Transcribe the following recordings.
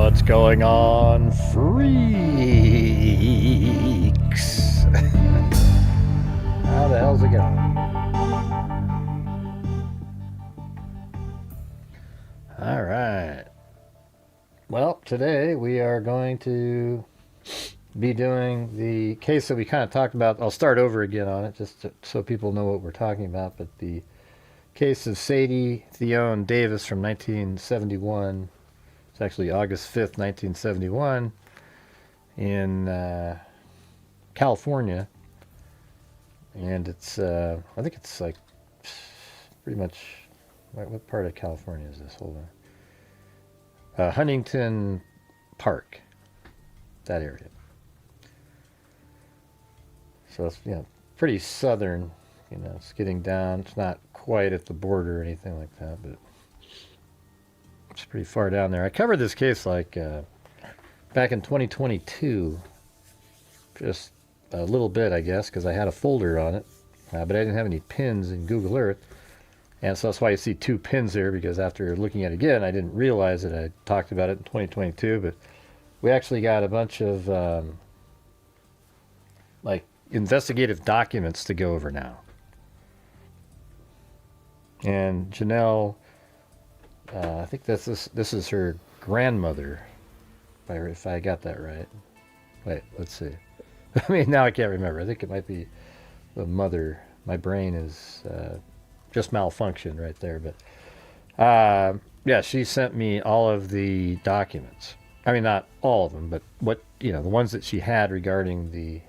What's going on, freaks? How the hell's it going? All right. Well, today we are going to be doing the case that we kind of talked about. I'll start over again on it so people know what we're talking about. But the case of Sadie Theone Davis from 1971. It's actually August 5th, 1971, in California. And it's, I think it's like pretty much, what part of California is this? Hold on. Huntington Park, that area. So it's, pretty southern, it's getting down. It's not quite at the border or anything like that, but it's pretty far down there. I covered this case back in 2022, just a little bit, I guess, because I had a folder on it, but I didn't have any pins in Google Earth, and so that's why you see 2 pins there, because after looking at it again, I didn't realize that I talked about it in 2022, but we actually got a bunch of investigative documents to go over now. And Janelle, I think this is her grandmother, if I got that right. Wait, let's see. I mean, now I can't remember. I think it might be the mother. My brain is just malfunctioned right there. But yeah, she sent me all of the documents. I mean, not all of them, but the ones that she had regarding the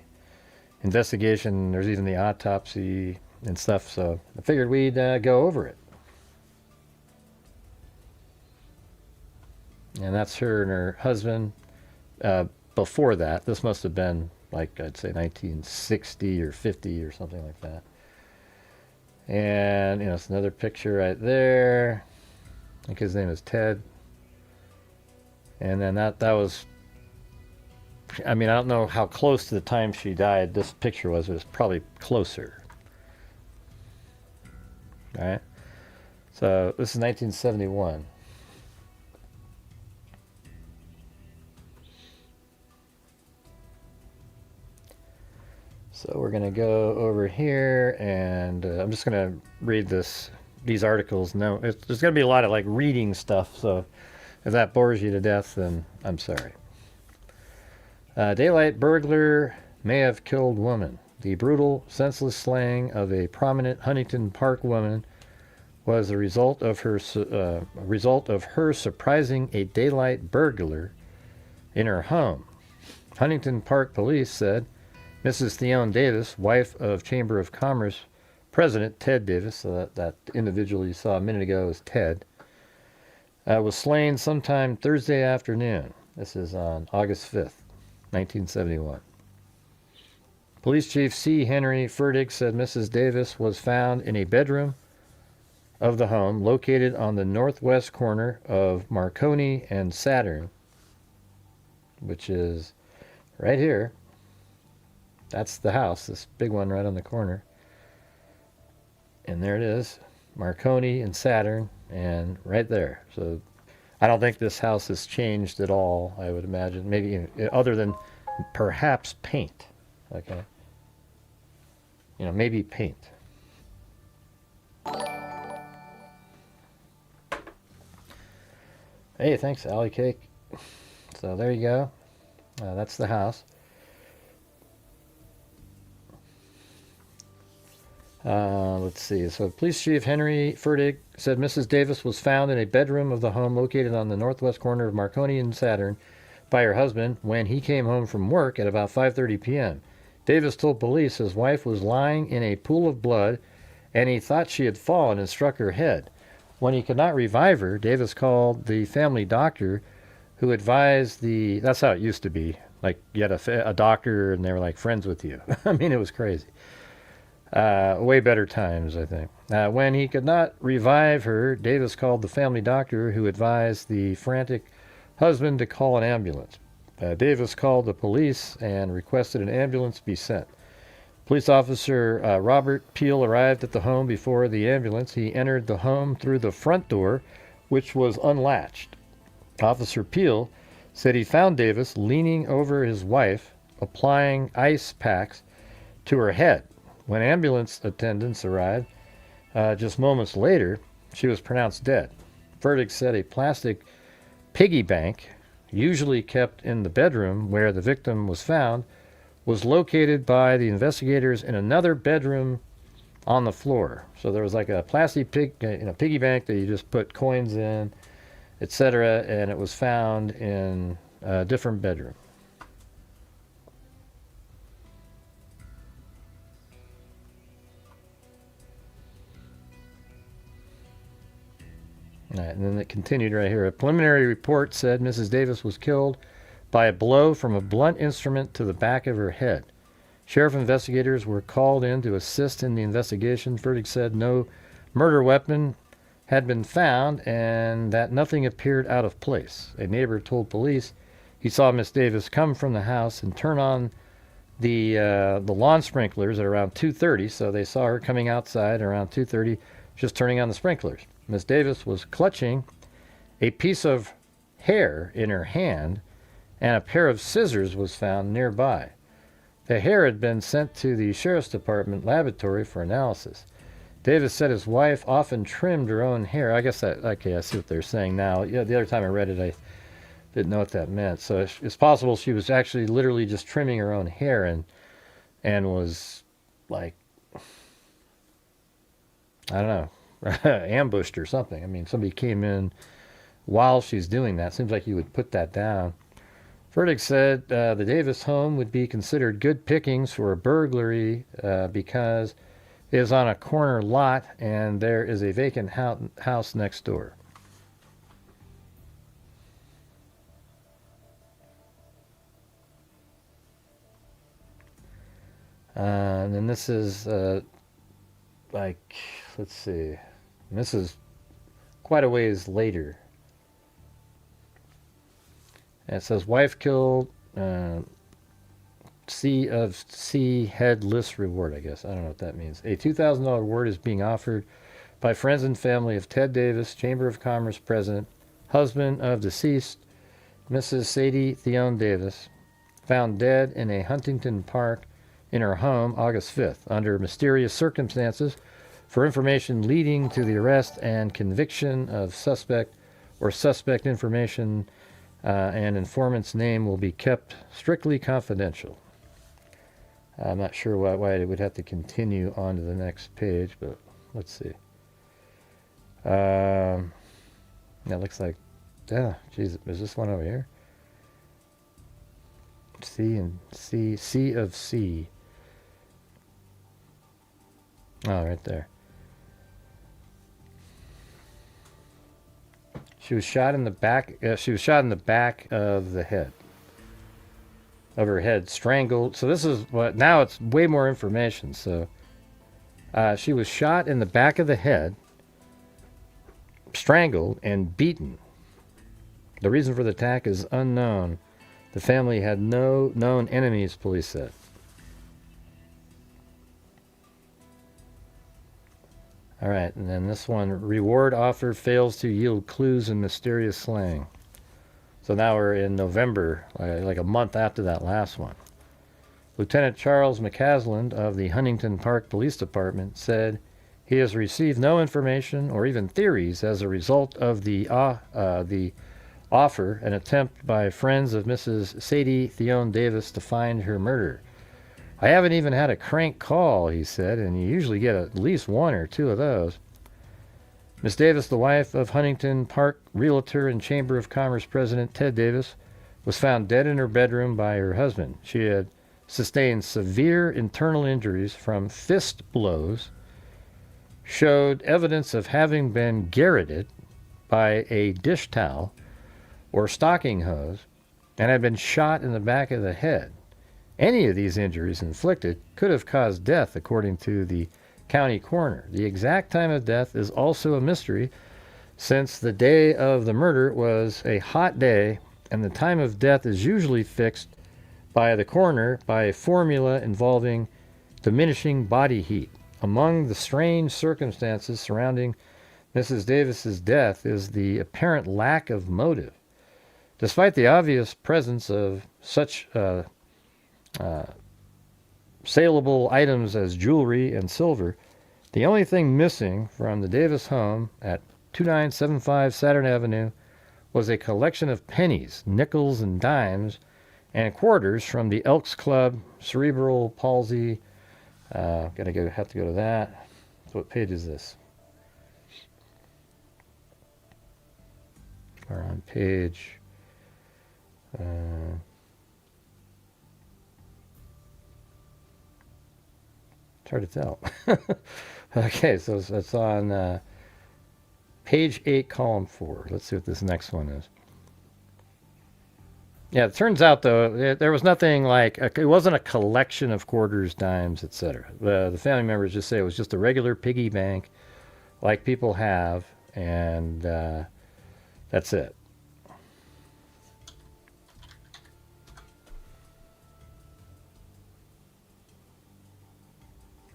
investigation. There's even the autopsy and stuff. So I figured we'd go over it. And that's her and her husband. Before that, this must have been I'd say 1960 or 50 or something like that. And it's another picture right there. I think his name is Ted. And then that was, I mean, I don't know how close to the time she died this picture was, but it's probably closer. All right. So this is 1971. So we're going to go over here, and I'm just going to read these articles. No, there's going to be a lot of reading stuff, so if that bores you to death, then I'm sorry. Daylight burglar may have killed woman. The brutal, senseless slaying of a prominent Huntington Park woman was a result of her surprising a daylight burglar in her home. Huntington Park police said Mrs. Theone Davis, wife of Chamber of Commerce President Ted Davis, so that individual you saw a minute ago is Ted, was slain sometime Thursday afternoon. This is on August 5th, 1971. Police Chief C. Henry Furtick said Mrs. Davis was found in a bedroom of the home located on the northwest corner of Marconi and Saturn, which is right here. That's the house, this big one right on the corner. And there it is, Marconi and Saturn, and right there. So I don't think this house has changed at all, I would imagine. Maybe other than perhaps paint. Okay? Maybe paint. Hey, thanks, Alley Cake. So there you go. That's the house. Let's see. So Police Chief Henry Furtick said Mrs. Davis was found in a bedroom of the home located on the northwest corner of Marconi and Saturn by her husband when he came home from work at about 5:30 p.m. Davis told police his wife was lying in a pool of blood and he thought she had fallen and struck her head. When he could not revive her, Davis called the family doctor who advised that's how it used to be. You had a doctor and they were friends with you. I mean, it was crazy. Way better times, I think. When he could not revive her, Davis called the family doctor who advised the frantic husband to call an ambulance. Davis called the police and requested an ambulance be sent. Police officer Robert Peel arrived at the home before the ambulance. He entered the home through the front door, which was unlatched. Officer Peel said he found Davis leaning over his wife, applying ice packs to her head. When ambulance attendants arrived just moments later, she was pronounced dead. Verdict said a plastic piggy bank, usually kept in the bedroom where the victim was found, was located by the investigators in another bedroom on the floor. So there was like a plastic piggy bank that you just put coins in, etc., and it was found in a different bedroom. All right, and then it continued right here. A preliminary report said Mrs. Davis was killed by a blow from a blunt instrument to the back of her head. Sheriff investigators were called in to assist in the investigation. Verdict said no murder weapon had been found and that nothing appeared out of place. A neighbor told police he saw Miss Davis come from the house and turn on the lawn sprinklers at around 2:30. So they saw her coming outside around 2:30, just turning on the sprinklers. Miss Davis was clutching a piece of hair in her hand, and a pair of scissors was found nearby. The hair had been sent to the Sheriff's Department laboratory for analysis. Davis said his wife often trimmed her own hair. I guess okay, I see what they're saying now. Yeah, the other time I read it, I didn't know what that meant. So it's possible she was actually literally just trimming her own hair and was like, I don't know, ambushed or something. I mean, somebody came in while she's doing that. Seems like you would put that down. Verdict said the Davis home would be considered good pickings for a burglary because it is on a corner lot and there is a vacant house next door. And then this is let's see. This is quite a ways later. And it says, wife killed, C of C headless reward, I guess. I don't know what that means. A $2,000 reward is being offered by friends and family of Ted Davis, Chamber of Commerce president, husband of deceased Mrs. Sadie Theone Davis, found dead in a Huntington Park in her home August 5th under mysterious circumstances. For information leading to the arrest and conviction of suspect or suspect information and informant's name will be kept strictly confidential. I'm not sure why it would have to continue on to the next page, but let's see. That looks like, geez, is this one over here? C of C. Oh, right there. She was shot in the back. She was shot in the back of the head, of her head, strangled. So this is what now it's way more information. So she was shot in the back of the head, strangled, and beaten. The reason for the attack is unknown. The family had no known enemies, police said. All right, and then this one, reward offer fails to yield clues in mysterious slang. So now we're in November, like a month after that last one. Lieutenant Charles McCasland of the Huntington Park Police Department said he has received no information or even theories as a result of the offer, an attempt by friends of Mrs. Sadie Theone Davis to find her murderer. I haven't even had a crank call, he said, and you usually get at least one or two of those. Miss Davis, the wife of Huntington Park realtor and Chamber of Commerce president Ted Davis, was found dead in her bedroom by her husband. She had sustained severe internal injuries from fist blows, showed evidence of having been garroted by a dish towel or stocking hose, and had been shot in the back of the head. Any of these injuries inflicted could have caused death, according to the county coroner. The exact time of death is also a mystery, since the day of the murder was a hot day, and the time of death is usually fixed by the coroner by a formula involving diminishing body heat. Among the strange circumstances surrounding Mrs. Davis's death is the apparent lack of motive. Despite the obvious presence of such saleable items as jewelry and silver, the only thing missing from the Davis home at 2975 Saturn Avenue was a collection of pennies, nickels, and dimes, and quarters from the Elks Club cerebral palsy. Have to go to that. So what page is this? We're on page. It's hard to tell. Okay, so it's on page 8, column 4. Let's see what this next one is. Yeah, it turns out, though, there was nothing like, it wasn't a collection of quarters, dimes, etc. The family members just say it was just a regular piggy bank like people have, and that's it.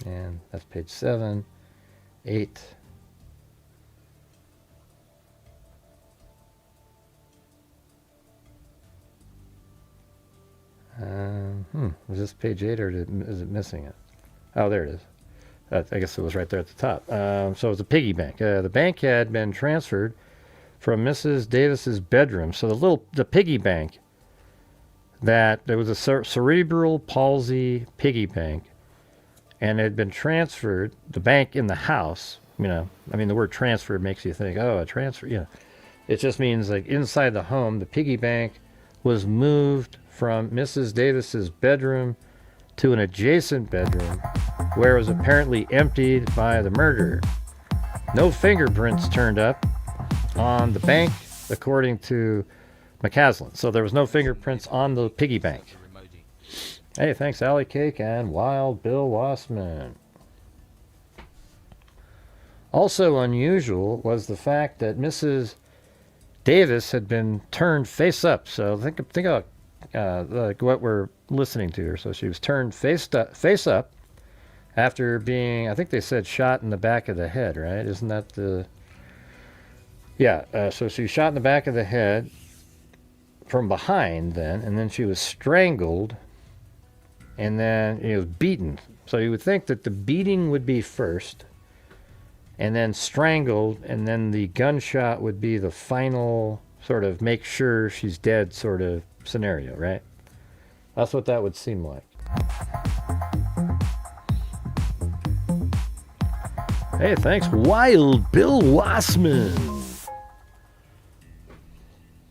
And that's page 7, 8. Was this page 8 or is it missing it? Oh, there it is. I guess it was right there at the top. So it was a piggy bank. The bank had been transferred from Mrs. Davis's bedroom. So the piggy bank, that there was a cerebral palsy piggy bank, and it had been transferred, the bank in the house, the word transferred makes you think, oh, a transfer, It just means like inside the home, the piggy bank was moved from Mrs. Davis's bedroom to an adjacent bedroom where it was apparently emptied by the murderer. No fingerprints turned up on the bank, according to McCaslin. So there was no fingerprints on the piggy bank. Hey, thanks, Alley Cake and Wild Bill Wassman. Also unusual was the fact that Mrs. Davis had been turned face up. So think of like what we're listening to here. So she was turned face up after being, I think they said, shot in the back of the head, right? Isn't that the... Yeah, so she was shot in the back of the head from behind then, and then she was strangled, and then it was beaten. So you would think that the beating would be first, and then strangled, and then the gunshot would be the final sort of make sure she's dead sort of scenario, right? That's what that would seem like. Hey, thanks, Wild Bill Wassman.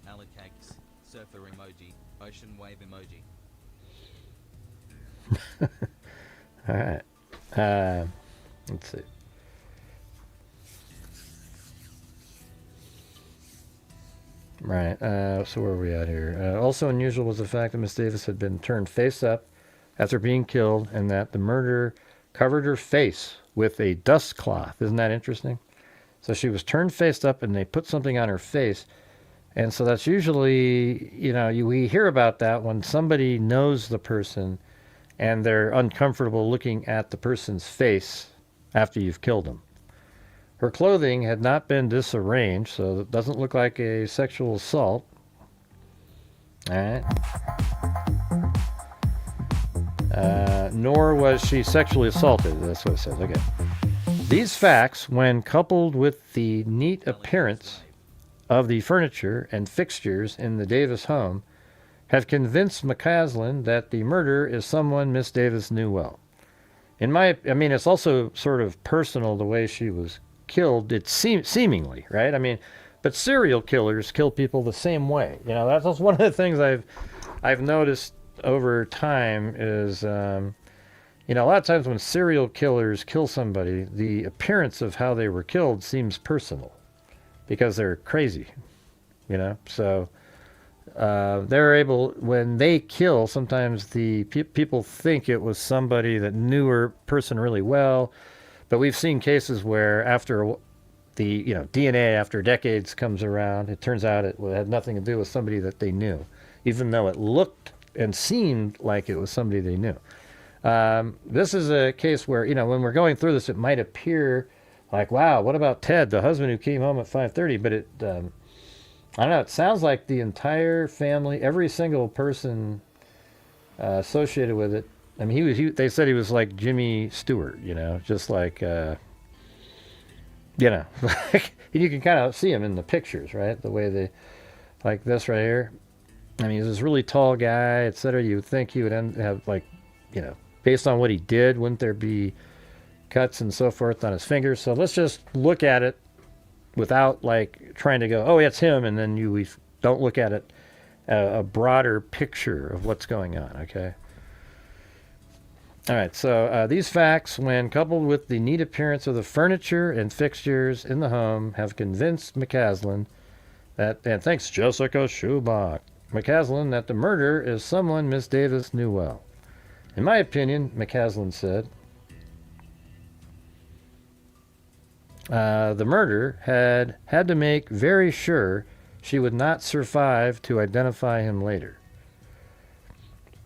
Allocates, surfer emoji, ocean wave emoji. All right. Let's see. Right. So where are we at here? Also unusual was the fact that Miss Davis had been turned face up after being killed, and that the murderer covered her face with a dust cloth. Isn't that interesting? So she was turned face up, and they put something on her face. And so that's usually, we hear about that when somebody knows the person and they're uncomfortable looking at the person's face after you've killed them. Her clothing had not been disarranged, so it doesn't look like a sexual assault. All right. Nor was she sexually assaulted. That's what it says. Okay. These facts, when coupled with the neat appearance of the furniture and fixtures in the Davis home, have convinced McCaslin that the murderer is someone Miss Davis knew well. It's also sort of personal the way she was killed. It seemingly, right? But serial killers kill people the same way. That's one of the things I've noticed over time is, a lot of times when serial killers kill somebody, the appearance of how they were killed seems personal because they're crazy, So they're able, when they kill, sometimes the people think it was somebody that knew her person really well. But we've seen cases where after the DNA after decades comes around, it turns out it had nothing to do with somebody that they knew, even though it looked and seemed like it was somebody they knew. This is a case where, when we're going through this, it might appear like, wow, what about Ted, the husband who came home at 5:30? But I don't know. It sounds like the entire family, every single person associated with it. I mean, they said he was like Jimmy Stewart, just like, you can kind of see him in the pictures, right? The way they, like this right here. I mean, he's this really tall guy, etc. You would think he would have, like, based on what he did, wouldn't there be cuts and so forth on his fingers? So let's just look at it without, like, trying to go, oh, it's him, and then we don't look at it, a broader picture of what's going on, okay? All right, so these facts, when coupled with the neat appearance of the furniture and fixtures in the home, have convinced McCaslin that, and thanks Jessica Schubach, McCaslin, that the murderer is someone Miss Davis knew well. In my opinion, McCaslin said, the murderer had to make very sure she would not survive to identify him later.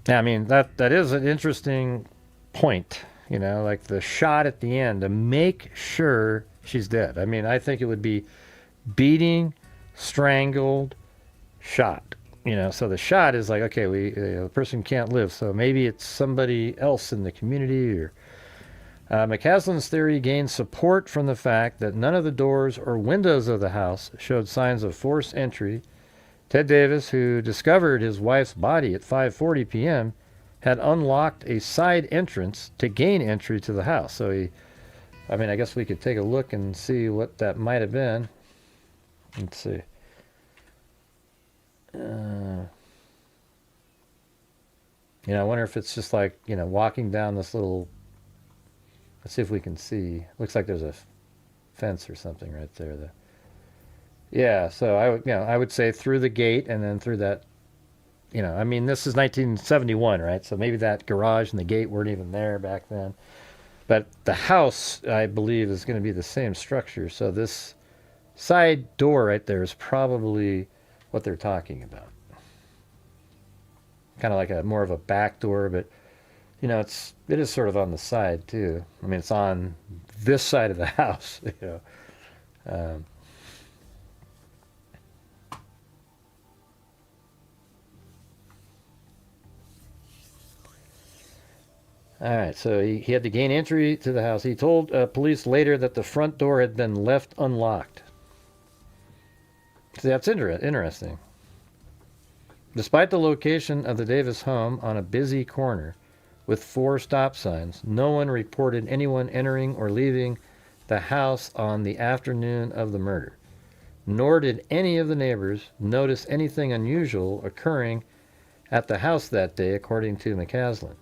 I mean, that is an interesting point, like the shot at the end to make sure she's dead. I mean, I think it would be beating, strangled, shot. So the shot is like, okay, the person can't live, so maybe it's somebody else in the community. Or McCaslin's theory gained support from the fact that none of the doors or windows of the house showed signs of forced entry. Ted Davis, who discovered his wife's body at 5:40 p.m., had unlocked a side entrance to gain entry to the house. So I guess we could take a look and see what that might have been. Let's see. I wonder if it's just like, walking down this little, let's see if we can see. Looks like there's a fence or something right there. Yeah, so I would say through the gate and then through that, this is 1971, right? So maybe that garage and the gate weren't even there back then. But the house, I believe, is going to be the same structure. So this side door right there is probably what they're talking about. Kind of like more of a back door, but it is sort of on the side too. I mean, it's on this side of the house. All right, so he had to gain entry to the house. He told police later that the front door had been left unlocked. See, that's interesting. Despite the location of the Davis home on a busy corner with 4 stop signs, no one reported anyone entering or leaving the house on the afternoon of the murder. Nor did any of the neighbors notice anything unusual occurring at the house that day, according to McCaslin.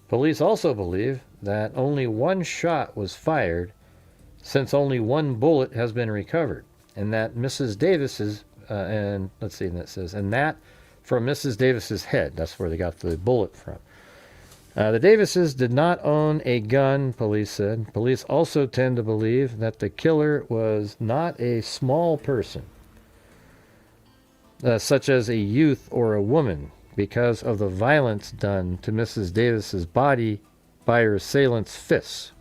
Police also believe that only one shot was fired, since only one bullet has been recovered, and that Mrs. Davis's, and let's see, and it says, and that from Mrs. Davis's head. That's where they got the bullet from. The Davises did not own a gun, police said. Police also tend to believe that the killer was not a small person, such as a youth or a woman, because of the violence done to Mrs. Davis's body by her assailant's fists.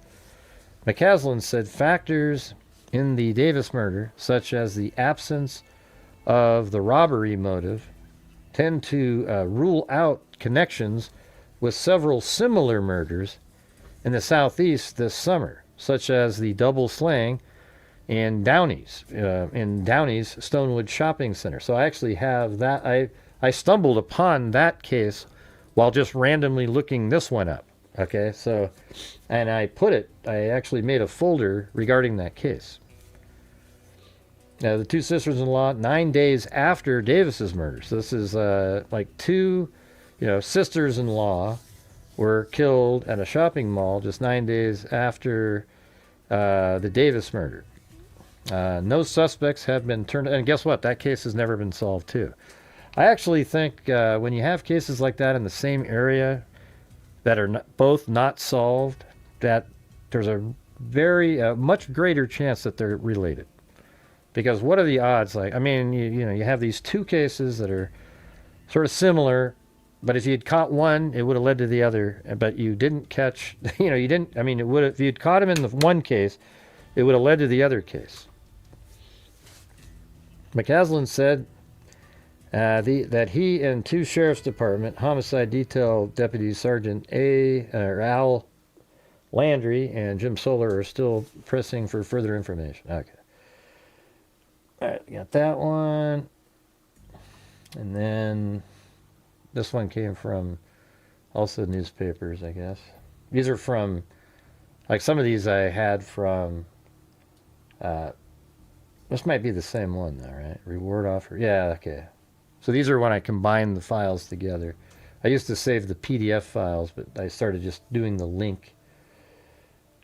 McCaslin said factors in the Davis murder, such as the absence of the robbery motive, tend to rule out connections with several similar murders in the Southeast this summer, such as the double slaying in Downey's Stonewood Shopping Center. So I actually have that. I stumbled upon that case while just randomly looking this one up. Okay, so, and I actually made a folder regarding that case. Now, the 2 sisters-in-law, 9 days after Davis's murder. So this is like 2, sisters-in-law were killed at a shopping mall just 9 days after the Davis murder. No suspects have been turned, and guess what? That case has never been solved too. I actually think when you have cases like that in the same area that are both not solved, that there's a very much greater chance that they're related. Because what are the odds? Like, I mean, you have these 2 cases that are sort of similar, but if you'd caught one, it would have led to the other. But you didn't catch, you didn't. I mean, it would have, if you'd caught him in the one case, it would have led to the other case. McCaslin said That he and two sheriff's department homicide detail deputies Sergeant Al Landry and Jim Solar are still pressing for further information. Okay. All right, got that one. And then this one came from also newspapers, I guess. These are from, like some of these I had from, this might be the same one though, right? Reward offer. Yeah, okay. So these are when I combined the files together. I used to save the PDF files, but I started just doing the link.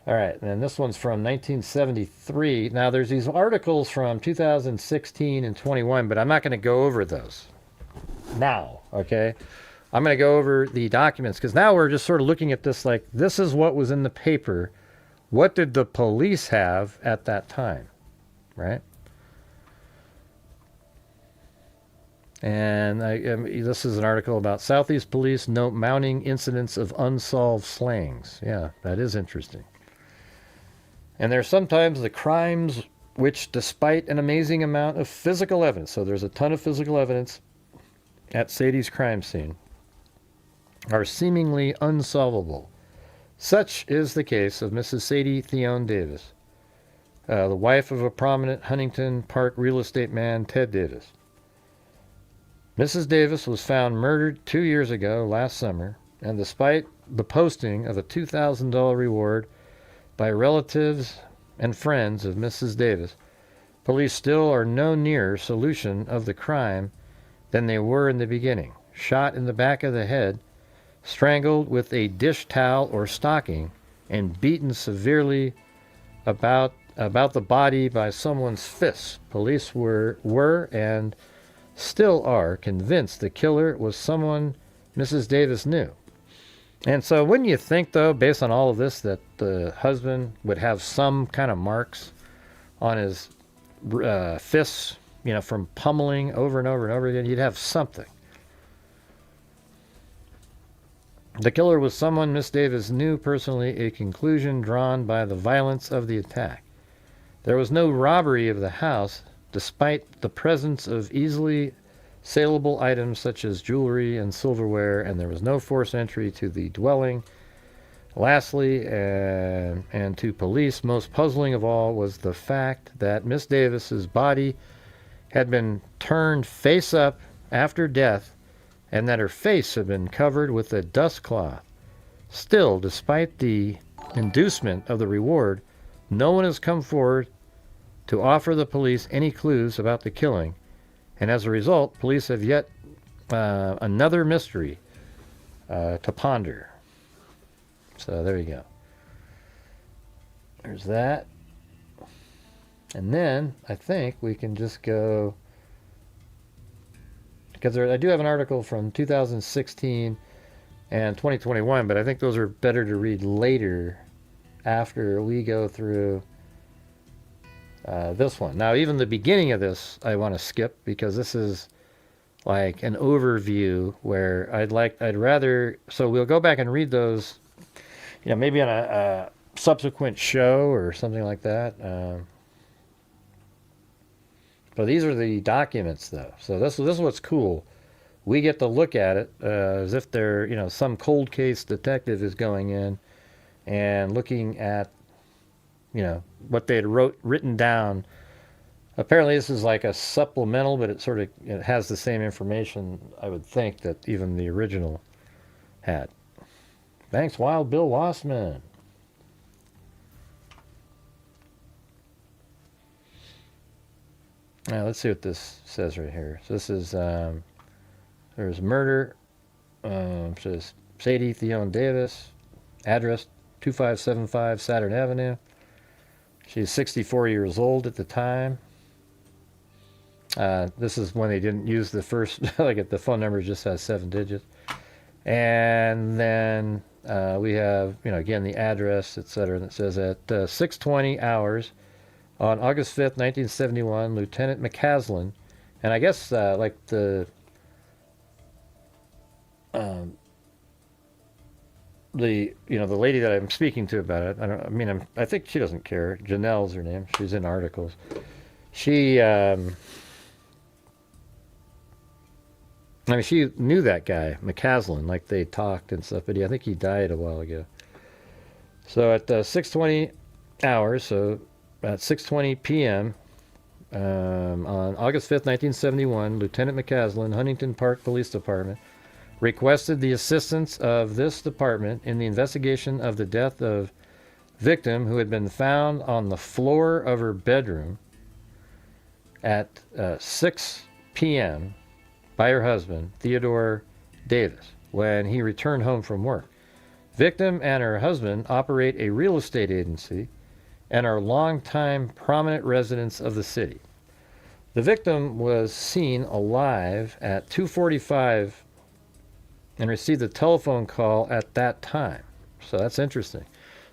All right, and then this one's from 1973. Now there's these articles from 2016 and 21, but I'm not going to go over those now, okay? I'm going to go over the documents because now we're just sort of looking at this like, this is what was in the paper. What did the police have at that time, right? And this is an article about Southeast Police note mounting incidents of unsolved slayings. Yeah, that is interesting. And there's sometimes the crimes which, despite an amazing amount of physical evidence, so there's a ton of physical evidence at Sadie's crime scene, are seemingly unsolvable. Such is the case of Mrs. Sadie Theone Davis, the wife of a prominent Huntington Park real estate man, Ted Davis. Mrs. Davis was found murdered 2 years ago, last summer, and despite the posting of a $2,000 reward by relatives and friends of Mrs. Davis, police still are no nearer solution of the crime than they were in the beginning. Shot in the back of the head, strangled with a dish towel or stocking, and beaten severely about the body by someone's fists. Police were and still are convinced the killer was someone Mrs. Davis knew. And so wouldn't you think, though, based on all of this, that the husband would have some kind of marks on his fists, you know, from pummeling over and over and over again? You'd have something. The killer was someone Miss Davis knew personally, a conclusion drawn by the violence of the attack. There was no robbery of the house, despite the presence of easily saleable items such as jewelry and silverware, and there was no forced entry to the dwelling. Lastly, and to police, most puzzling of all was the fact that Miss Davis's body had been turned face up after death, and that her face had been covered with a dust cloth. Still, despite the inducement of the reward, no one has come forward to offer the police any clues about the killing, and as a result, police have yet another mystery to ponder. So there you go. There's that. And then I think we can just go, because I do have an article from 2016 and 2021, but I think those are better to read later after we go through this one. Now, even the beginning of this I want to skip because this is like an overview where I'd rather, so we'll go back and read those, you know, maybe on a subsequent show or something like that. But these are the documents, though. So this is what's cool. We get to look at it as if they're, you know, some cold case detective is going in and looking at, you know, what they had written down. Apparently this is like a supplemental, but it has the same information, I would think, that even the original had. Thanks, Wild Bill Lossman. Now let's see what this says right here. So this is there's murder. Says Sadie Theone Davis, address 2575 Saturn Avenue. She's 64 years old at the time. This is when they didn't use the first, like the phone number just has 7 digits. And then we have, you know, again, the address, etc. And it says at 6:20 hours on August 5th, 1971, Lieutenant McCaslin, and I guess like the you know, the lady that I'm speaking to about it, I think she doesn't care. Janelle's her name. She's in articles. She I mean, she knew that guy, McCaslin, like they talked and stuff, but I think he died a while ago. So at 6:20 hours, so at 6:20 p.m. On August 5th, 1971, Lieutenant McCaslin, Huntington Park Police Department, requested the assistance of this department in the investigation of the death of victim who had been found on the floor of her bedroom at 6 p.m. by her husband, Theodore Davis, when he returned home from work. Victim and her husband operate a real estate agency and are longtime prominent residents of the city. The victim was seen alive at 2:45 and received a telephone call at that time. So that's interesting.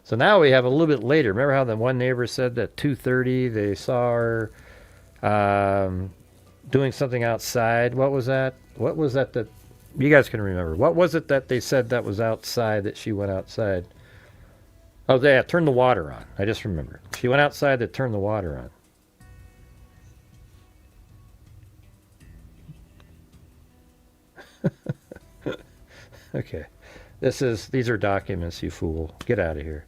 So now we have a little bit later. Remember how the one neighbor said that 2:30 they saw her doing something outside? What was that? What was that you guys can remember? What was it that they said that was outside, that she went outside? Oh, yeah, turn the water on. I just remembered. She went outside to turn the water on. Okay. These are documents, you fool. Get out of here.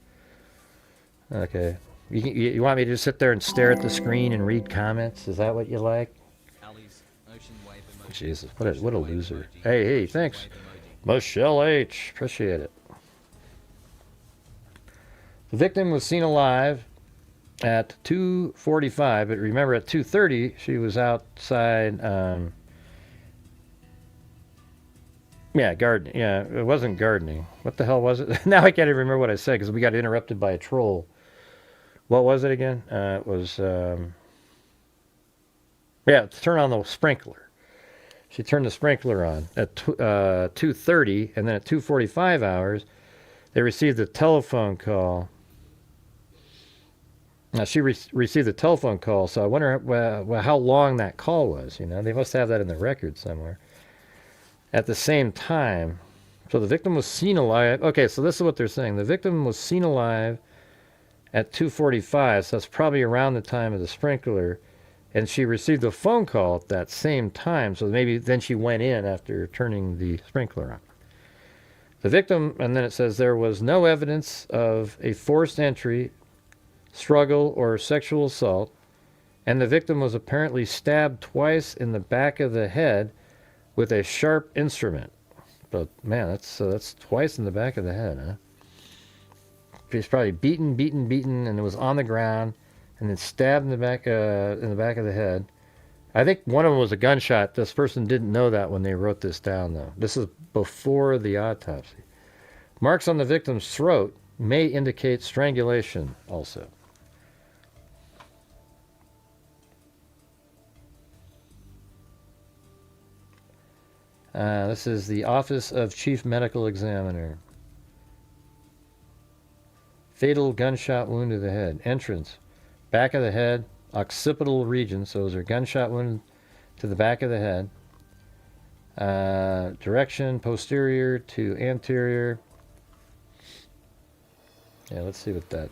Okay. You want me to just sit there and stare at the screen and read comments? Is that what you like? Ali's ocean wave emoji. Jesus, what a Ocean wave loser. emoji. Hey, Ocean thanks. wave emoji. Michelle H. Appreciate it. The victim was seen alive at 2:45, but remember at 2:30 she was outside. Gardening. Yeah, it wasn't gardening. What the hell was it? Now I can't even remember what I said because we got interrupted by a troll. What was it again? It was turn on the sprinkler. She turned the sprinkler on at 2:30, and then at 2:45 hours, they received a telephone call. Now she received a telephone call, so I wonder how long that call was. You know, they must have that in the record somewhere. At the same time, so the victim was seen alive. Okay, so this is what they're saying. The victim was seen alive at 2:45, so that's probably around the time of the sprinkler, and she received a phone call at that same time, so maybe then she went in after turning the sprinkler on. The victim, and then it says there was no evidence of a forced entry, struggle, or sexual assault, and the victim was apparently stabbed twice in the back of the head with a sharp instrument. But man, that's twice in the back of the head, huh? She's probably beaten, and it was on the ground, and then stabbed in the back of the head. I think one of them was a gunshot. This person didn't know that when they wrote this down, though. This is before the autopsy. Marks on the victim's throat may indicate strangulation, also. This is the Office of Chief Medical Examiner. Fatal gunshot wound to the head. Entrance, back of the head, occipital region. So those are gunshot wound to the back of the head. Direction, posterior to anterior. Yeah, let's see what that.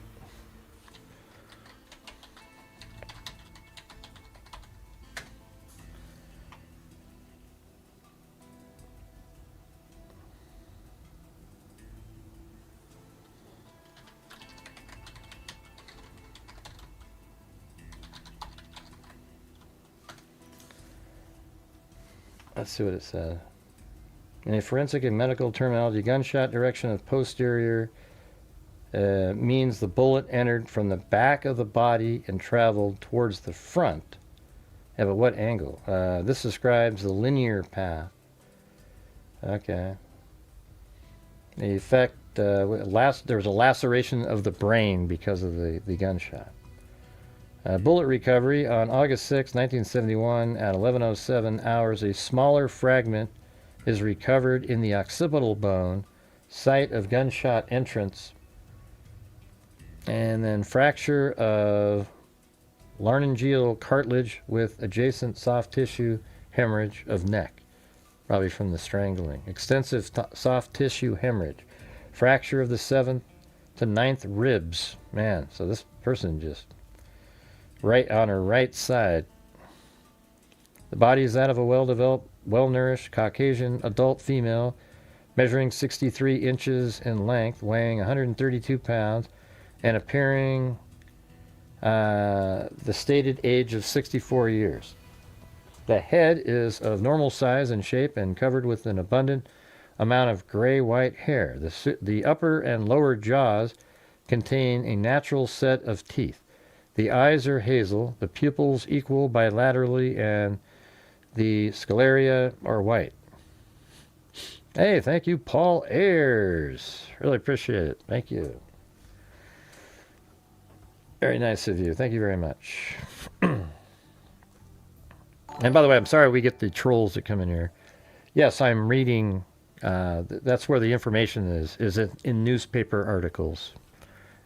Let's see what it says. In a forensic and medical terminology, gunshot direction of posterior means the bullet entered from the back of the body and traveled towards the front. Yeah, but what angle? This describes the linear path. Okay. The effect, there was a laceration of the brain because of the gunshot. Bullet recovery on August 6, 1971 at 11:07 hours. A smaller fragment is recovered in the occipital bone, site of gunshot entrance, and then fracture of laryngeal cartilage with adjacent soft tissue hemorrhage of neck, probably from the strangling. Extensive soft tissue hemorrhage. Fracture of the 7th to 9th ribs. Man, so this person just right on her right side. The body is that of a well-developed well-nourished, Caucasian, adult female, measuring 63 inches in length, weighing 132 pounds, and appearing the stated age of 64 years. The head is of normal size and shape and covered with an abundant amount of gray-white hair. The upper and lower jaws contain a natural set of teeth. The eyes are hazel, the pupils equal bilaterally, and the scleria are white. Hey, thank you, Paul Ayers. Really appreciate it. Thank you. Very nice of you. Thank you very much. And by the way, I'm sorry we get the trolls that come in here. Yes, I'm reading. That's where the information is in newspaper articles.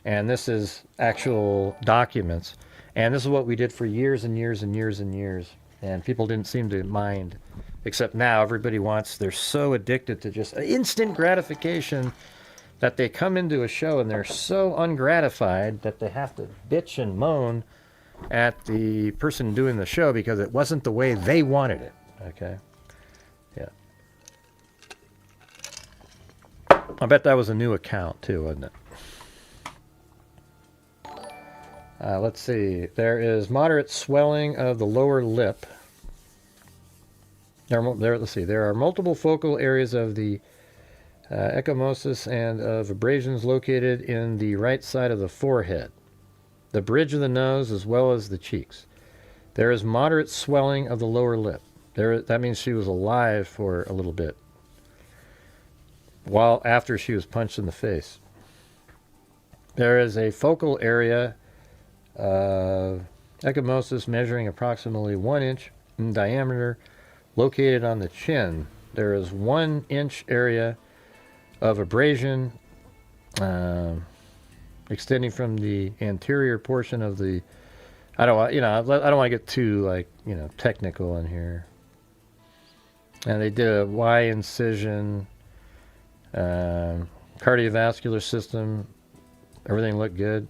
And this is actual documents. And this is what we did for years and years and years and years. And people didn't seem to mind. Except now everybody they're so addicted to just instant gratification that they come into a show and they're so ungratified that they have to bitch and moan at the person doing the show because it wasn't the way they wanted it. Okay? Yeah. I bet that was a new account too, wasn't it? Let's see. There is moderate swelling of the lower lip. Let's see. There are multiple focal areas of the ecchymosis and of abrasions located in the right side of the forehead, the bridge of the nose, as well as the cheeks. There is moderate swelling of the lower lip. That means she was alive for a little bit, after she was punched in the face. There is a focal area of ecchymosis measuring approximately 1 inch in diameter, located on the chin. There is 1 inch area of abrasion extending from the anterior portion of the. I don't want to get too technical in here. And they did a Y incision, cardiovascular system. Everything looked good.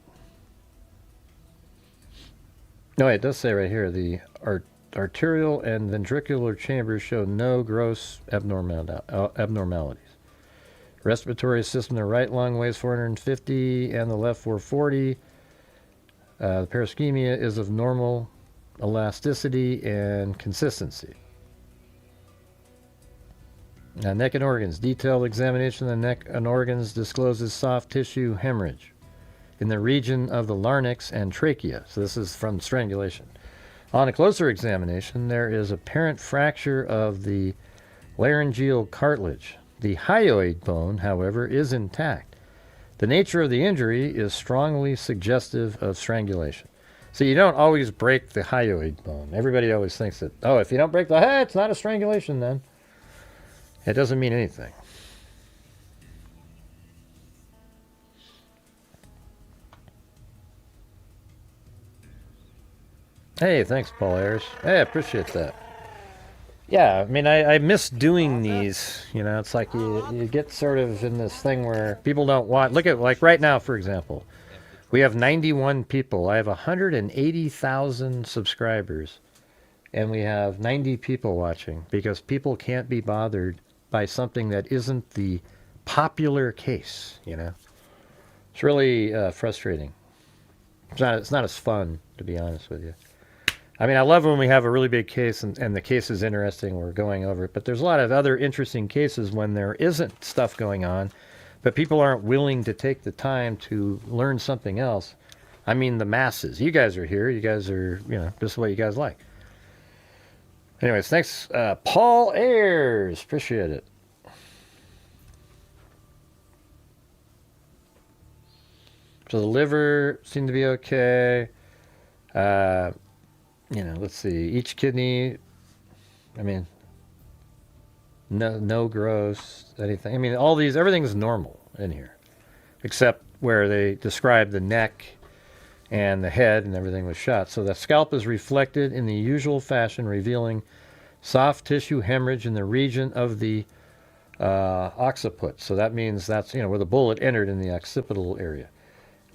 No, it does say right here the arterial and ventricular chambers show no gross abnormalities. Respiratory system, the right lung weighs 450 and the left 440. The perischemia is of normal elasticity and consistency. Neck and organs. Detailed examination of the neck and organs discloses soft tissue hemorrhage in the region of the larynx and trachea. So this is from strangulation. On a closer examination, there is apparent fracture of the laryngeal cartilage. The hyoid bone, however, is intact. The nature of the injury is strongly suggestive of strangulation. So you don't always break the hyoid bone. Everybody always thinks that, if you don't break the head, it's not a strangulation then. It doesn't mean anything. Hey, thanks, Paul Ayers. Hey, I appreciate that. Yeah, I mean, I miss doing these. It's like you get sort of in this thing where people don't want. Look at, like right now, for example, we have 91 people. I have 180,000 subscribers, and we have 90 people watching because people can't be bothered by something that isn't the popular case. It's really frustrating. It's not as fun, to be honest with you. I mean, I love when we have a really big case and the case is interesting, we're going over it, but there's a lot of other interesting cases when there isn't stuff going on, but people aren't willing to take the time to learn something else. I mean, the masses. You guys are here. You guys are, this is what you guys like. Anyways, thanks, Paul Ayers. Appreciate it. So the liver seemed to be okay. Let's see. Each kidney, I mean, no gross, anything. I mean, everything's normal in here, except where they describe the neck and the head and everything was shot. So the scalp is reflected in the usual fashion, revealing soft tissue hemorrhage in the region of the occiput. So that means that's, where the bullet entered in the occipital area.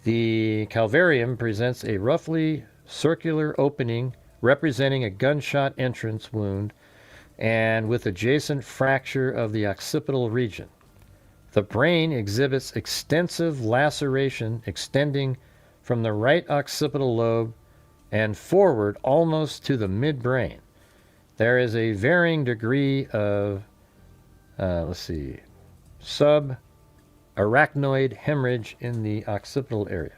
The calvarium presents a roughly circular opening representing a gunshot entrance wound and with adjacent fracture of the occipital region. The brain exhibits extensive laceration extending from the right occipital lobe and forward almost to the midbrain. There is a varying degree of, subarachnoid hemorrhage in the occipital area.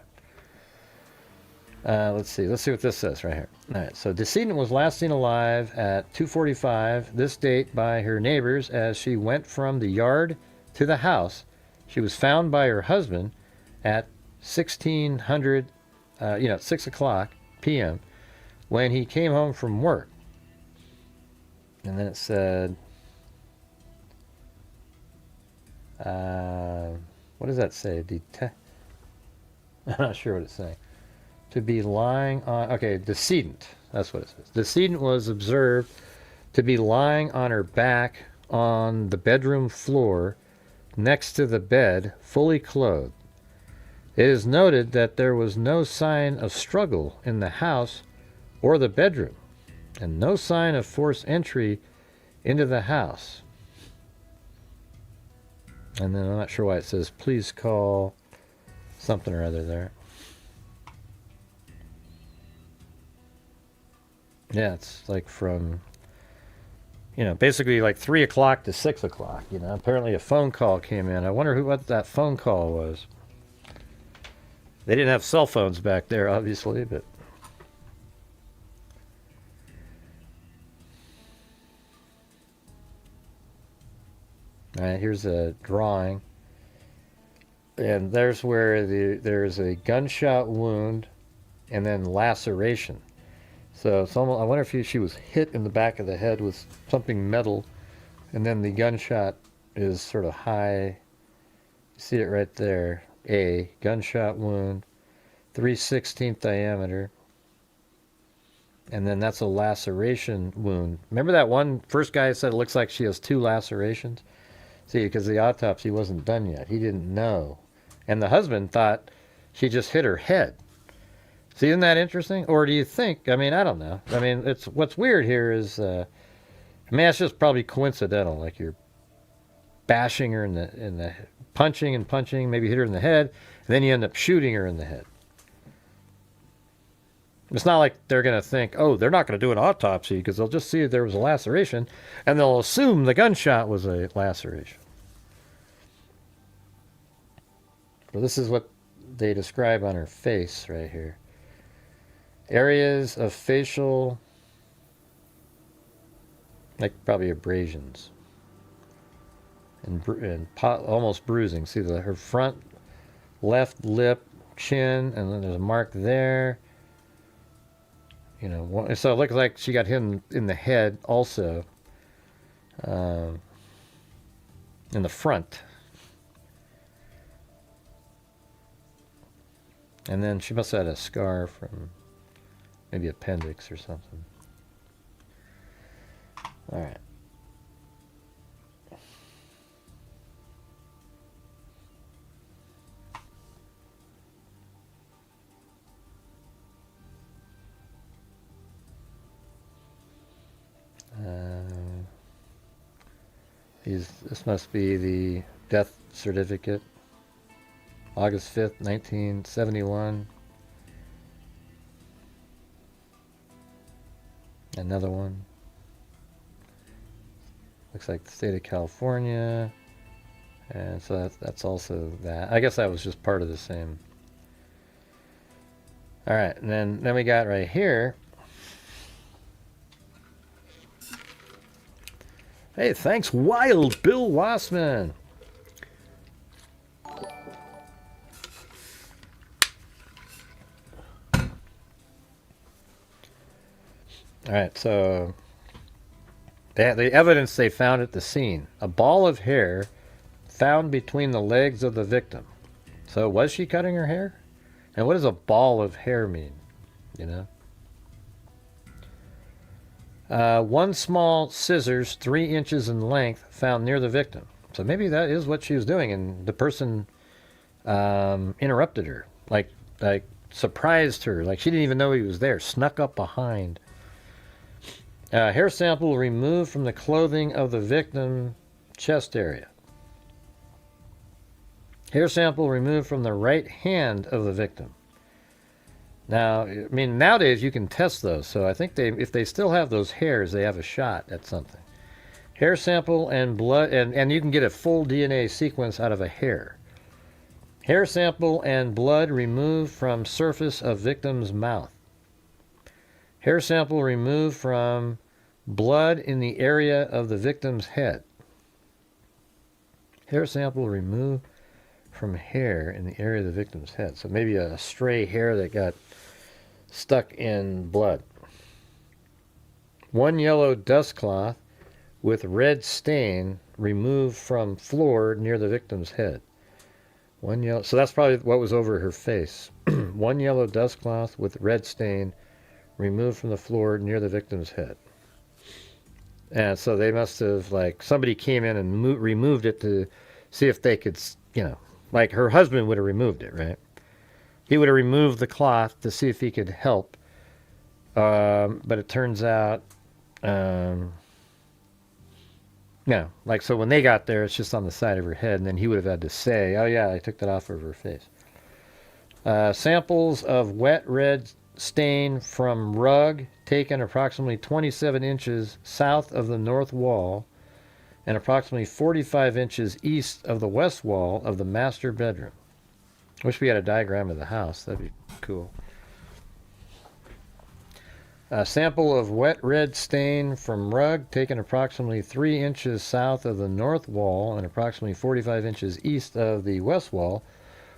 Let's see what this says right here. All right, so decedent was last seen alive at 2:45 this date by her neighbors as she went from the yard to the house. She was found by her husband at 6 o'clock p.m. when he came home from work. And then it said, what does that say? I'm not sure what it's saying. To be lying on, okay, decedent. That's what it says. Decedent was observed to be lying on her back on the bedroom floor next to the bed, fully clothed. It is noted that there was no sign of struggle in the house or the bedroom, and no sign of forced entry into the house. And then I'm not sure why it says, please call something or other there. Yeah, it's like from, basically like 3 o'clock to 6 o'clock. Apparently a phone call came in. I wonder what that phone call was. They didn't have cell phones back there, obviously, but. All right, here's a drawing. And there's where there's a gunshot wound and then laceration. So it's almost, I wonder if she was hit in the back of the head with something metal, and then the gunshot is sort of high. You see it right there. A gunshot wound, 3/16 diameter. And then that's a laceration wound. Remember that one first guy said it looks like she has 2 lacerations? See, because the autopsy wasn't done yet. He didn't know. And the husband thought she just hit her head. See, isn't that interesting? Or do you think, I don't know. It's what's weird here is, it's just probably coincidental. Like you're bashing her in the punching and punching, maybe hit her in the head, and then you end up shooting her in the head. It's not like they're going to think, oh, they're not going to do an autopsy because they'll just see if there was a laceration, and they'll assume the gunshot was a laceration. Well, this is what they describe on her face right here. Areas of facial, like probably abrasions, and almost bruising. See her front left lip, chin, and then there's a mark there. So it looks like she got hit in the head also, in the front. And then she must have had a scar from maybe appendix or something. All right. This must be the death certificate. August 5th, 1971. Another one. Looks like the state of California. And so that's also that. I guess that was just part of the same. All right, and then we got right here. Hey, thanks, Wild Bill Wassman. All right, so the evidence they found at the scene. A ball of hair found between the legs of the victim. So was she cutting her hair? And what does a ball of hair mean? One small scissors 3 inches in length found near the victim. So maybe that is what she was doing, and the person interrupted her, like surprised her, like she didn't even know he was there, snuck up behind. Hair sample removed from the clothing of the victim chest area. Hair sample removed from the right hand of the victim. Now, I mean, nowadays you can test those, so I think if they still have those hairs, they have a shot at something. Hair sample and blood, and you can get a full DNA sequence out of a hair. Hair sample and blood removed from surface of victim's mouth. Hair sample removed from blood in the area of the victim's head. Hair sample removed from hair in the area of the victim's head. So maybe a stray hair that got stuck in blood. One yellow dust cloth with red stain removed from floor near the victim's head. One yellow, so that's probably what was over her face. One yellow dust cloth with red stain removed from the floor near the victim's head. And so they must have, like, somebody came in and removed it to see if they could, you know, like her husband would have removed it, right? He would have removed the cloth to see if he could help. But it turns out, no, like, so when they got there, it's just on the side of her head, and then he would have had to say, oh yeah, I took that off of her face. Samples of wet red stain from rug taken approximately 27 inches south of the north wall and approximately 45 inches east of the west wall of the master bedroom. Wish we had a diagram of the house. That'd be cool. A sample of wet red stain from rug taken approximately 3 inches south of the north wall and approximately 45 inches east of the west wall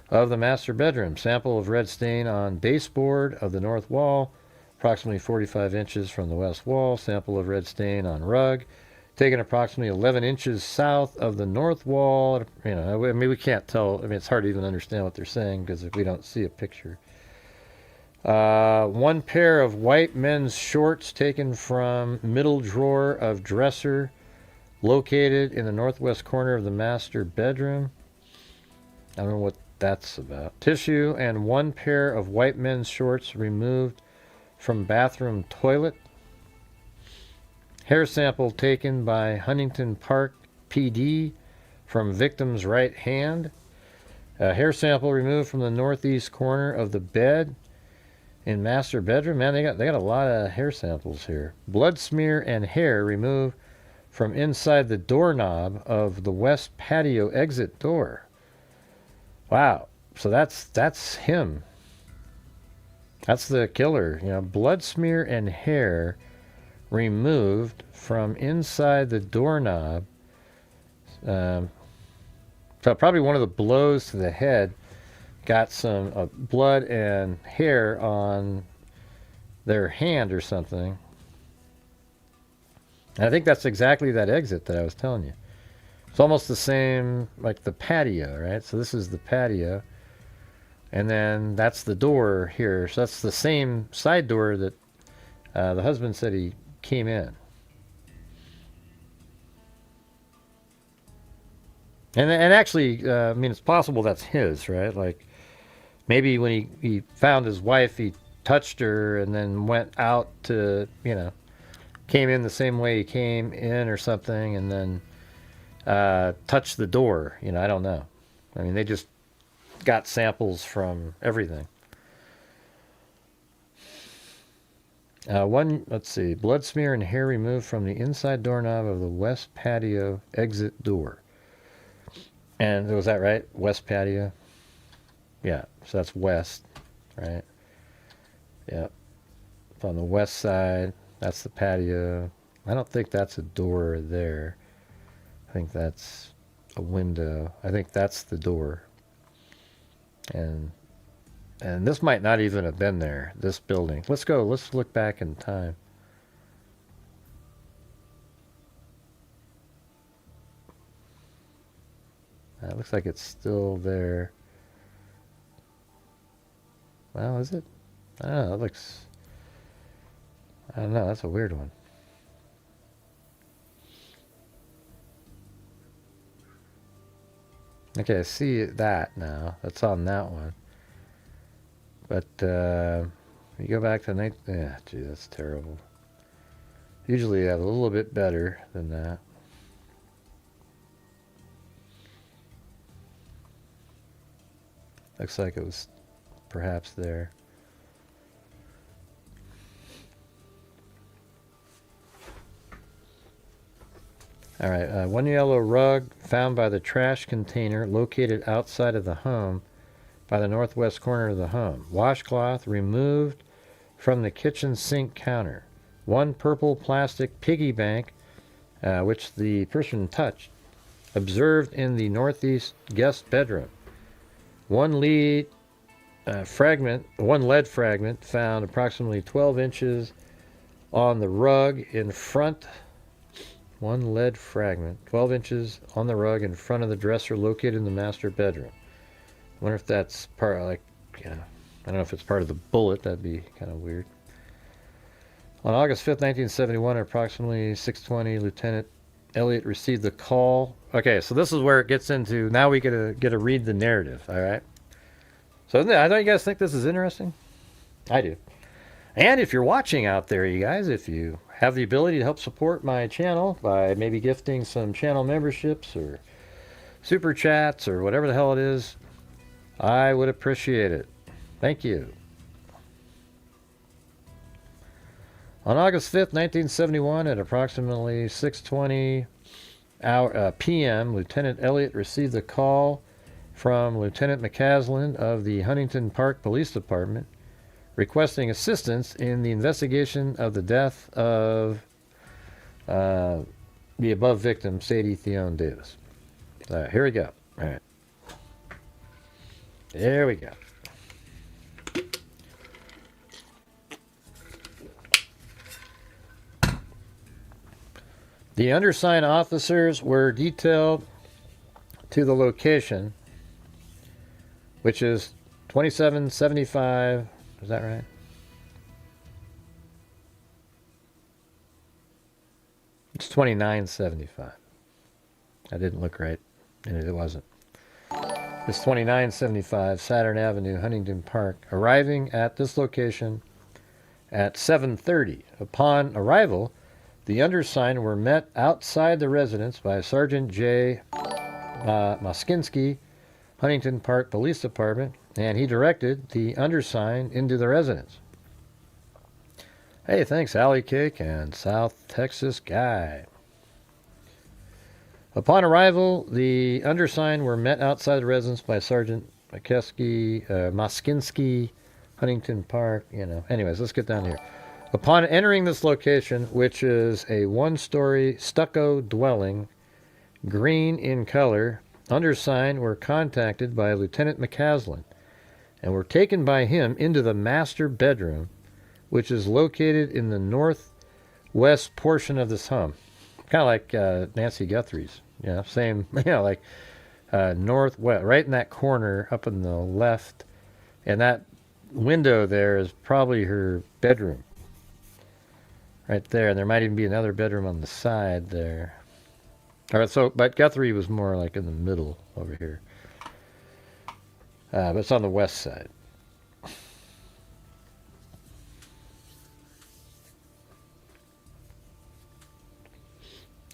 of the master bedroom. Sample of red stain on baseboard of the north wall, approximately 45 inches from the west wall. Sample of red stain on rug taken approximately 11 inches south of the north wall. You know, I mean, we can't tell. I mean, it's hard to even understand what they're saying because we don't see a picture. One pair of white men's shorts taken from middle drawer of dresser located in the northwest corner of the master bedroom. I don't know what that's about. Tissue and one pair of white men's shorts removed from bathroom toilet. Hair sample taken by Huntington Park PD from victim's right hand. Hair sample removed from the northeast corner of the bed in master bedroom. Man, they got a lot of hair samples here. Blood smear and hair removed from inside the doorknob of the west patio exit door. Wow. So that's him. That's the killer. You know, blood smear and hair removed from inside the doorknob. So probably one of the blows to the head got some blood and hair on their hand or something. And I think that's exactly that exit that I was telling you. It's almost the same, like the patio, right? So this is the patio. And then that's the door here. So that's the same side door that the husband said he came in. And actually, I mean, it's possible that's his, right? Like, maybe when he found his wife, he touched her and then went out to, you know, came in the same way he came in or something, and then touched the door. You know, I don't know. I mean, they just got samples from everything. Let's see, blood smear and hair removed from the inside doorknob of the west patio exit door. And was that right? West patio? Yeah, so that's west, right? Yep. On the west side, that's the patio. I don't think that's a door there. I think that's a window. I think that's the door. And this might not even have been there, this building. Let's go. Let's look back in time. It looks like it's still there. Well, is it? I don't know. It looks... I don't know. That's a weird one. Okay, I see that now. That's on that one. But you go back to night. Yeah, gee, that's terrible. Usually I have a little bit better than that. Looks like it was perhaps there. All right, one yellow rug found by the trash container located outside of the home by the northwest corner of the home. Washcloth removed from the kitchen sink counter. One purple plastic piggy bank, which the person touched, observed in the northeast guest bedroom. One lead fragment, one lead fragment found approximately 12 inches on the rug in front. One lead fragment, 12 inches on the rug in front of the dresser located in the master bedroom. I wonder if that's part, like, I don't know if it's part of the bullet. That'd be kind of weird. On August 5th, 1971, at approximately 6:20, Lieutenant Elliott received the call. Okay, so this is where it gets into, now we get to read the narrative, all right? So I don't you guys think this is interesting? I do. And if you're watching out there, you guys, if you have the ability to help support my channel by maybe gifting some channel memberships or super chats or whatever the hell it is, I would appreciate it. Thank you. On August 5th, 1971, at approximately 6:20 p.m., Lieutenant Elliott received a call from Lieutenant McCaslin of the Huntington Park Police Department requesting assistance in the investigation of the death of the above victim, Sadie Theone Davis. Here we go. All right. There we go. The undersigned officers were detailed to the location, which is 2775. Is that right? It's 2975. I didn't look right, and it wasn't. It's 2975 Saturn Avenue, Huntington Park. Arriving at this location at 7:30. Upon arrival, the undersigned were met outside the residence by Sergeant J. Moskinski, Huntington Park Police Department, and he directed the undersigned into the residence. Hey, thanks, Alley Cake and South Texas Guy. Upon arrival, the undersigned were met outside the residence by Sergeant Moskinski, Huntington Park. Anyways, let's get down here. Upon entering this location, which is a one-story stucco dwelling, green in color, undersigned were contacted by Lieutenant McCaslin and were taken by him into the master bedroom, which is located in the northwest portion of this home. Kind of like Nancy Guthrie's, same, like northwest, right in that corner up in the left, and that window there is probably her bedroom, right there. And there might even be another bedroom on the side there. All right, but Guthrie was more like in the middle over here, but it's on the west side.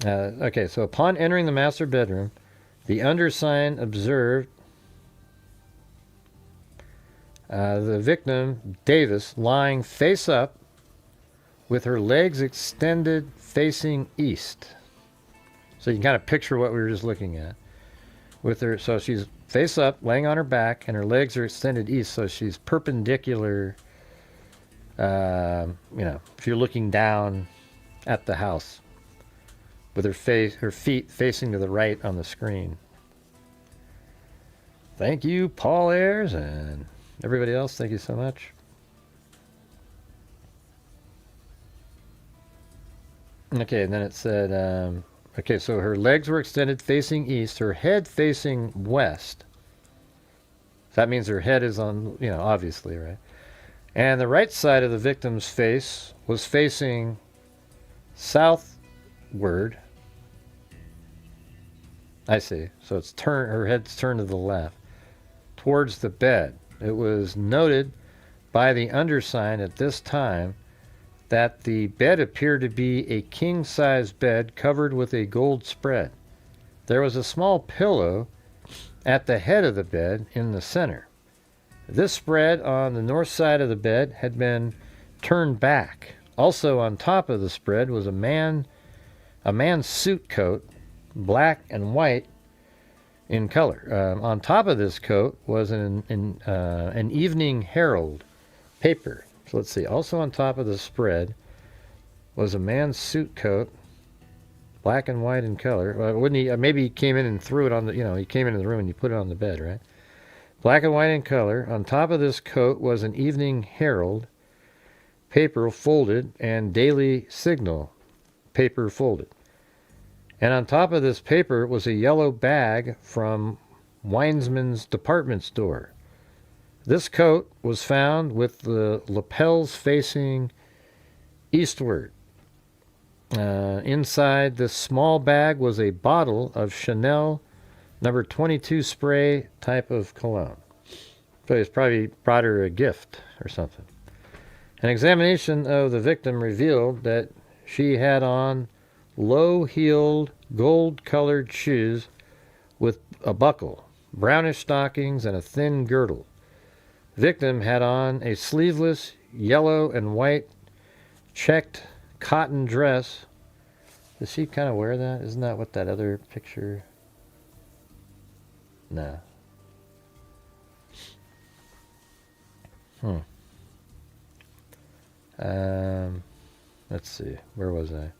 Okay, so upon entering the master bedroom, the undersigned observed the victim, Davis, lying face up with her legs extended facing east. So you can kind of picture what we were just looking at. So she's face up, laying on her back, and her legs are extended east, so she's perpendicular, if you're looking down at the house, with her feet facing to the right on the screen. Thank you, Paul Ayers, and everybody else, thank you so much. Okay, and then it said, okay, so her legs were extended facing east, her head facing west. That means her head is on, obviously, right? And the right side of the victim's face was facing southward. I see. So it's her head's turned to the left, towards the bed. It was noted by the undersigned at this time that the bed appeared to be a king-size bed covered with a gold spread. There was a small pillow at the head of the bed in the center. This spread on the north side of the bed had been turned back. Also on top of the spread was a man's suit coat, black and white in color. On top of this coat was an Evening Herald paper. So let's see. Also on top of the spread was a man's suit coat, black and white in color. Wouldn't he? Maybe he came in and threw it on the. He came into the room and you put it on the bed, right? Black and white in color. On top of this coat was an Evening Herald paper folded and Daily Signal paper folded. And on top of this paper was a yellow bag from Weinsman's department store. This coat was found with the lapels facing eastward. Inside this small bag was a bottle of Chanel number 22 spray type of cologne. So he's probably brought her a gift or something. An examination of the victim revealed that she had on low-heeled, gold-colored shoes with a buckle, brownish stockings, and a thin girdle. The victim had on a sleeveless, yellow and white checked cotton dress. Does she kind of wear that? Isn't that what that other picture... No. Let's see. Where was I?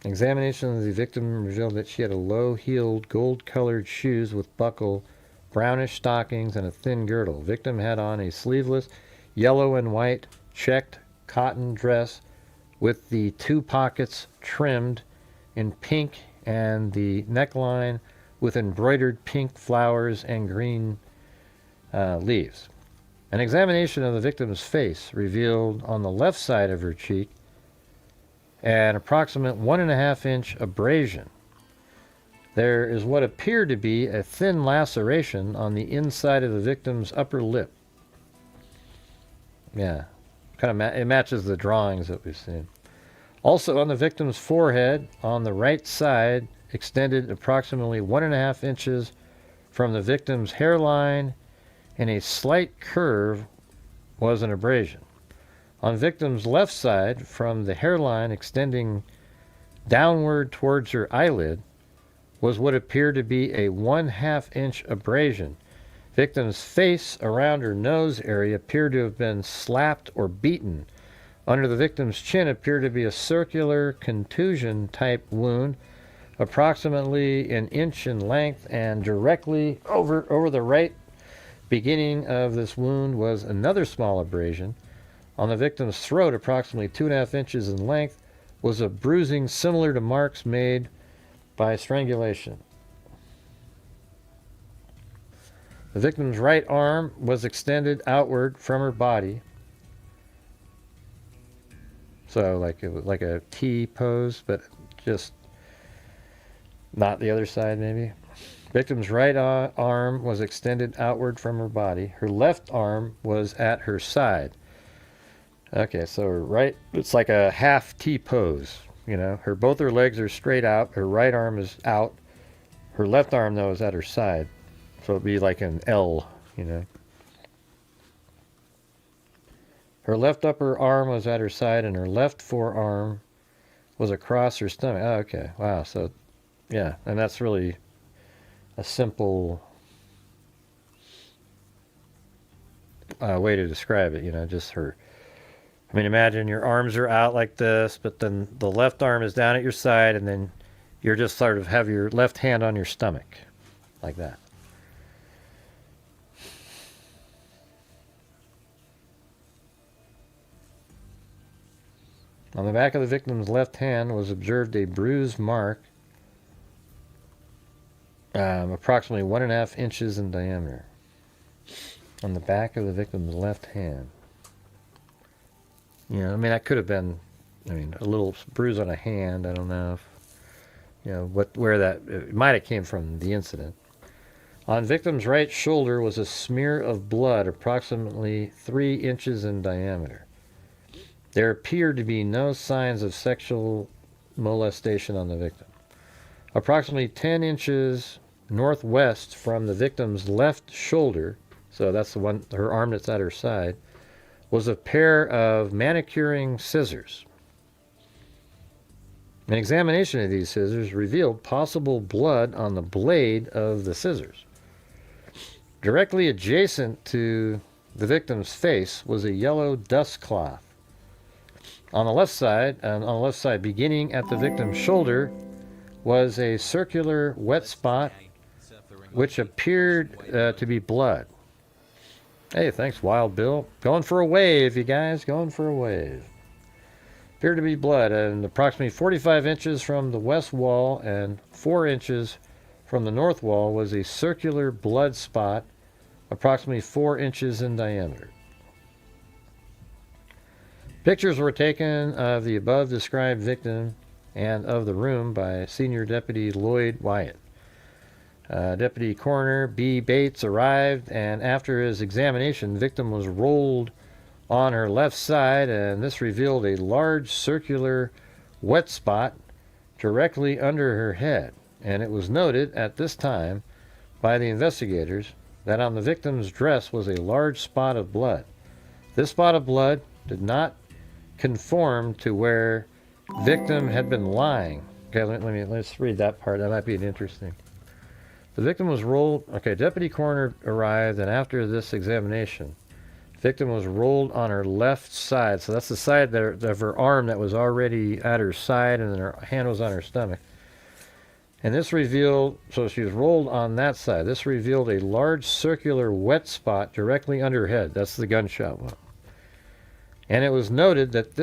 Examination of the victim revealed that she had a low-heeled, gold-colored shoes with buckle, brownish stockings, and a thin girdle. Victim had on a sleeveless, yellow and white checked cotton dress with the two pockets trimmed in pink and the neckline with embroidered pink flowers and green leaves. An examination of the victim's face revealed on the left side of her cheek an approximate 1.5-inch abrasion. There is what appeared to be a thin laceration on the inside of the victim's upper lip. Yeah, it matches the drawings that we've seen. Also on the victim's forehead, on the right side, extended approximately 1.5 inches from the victim's hairline, and a slight curve was an abrasion. On victim's left side, from the hairline extending downward towards her eyelid, was what appeared to be a 1/2-inch abrasion. Victim's face around her nose area appeared to have been slapped or beaten. Under the victim's chin appeared to be a circular contusion-type wound, approximately 1 inch in length, and directly over the right beginning of this wound was another small abrasion. On the victim's throat, approximately 2.5 inches in length, was a bruising similar to marks made by strangulation. The victim's right arm was extended outward from her body. So it was like a T pose, but just not the other side maybe. Victim's right arm was extended outward from her body. Her left arm was at her side. Okay, so her right, it's like a half T pose, both her legs are straight out, her right arm is out, her left arm though is at her side. So it'd be like an L, Her left upper arm was at her side and her left forearm was across her stomach. Oh, okay. Wow. So, yeah. And that's really a simple way to describe it, just her. I mean, imagine your arms are out like this, but then the left arm is down at your side, and then you're just sort of have your left hand on your stomach, like that. On the back of the victim's left hand was observed a bruise mark approximately 1.5 inches in diameter. On the back of the victim's left hand. That could have been, a little bruise on a hand. I don't know if, it might have came from the incident. On victim's right shoulder was a smear of blood approximately 3 inches in diameter. There appeared to be no signs of sexual molestation on the victim. Approximately 10 inches northwest from the victim's left shoulder, so that's the one, her arm that's at her side, was a pair of manicuring scissors. An examination of these scissors revealed possible blood on the blade of the scissors. Directly adjacent to the victim's face was a yellow dust cloth. On the left side, beginning at the victim's shoulder, was a circular wet spot which appeared to be blood. Hey, thanks, Wild Bill. Going for a wave, you guys. Going for a wave. Appeared to be blood, and approximately 45 inches from the west wall and 4 inches from the north wall was a circular blood spot approximately 4 inches in diameter. Pictures were taken of the above described victim and of the room by Senior Deputy Lloyd Wyatt. Deputy Coroner B. Bates arrived, and after his examination, the victim was rolled on her left side, and this revealed a large circular wet spot directly under her head. And it was noted at this time by the investigators that on the victim's dress was a large spot of blood. This spot of blood did not conform to where victim had been lying. Okay, let's read that part. That might be interesting. The victim was rolled. Okay, Deputy Coroner arrived, and after this examination, victim was rolled on her left side. So that's the side of her arm that was already at her side, and then her hand was on her stomach. And this revealed, so she was rolled on that side. This revealed a large circular wet spot directly under her head. That's the gunshot wound. And it was noted that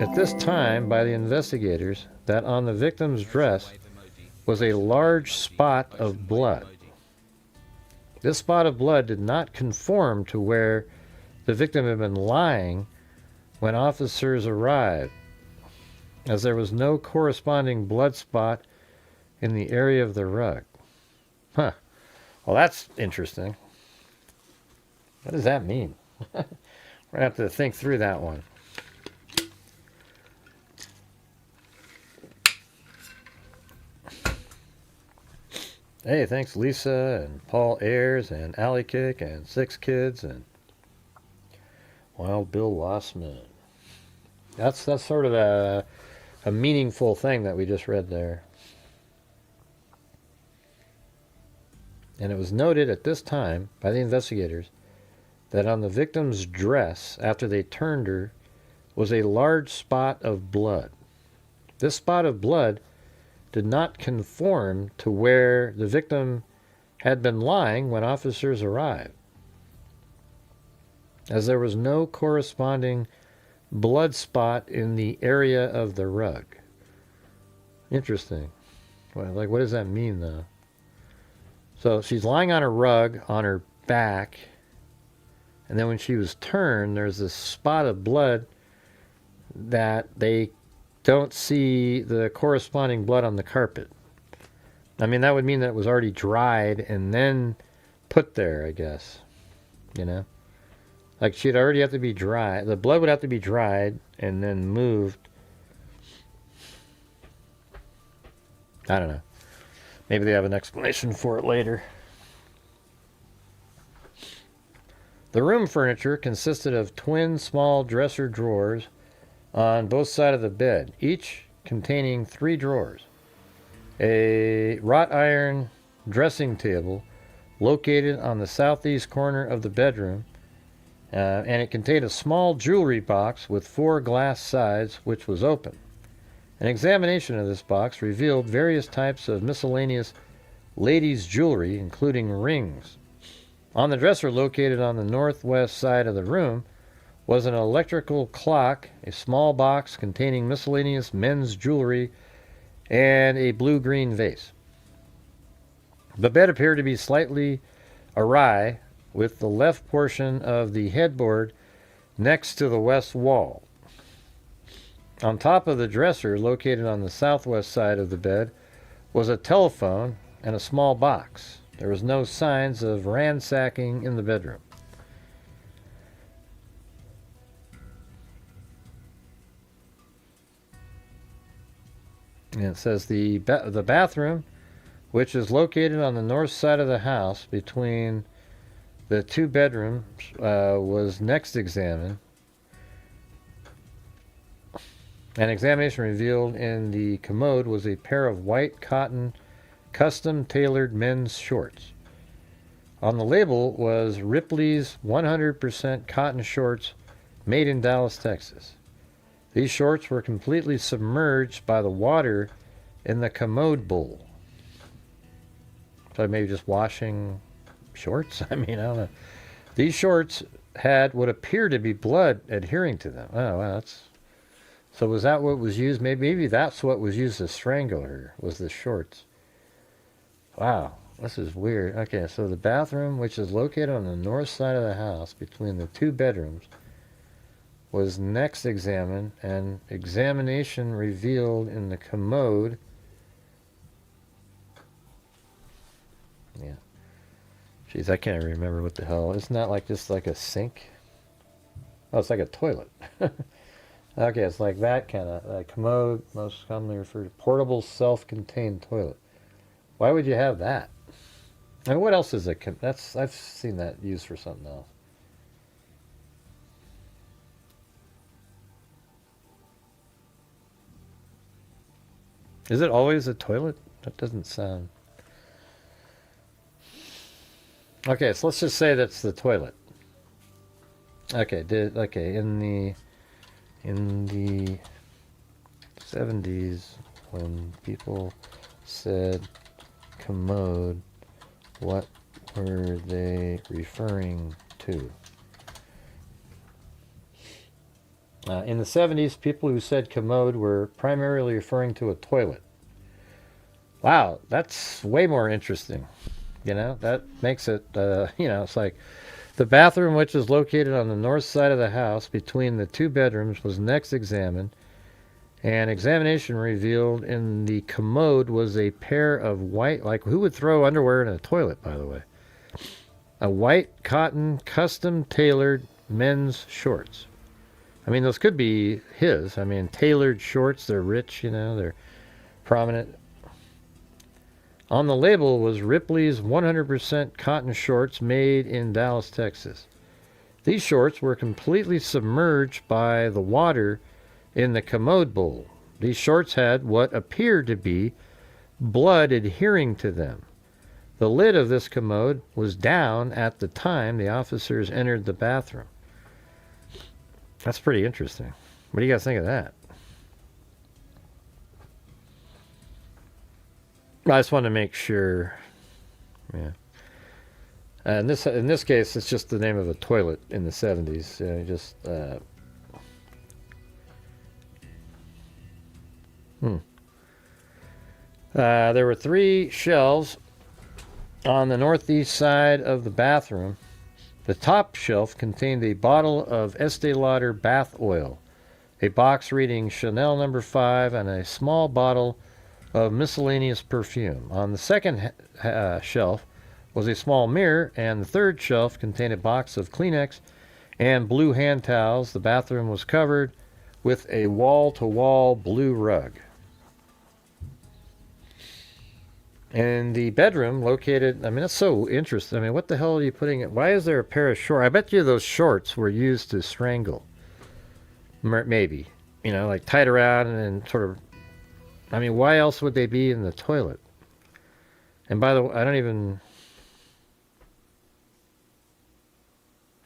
at this time by the investigators that on the victim's dress was a large spot of blood. This spot of blood did not conform to where the victim had been lying when officers arrived, as there was no corresponding blood spot in the area of the rug. Huh. Well, that's interesting. What does that mean? We're going to have to think through that one. Hey, thanks Lisa and Paul Ayers and Alley Kick and Six Kids and Wild Bill Wassman. That's sort of a meaningful thing that we just read there. And it was noted at this time by the investigators that on the victim's dress, after they turned her, was a large spot of blood. This spot of blood did not conform to where the victim had been lying when officers arrived, as there was no corresponding blood spot in the area of the rug. Interesting. Well, like, what does that mean, though? So she's lying on a rug on her back, and then when she was turned, there's this spot of blood that they don't see the corresponding blood on the carpet. I mean, that would mean that it was already dried and then put there, I guess. You know? Like, she'd already have to be dry. The blood would have to be dried and then moved. I don't know. Maybe they have an explanation for it later. The room furniture consisted of twin small dresser drawers on both sides of the bed, each containing 3 drawers. A wrought iron dressing table located on the southeast corner of the bedroom, and it contained a small jewelry box with 4 glass sides, which was open. An examination of this box revealed various types of miscellaneous ladies' jewelry, including rings. On the dresser located on the northwest side of the room was an electrical clock, a small box containing miscellaneous men's jewelry, and a blue-green vase. The bed appeared to be slightly awry, with the left portion of the headboard next to the west wall. On top of the dresser, located on the southwest side of the bed, was a telephone and a small box. There was no signs of ransacking in the bedroom. And it says the bathroom, which is located on the north side of the house between the two bedrooms, was next examined. An examination revealed in the commode was a pair of white cotton custom-tailored men's shorts. On the label was Ripley's 100% cotton shorts made in Dallas, Texas. These shorts were completely submerged by the water in the commode bowl. So maybe just washing shorts? I mean, I don't know. These shorts had what appeared to be blood adhering to them. Oh, wow, that's... So was that what was used? Maybe that's what was used to strangle her, was the shorts. Wow, this is weird. Okay, so the bathroom, which is located on the north side of the house between the two bedrooms, was next examined, and examination revealed in the commode. Yeah. Jeez, I can't remember what the hell. Isn't that like just like a sink? Oh, it's like a toilet. Okay, it's like that kind of commode, most commonly referred to portable self-contained toilet. Why would you have that? I mean, what else is it? I've seen that used for something else. Is it always a toilet? That doesn't sound... Okay, so let's just say that's the toilet. Okay, in the 70s, when people said commode, what were they referring to? In the 70s, people who said commode were primarily referring to a toilet. Wow, that's way more interesting. You know, that makes it, it's like the bathroom, which is located on the north side of the house between the two bedrooms, was next examined. And examination revealed in the commode was a pair of white, like who would throw underwear in a toilet, by the way? A white cotton custom-tailored men's shorts. I mean, those could be his. I mean, tailored shorts, they're rich, they're prominent. On the label was Ripley's 100% cotton shorts made in Dallas, Texas. These shorts were completely submerged by the water in the commode bowl. These shorts had what appeared to be blood adhering to them. The lid of this commode was down at the time the officers entered the bathroom. That's pretty interesting. What do you guys think of that? I just want to make sure. Yeah. In this case, it's just the name of a toilet in the 70s. There were 3 shelves on the northeast side of the bathroom. The top shelf contained a bottle of Estee Lauder bath oil, a box reading Chanel No. 5, and a small bottle of miscellaneous perfume. On the second shelf was a small mirror, and the third shelf contained a box of Kleenex and blue hand towels. The bathroom was covered with a wall-to-wall blue rug. And the bedroom located, I mean, that's so interesting. I mean, what the hell are you putting it? Why is there a pair of shorts? I bet you those shorts were used to strangle. Maybe. Like tied around and then sort of, I mean, why else would they be in the toilet? And by the way,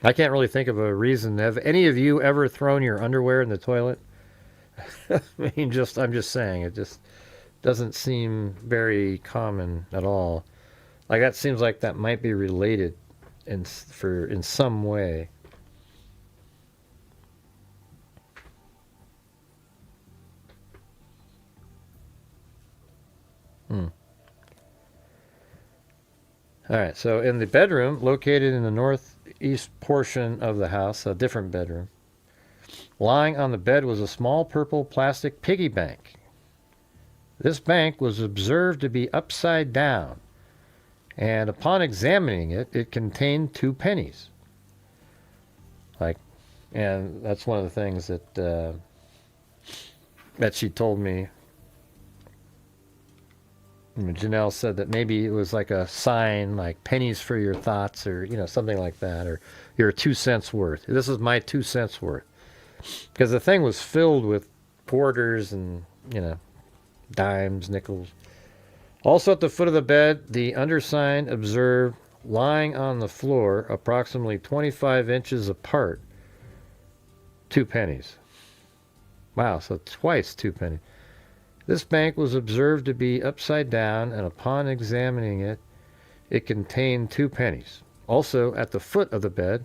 I can't really think of a reason. Have any of you ever thrown your underwear in the toilet? I mean, I'm just saying, it just doesn't seem very common at all. Like, that seems like that might be related in some way. All right, so in the bedroom, located in the northeast portion of the house, a different bedroom, lying on the bed was a small purple plastic piggy bank. This bank was observed to be upside down, And upon examining it, it contained 2 pennies. And that's one of the things that she told me. Janelle said that maybe it was like a sign, like pennies for your thoughts, or something like that, or your 2 cents worth. This is my 2 cents worth, because the thing was filled with quarters and dimes, nickels. Also at the foot of the bed, the undersigned observed lying on the floor, approximately 25 inches apart, 2 pennies. Wow, so twice 2 pennies. This bank was observed to be upside down, and upon examining it, it contained 2 pennies. Also, at the foot of the bed,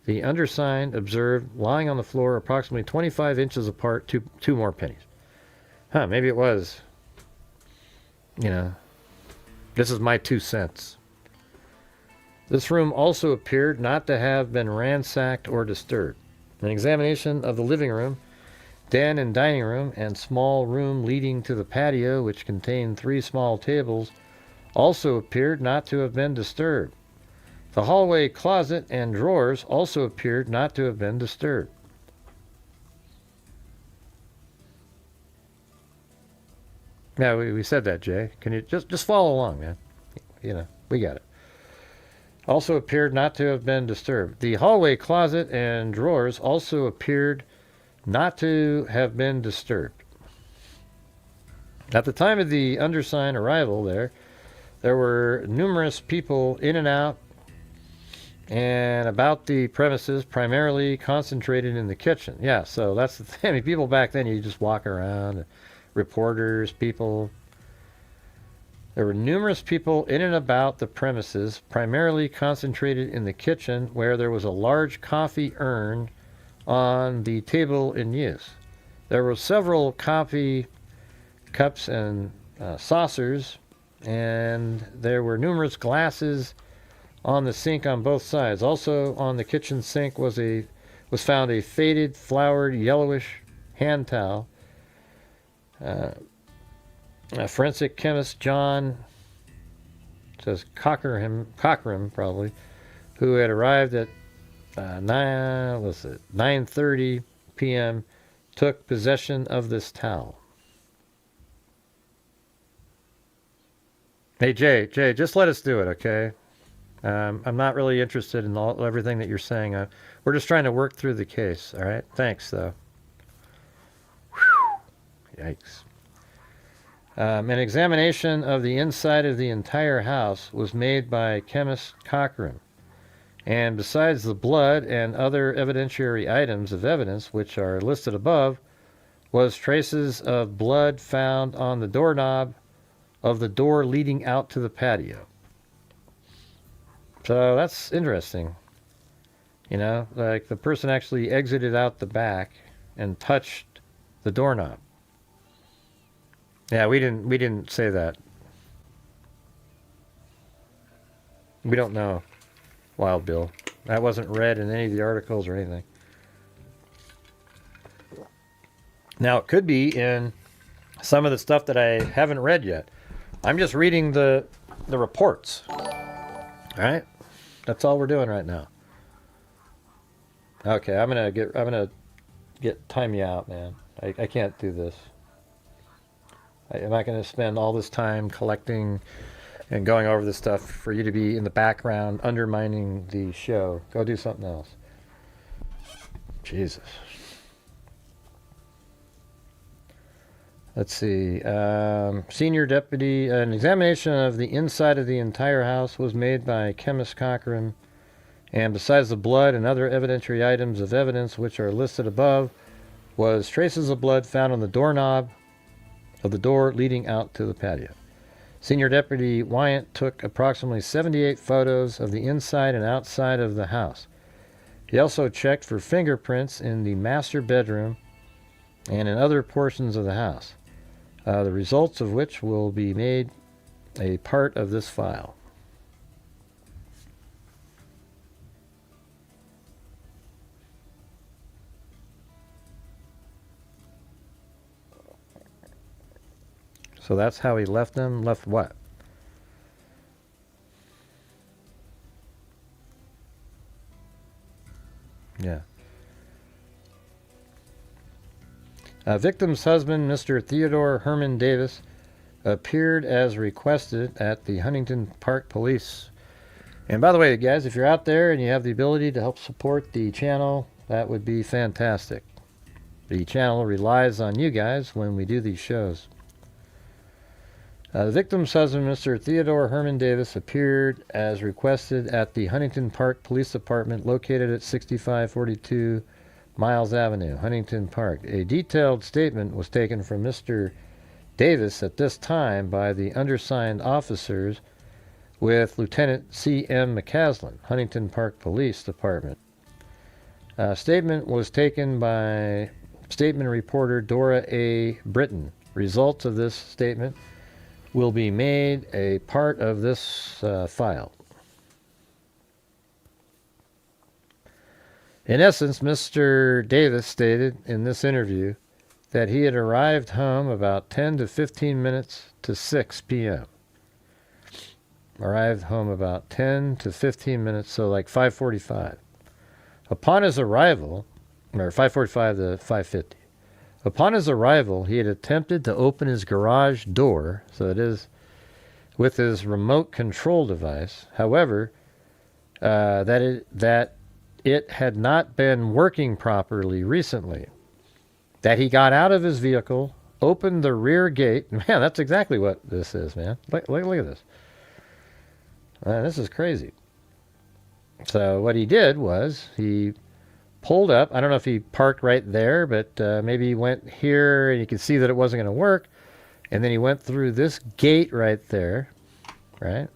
the undersigned observed lying on the floor, approximately 25 inches apart, two more pennies. Maybe it was, this is my 2 cents. This room also appeared not to have been ransacked or disturbed. An examination of the living room, den and dining room, and small room leading to the patio, which contained 3 small tables, also appeared not to have been disturbed. The hallway closet and drawers also appeared not to have been disturbed. Yeah, we said that, Jay. Can you just follow along, man? We got it. Also appeared not to have been disturbed. The hallway closet and drawers also appeared not to have been disturbed. At the time of the undersigned arrival there were numerous people in and out and about the premises, primarily concentrated in the kitchen. Yeah, so that's the thing. I mean, people back then, you just walk around, reporters, people. There were numerous people in and about the premises, primarily concentrated in the kitchen, where there was a large coffee urn on the table in use. There were several coffee cups and saucers, and there were numerous glasses on the sink on both sides. Also on the kitchen sink was found a faded, flowered, yellowish hand towel. Forensic chemist John, says Cochran probably, who had arrived at 9:30 p.m., took possession of this towel. Hey, Jay, just let us do it, okay? I'm not really interested in everything that you're saying. We're just trying to work through the case, all right? Thanks, though. Whew. Yikes. An examination of the inside of the entire house was made by chemist Cochran. And besides the blood and other evidentiary items of evidence which are listed above, was traces of blood found on the doorknob of the door leading out to the patio. So that's interesting. Like the person actually exited out the back and touched the doorknob. Yeah, we didn't say that. We don't know, Wild Bill. That wasn't read in any of the articles or anything. Now, it could be in some of the stuff that I haven't read yet. I'm just reading the reports. All right? That's all we're doing right now. Okay, I'm gonna time you out, man. I can't do this. I'm not going to spend all this time collecting and going over this stuff for you to be in the background undermining the show. Go do something else. Jesus. Let's see. Senior deputy, an examination of the inside of the entire house was made by chemist Cochran, and besides the blood and other evidentiary items of evidence which are listed above, was traces of blood found on the doorknob of the door leading out to the patio. Senior Deputy Wyant took approximately 78 photos of the inside and outside of the house. He also checked for fingerprints in the master bedroom and in other portions of the house, the results of which will be made a part of this file. So that's how he left them. Left what? Victim's husband, Mr. Theodore Herman Davis, appeared as requested at the Huntington Park Police. And by the way, guys, if you're out there and you have the ability to help support the channel, that would be fantastic. The channel relies on you guys when we do these shows. The victim's husband, Mr. Theodore Herman Davis, appeared as requested at the Huntington Park Police Department located at 6542 Miles Avenue, Huntington Park. A detailed statement was taken from Mr. Davis at this time by the undersigned officers with Lieutenant C.M. McCaslin, Huntington Park Police Department. Statement was taken by statement reporter Dora A. Britton. Results of this statement will be made a part of this file. In essence, Mr. Davis stated in this interview that he had arrived home about 10 to 15 minutes to 6 p.m. Arrived home about 10 to 15 minutes, so like 5:45. Upon his arrival, or 5:45 to 5:50. Upon his arrival, he had attempted to open his garage door, so it is with his remote control device. However, that it had not been working properly recently. That he got out of his vehicle, opened the rear gate. Man, that's exactly what this is, man. Look at this. Man, this is crazy. So what he did was he pulled up. I don't know if he parked right there, but maybe he went here and you could see that it wasn't going to work. And then he went through this gate right there, right?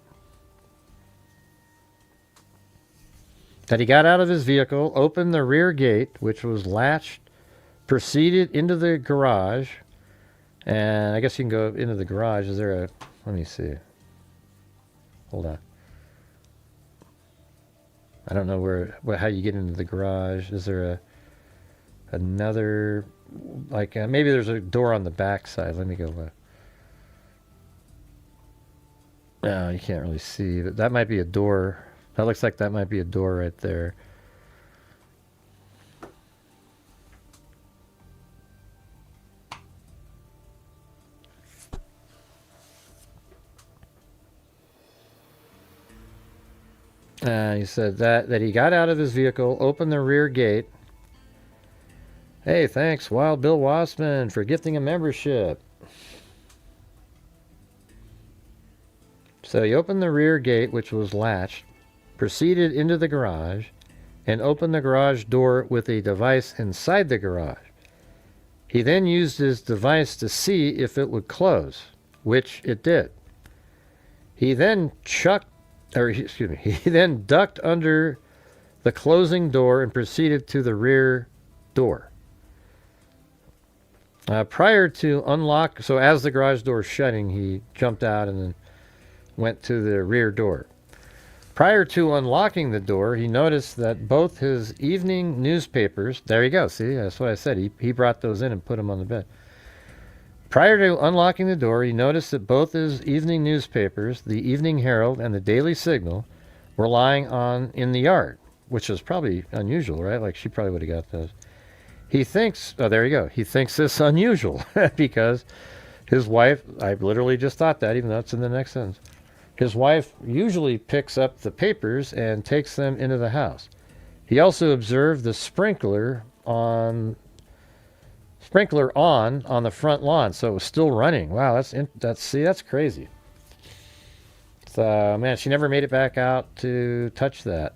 That he got out of his vehicle, opened the rear gate, which was latched, proceeded into the garage. And I guess you can go into the garage. Is there a, let me see. Hold on. I don't know how you get into the garage. Is there another, like maybe there's a door on the back side. Let me go look. No, you can't really see, but that might be a door. That looks like that might be a door right there. He said that he got out of his vehicle, opened the rear gate. Hey, thanks, Wild Bill Wassman, for gifting a membership. So he opened the rear gate, which was latched, proceeded into the garage, and opened the garage door with a device inside the garage. He then used his device to see if it would close, which it did. He then he then ducked under the closing door and proceeded to the rear door. Prior to unlock, so as the garage door was shutting, he jumped out and then went to the rear door. Prior to unlocking the door, he noticed that both his evening newspapers, there you go, see, that's what I said, he brought those in and put them on the bed. Prior to unlocking the door, he noticed that both his evening newspapers, the Evening Herald and the Daily Signal, were lying on in the yard, which was probably unusual, right? Like she probably would have got those. He thinks, oh, there you go. He thinks this unusual because his wife, I literally just thought that, even though it's in the next sentence. His wife usually picks up the papers and takes them into the house. He also observed the sprinkler on the front lawn, so it was still running. Wow, that's crazy. So, man, she never made it back out to touch that.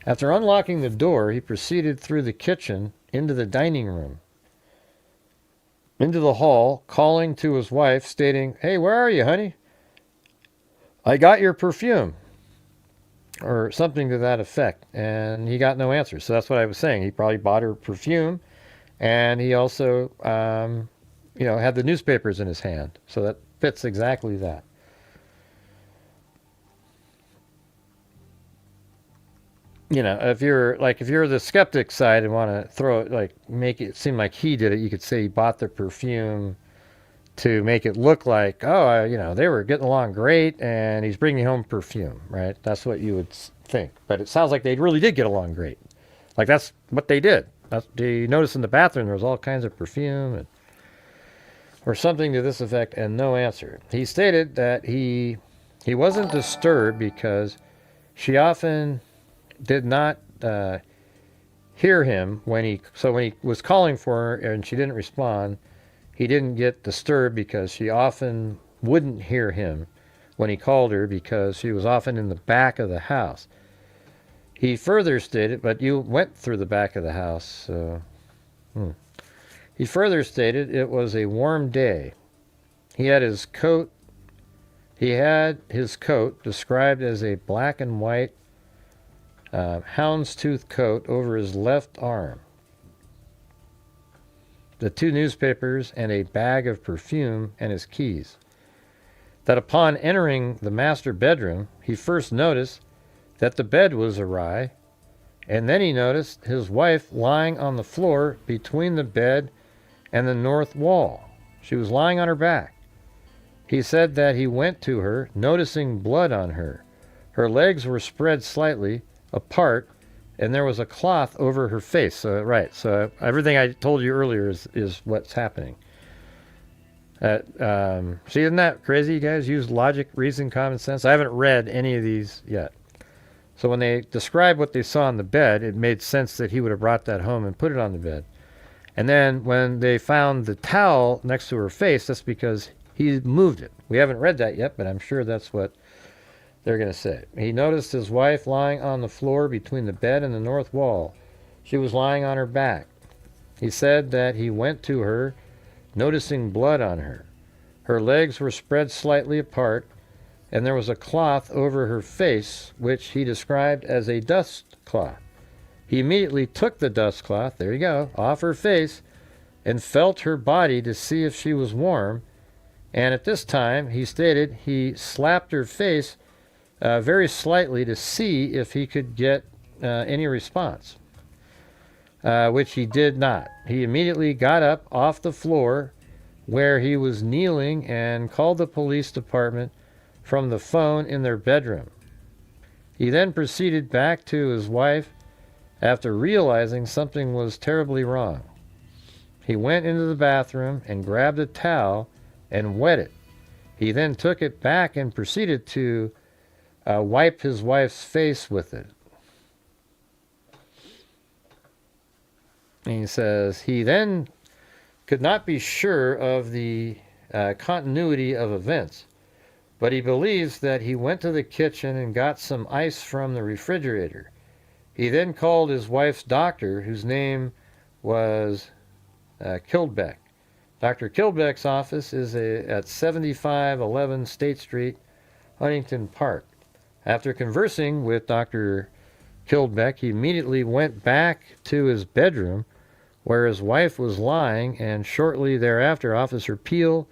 After unlocking the door, he proceeded through the kitchen into the dining room, into the hall, calling to his wife, stating, "Hey, where are you, honey? I got your perfume." Or something to that effect, and he got no answer. So that's what I was saying. He probably bought her perfume, and he also, had the newspapers in his hand. So that fits exactly that. If you're the skeptic side and want to make it seem like he did it, you could say he bought the perfume to make it look like, they were getting along great and he's bringing home perfume, right? That's what you would think. But it sounds like they really did get along great. Like that's what they did. do you notice in the bathroom there was all kinds of perfume or something to this effect, and no answer. He stated that he wasn't disturbed because she often did not hear him when he was calling for her and she didn't respond. He didn't get disturbed because she often wouldn't hear him when he called her because she was often in the back of the house. He further stated, but you went through the back of the house, so... He further stated it was a warm day. He had his coat described as a black and white houndstooth coat over his left arm. The 2 newspapers and a bag of perfume and his keys. That upon entering the master bedroom, he first noticed that the bed was awry, and then he noticed his wife lying on the floor between the bed and the north wall. She was lying on her back. He said that he went to her, noticing blood on her. Her legs were spread slightly apart, and there was a cloth over her face. So everything I told you earlier is what's happening. See, isn't that crazy? You guys use logic, reason, common sense. I haven't read any of these yet. So when they described what they saw on the bed, it made sense that he would have brought that home and put it on the bed. And then when they found the towel next to her face, that's because he moved it. We haven't read that yet, but I'm sure that's what they're going to say. He noticed his wife lying on the floor between the bed and the north wall. She was lying on her back. He said that he went to her, noticing blood on her. Her legs were spread slightly apart, and there was a cloth over her face, which he described as a dust cloth. He immediately took the dust cloth, there you go, off her face, and felt her body to see if she was warm. And at this time, he stated he slapped her face very slightly to see if he could get any response, which he did not. He immediately got up off the floor where he was kneeling and called the police department from the phone in their bedroom. He then proceeded back to his wife after realizing something was terribly wrong. He went into the bathroom and grabbed a towel and wet it. He then took it back and proceeded to wipe his wife's face with it. And he says he then could not be sure of the continuity of events, but he believes that he went to the kitchen and got some ice from the refrigerator. He then called his wife's doctor, whose name was Kildbeck. Dr. Kildbeck's office is at 7511 State Street, Huntington Park. After conversing with Dr. Kildbeck, he immediately went back to his bedroom where his wife was lying, and shortly thereafter, Officer Peel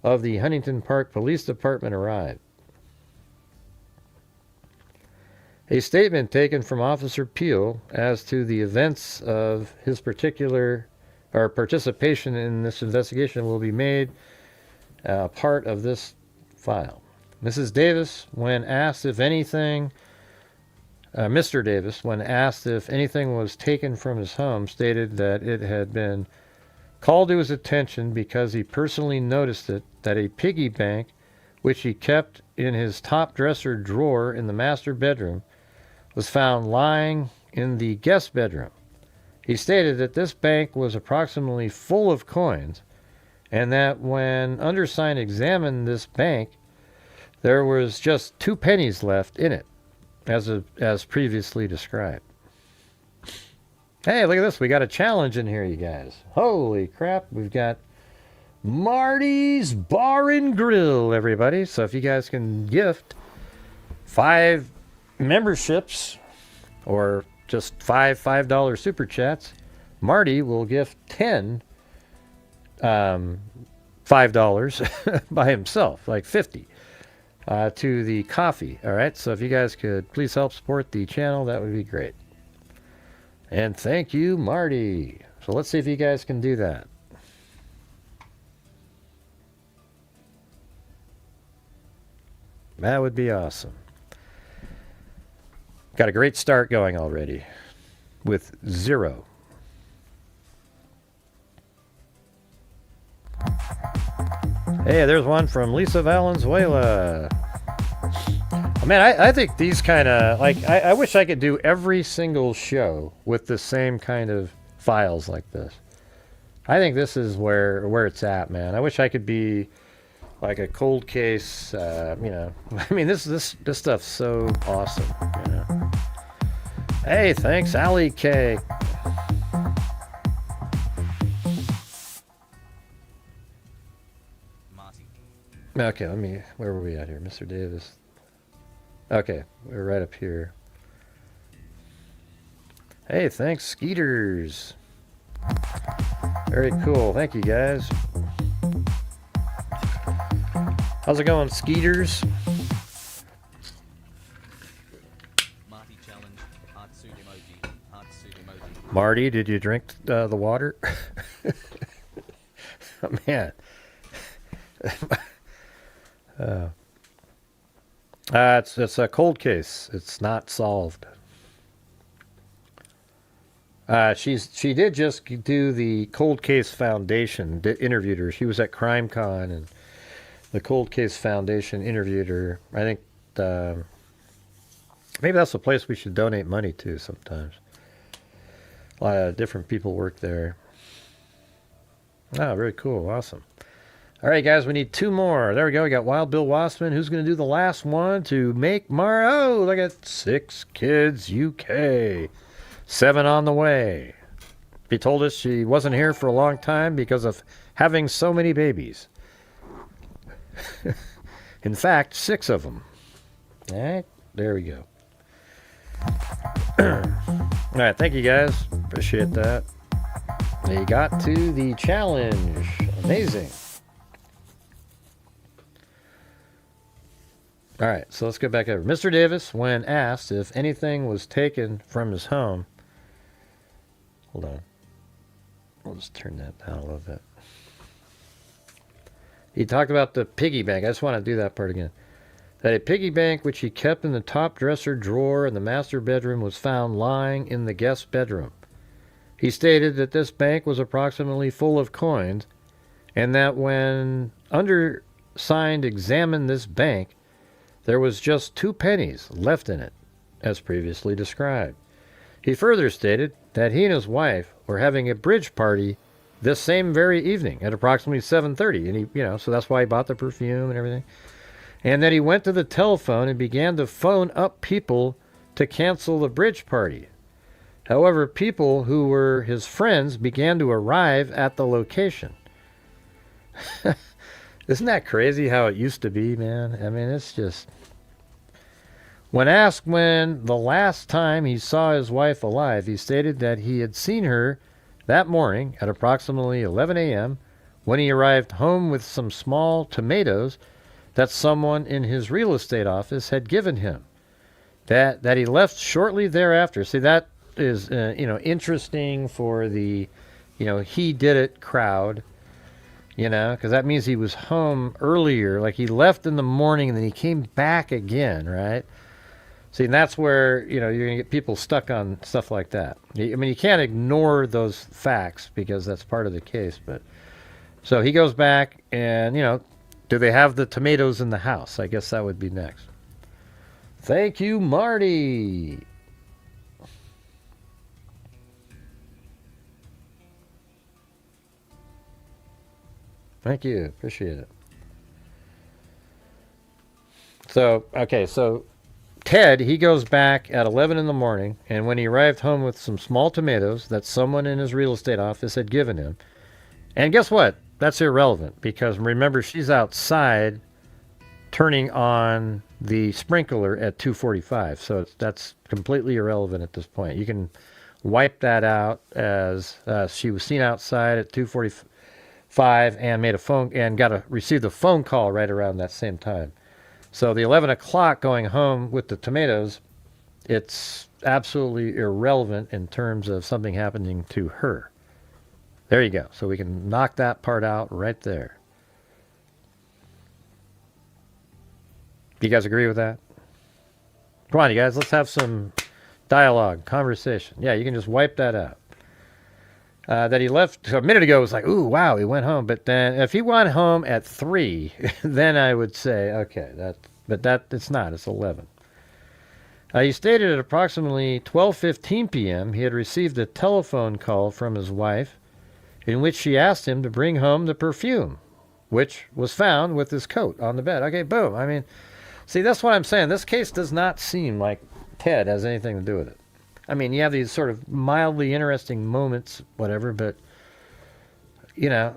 of the Huntington Park Police Department arrived. A statement taken from Officer Peel as to the events of his particular or participation in this investigation will be made part of this file. Mrs. Davis, when asked if anything, Mr. Davis, when asked if anything was taken from his home, stated that it had been called to his attention because he personally noticed it, that a piggy bank, which he kept in his top dresser drawer in the master bedroom, was found lying in the guest bedroom. He stated that this bank was approximately full of coins, and that when undersigned examined this bank, there was just 2 pennies left in it, as previously described. Hey, look at this. We got a challenge in here, you guys. Holy crap. We've got Marty's Bar and Grill, everybody. So if you guys can gift 5 memberships or just $5 super chats, Marty will gift 10 $5 by himself, like 50 to the coffee. All right, so if you guys could please help support the channel, that would be great. And thank you, Marty. So let's see if you guys can do that. That would be awesome. Got a great start going already with 0. Hey, there's one from Lisa Valenzuela. Oh, man, I think these kind of, like, I wish I could do every single show with the same kind of files like this. I think this is where it's at, man. I wish I could be like a cold case, you know. I mean, this stuff's so awesome, you know. Hey, thanks, Allie K. Marty. Okay, where were we at here? Mr. Davis. Okay, we're right up here. Hey, thanks, Skeeters. Very cool. Thank you, guys. How's it going, Skeeters? Marty challenge. Heart suit emoji. Heart suit emoji. Marty, did you drink the water? Oh, man. It's a cold case. It's not solved. She did just do the Cold Case Foundation, interviewed her. She was at CrimeCon, and the Cold Case Foundation interviewed her. I think maybe that's a place we should donate money to sometimes. A lot of different people work there. Oh, very cool. Awesome. All right, guys, we need 2 more. There we go. We got Wild Bill Wassman. Who's going to do the last one to make Oh, look at 6 kids, UK. 7 on the way. He told us she wasn't here for a long time because of having so many babies. In fact, 6 of them. All right, there we go. All right, thank you, guys. Appreciate that. They got to the challenge. Amazing. All right, so let's go back over. Mr. Davis, when asked if anything was taken from his home, hold on. We'll just turn that down a little bit. He talked about the piggy bank. I just want to do that part again. That a piggy bank which he kept in the top dresser drawer in the master bedroom was found lying in the guest bedroom. He stated that this bank was approximately full of coins, and that when undersigned examined this bank, there was just 2 pennies left in it, as previously described. He further stated that he and his wife were having a bridge party this same very evening at approximately 7:30, and he, so that's why he bought the perfume and everything. And that he went to the telephone and began to phone up people to cancel the bridge party. However, people who were his friends began to arrive at the location. Isn't that crazy how it used to be, man? I mean, it's just... When asked when the last time he saw his wife alive, he stated that he had seen her that morning at approximately 11 a.m. when he arrived home with some small tomatoes that someone in his real estate office had given him. That he left shortly thereafter. See, that is, interesting for the, he did it crowd. Because that means he was home earlier. Like, he left in the morning and then he came back again, right? See, and that's where, you're going to get people stuck on stuff like that. I mean, you can't ignore those facts because that's part of the case. But so he goes back and, do they have the tomatoes in the house? I guess that would be next. Thank you, Marty. Thank you. Appreciate it. So Ted, he goes back at 11 in the morning, and when he arrived home with some small tomatoes that someone in his real estate office had given him. And guess what? That's irrelevant, because remember, she's outside turning on the sprinkler at 2:45, so that's completely irrelevant at this point. You can wipe that out as she was seen outside at 2:45 and made a phone and received a phone call right around that same time. So the 11 o'clock going home with the tomatoes, it's absolutely irrelevant in terms of something happening to her. There you go. So we can knock that part out right there. You guys agree with that? Come on, you guys. Let's have some dialogue, conversation. Yeah, you can just wipe that out. that he left a minute ago was like, ooh, wow, he went home. But then if he went home at 3, then I would say, okay, it's not. It's 11. He stated at approximately 12:15 p.m. he had received a telephone call from his wife in which she asked him to bring home the perfume, which was found with his coat on the bed. Okay, boom. I mean, see, that's what I'm saying. This case does not seem like Ted has anything to do with it. I mean, you have these sort of mildly interesting moments, whatever, but, you know,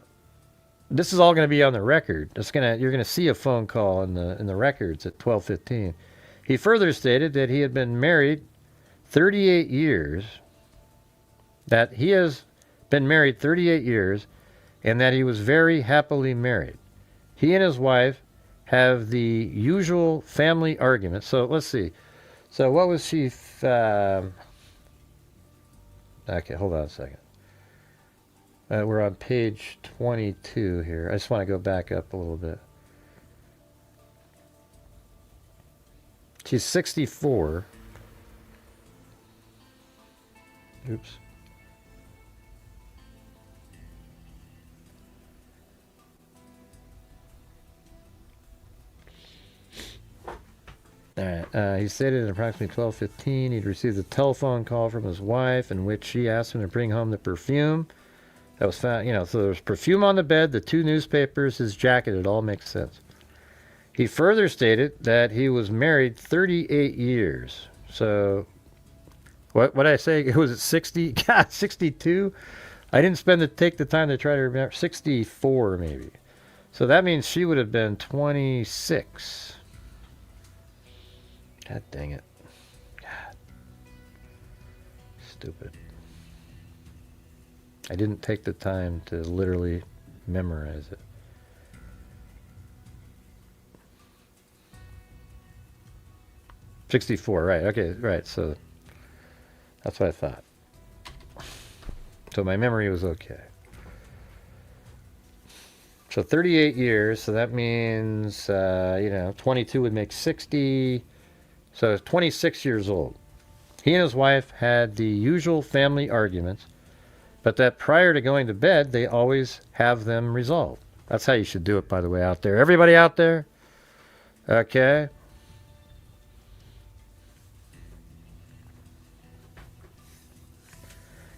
this is all going to be on the record. You're going to see a phone call in the records at 12:15. He further stated that he had been married 38 years, that he has been married 38 years, and that he was very happily married. He and his wife have the usual family arguments. So let's see. So what was she? Okay, hold on a second. We're on page 22 here. I just want to go back up a little bit. She's 64. Oops. All right. He stated at approximately 12:15 he'd received a telephone call from his wife in which she asked him to bring home the perfume that was found. So there was perfume on the bed, the 2 newspapers, his jacket. It all makes sense. He further stated that he was married 38 years. So, what did I say? Was it 60? God, 62? I didn't take the time to try to remember. 64, maybe. So that means she would have been 26. God dang it. God. Stupid. I didn't take the time to literally memorize it. $64, right. Okay, right. So that's what I thought. So my memory was okay. So 38 years, so that means, 22 would make 60. So 26 years old. He and his wife had the usual family arguments, but that prior to going to bed, they always have them resolved. That's how you should do it, by the way, out there. Everybody out there? Okay.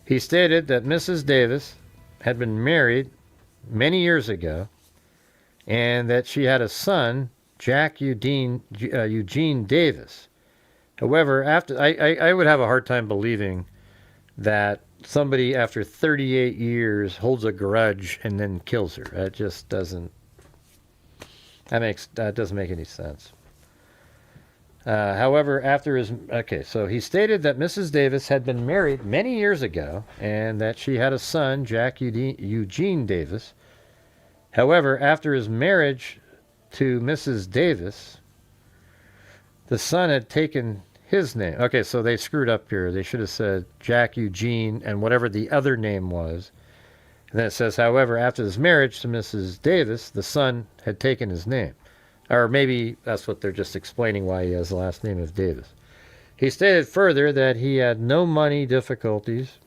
He stated that Mrs. Davis had been married many years ago and that she had a son, Jack Eugene Davis. However, I would have a hard time believing that somebody after 38 years holds a grudge and then kills her. That just doesn't. That doesn't make any sense. However, so he stated that Mrs. Davis had been married many years ago and that she had a son, Jack Eugene Davis. However, after his marriage to Mrs. Davis, the son had taken his name. Okay, so they screwed up here. They should have said Jack Eugene and whatever the other name was. And then it says, however, after his marriage to Mrs. Davis, the son had taken his name. Or maybe that's what they're just explaining why he has the last name of Davis. He stated further that he had no money difficulties,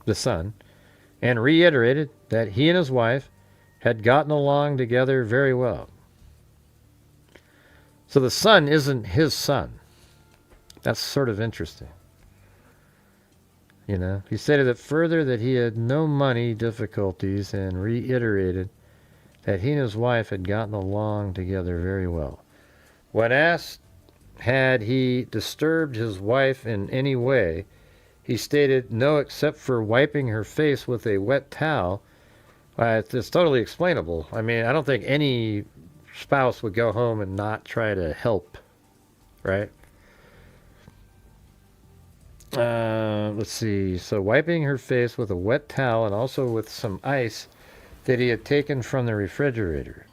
the son, and reiterated that he and his wife had gotten along together very well. So the son isn't his son. That's sort of interesting. He stated that further that he had no money difficulties and reiterated that he and his wife had gotten along together very well. When asked had he disturbed his wife in any way, he stated no, except for wiping her face with a wet towel. It's totally explainable. I mean, I don't think any spouse would go home and not try to help, right? Let's see. So wiping her face with a wet towel and also with some ice that he had taken from the refrigerator.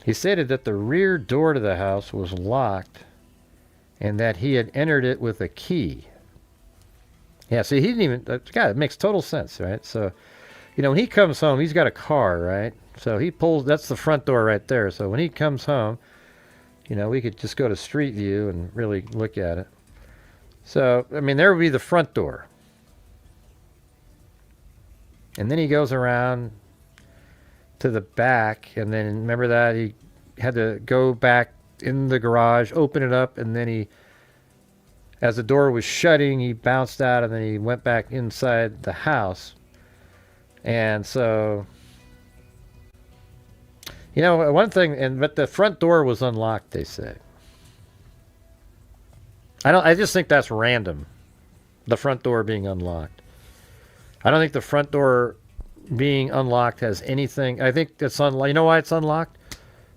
He stated that the rear door to the house was locked and that he had entered it with a key. Yeah, see, he didn't even... God, it makes total sense, right? So, when he comes home, he's got a car, right? So he pulls... That's the front door right there. So when he comes home, we could just go to Street View and really look at it. So, I mean, there would be the front door. and then he goes around to the back, and then remember that he had to go back in the garage, open it up, and then he, as the door was shutting, he bounced out, and then he went back inside the house. And so, you know, one thing, but the front door was unlocked, they say. I just think that's random, the front door being unlocked. I don't think the front door being unlocked has anything. I think it's unlocked. You know why it's unlocked?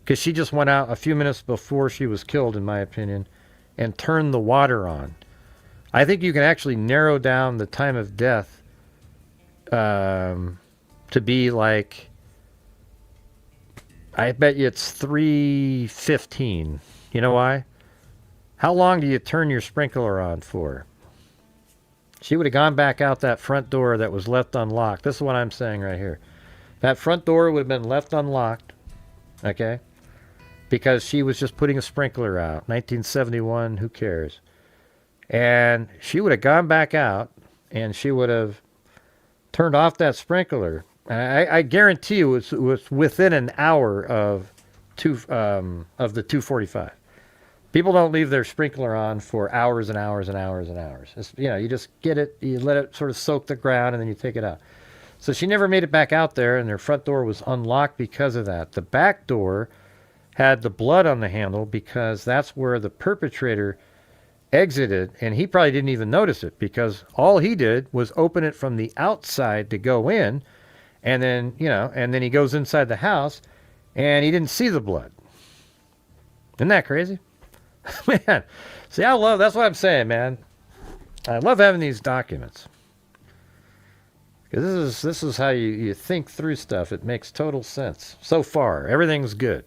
Because she just went out a few minutes before she was killed, in my opinion, and turned the water on. I think you can actually narrow down the time of death to be like, I bet you it's 3:15. You know why? How long do you turn your sprinkler on for? She would have gone back out that front door that was left unlocked. This is what I'm saying right here. That front door would have been left unlocked, okay? Because she was just putting a sprinkler out. 1971, who cares? And she would have gone back out, and she would have turned off that sprinkler. I guarantee you it was within an hour of the 2:45. People don't leave their sprinkler on for hours and hours and hours and hours. It's, you know, you just get it, you let it sort of soak the ground, and then you take it out. So she never made it back out there, and her front door was unlocked because of that. The back door had the blood on the handle because that's where the perpetrator exited, and he probably didn't even notice it because all he did was open it from the outside to go in, and then, you know, and then he goes inside the house, and he didn't see the blood. Isn't that crazy? Man, see, that's what I'm saying, man. I love having these documents. Because this is how you think through stuff. It makes total sense. So far, everything's good.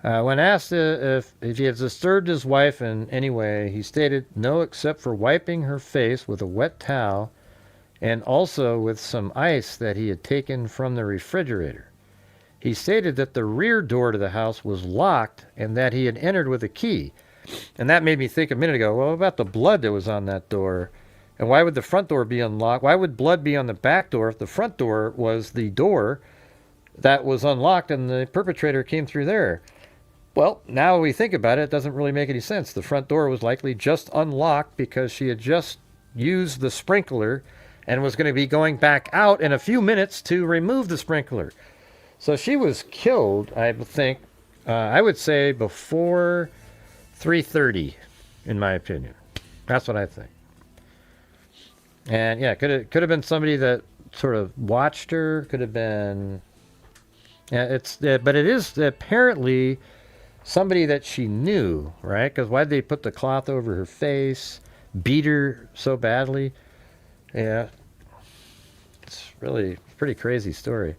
When asked if he had disturbed his wife in any way, he stated no, except for wiping her face with a wet towel and also with some ice that he had taken from the refrigerator. He stated that the rear door to the house was locked and that he had entered with a key. And that made me think a minute ago, well, about the blood that was on that door? And why would the front door be unlocked? Why would blood be on the back door if the front door was the door that was unlocked and the perpetrator came through there? Well, now we think about it, it doesn't really make any sense. The front door was likely just unlocked because she had just used the sprinkler and was going to be going back out in a few minutes to remove the sprinkler. So she was killed, I think, I would say before 3:30, in my opinion. That's what I think. And yeah, could have been somebody that sort of watched her. Could have been. Yeah, but it is apparently somebody that she knew, right? Because why'd they put the cloth over her face, beat her so badly? Yeah, it's really a pretty crazy story.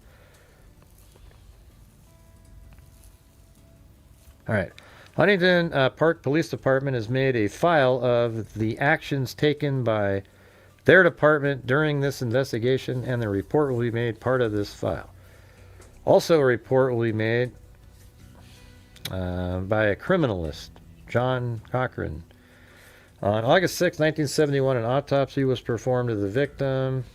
All right. Huntington Park Police Department has made a file of the actions taken by their department during this investigation, and the report will be made part of this file. Also, a report will be made by a criminalist, John Cochran. On August 6, 1971, an autopsy was performed of the victim.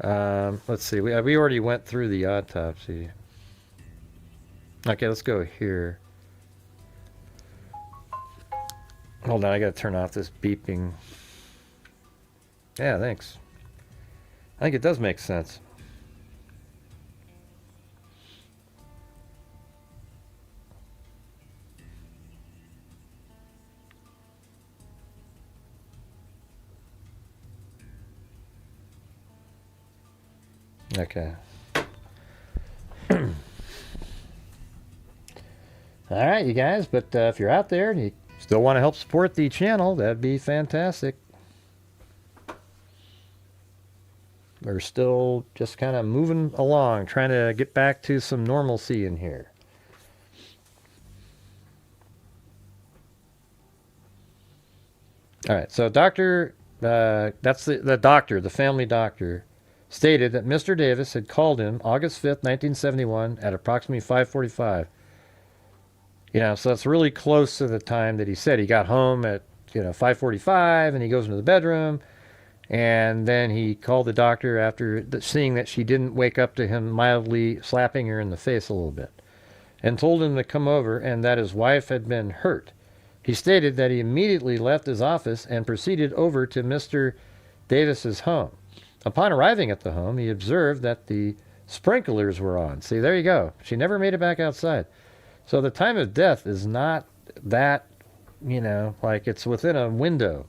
Let's see. We already went through the autopsy. Okay, let's go here. Hold on, I gotta turn off this beeping. Yeah, thanks. I think it does make sense. Okay. All right, you guys, but if you're out there and you still want to help support the channel, that'd be fantastic. We're still just kind of moving along, trying to get back to some normalcy in here. All right, so that's the doctor, the family doctor, stated that Mr. Davis had called him August 5th, 1971 at approximately 5:45. You know, so that's really close to the time that he said he got home at 5:45, and he goes into the bedroom, and then he called the doctor after seeing that she didn't wake up to him mildly slapping her in the face a little bit, and told him to come over and that his wife had been hurt. He stated that he immediately left his office and proceeded over to Mr. Davis's home. Upon arriving at the home, he observed that the sprinklers were on. See, there you go. She never made it back outside. So the time of death is not that, like it's within a window,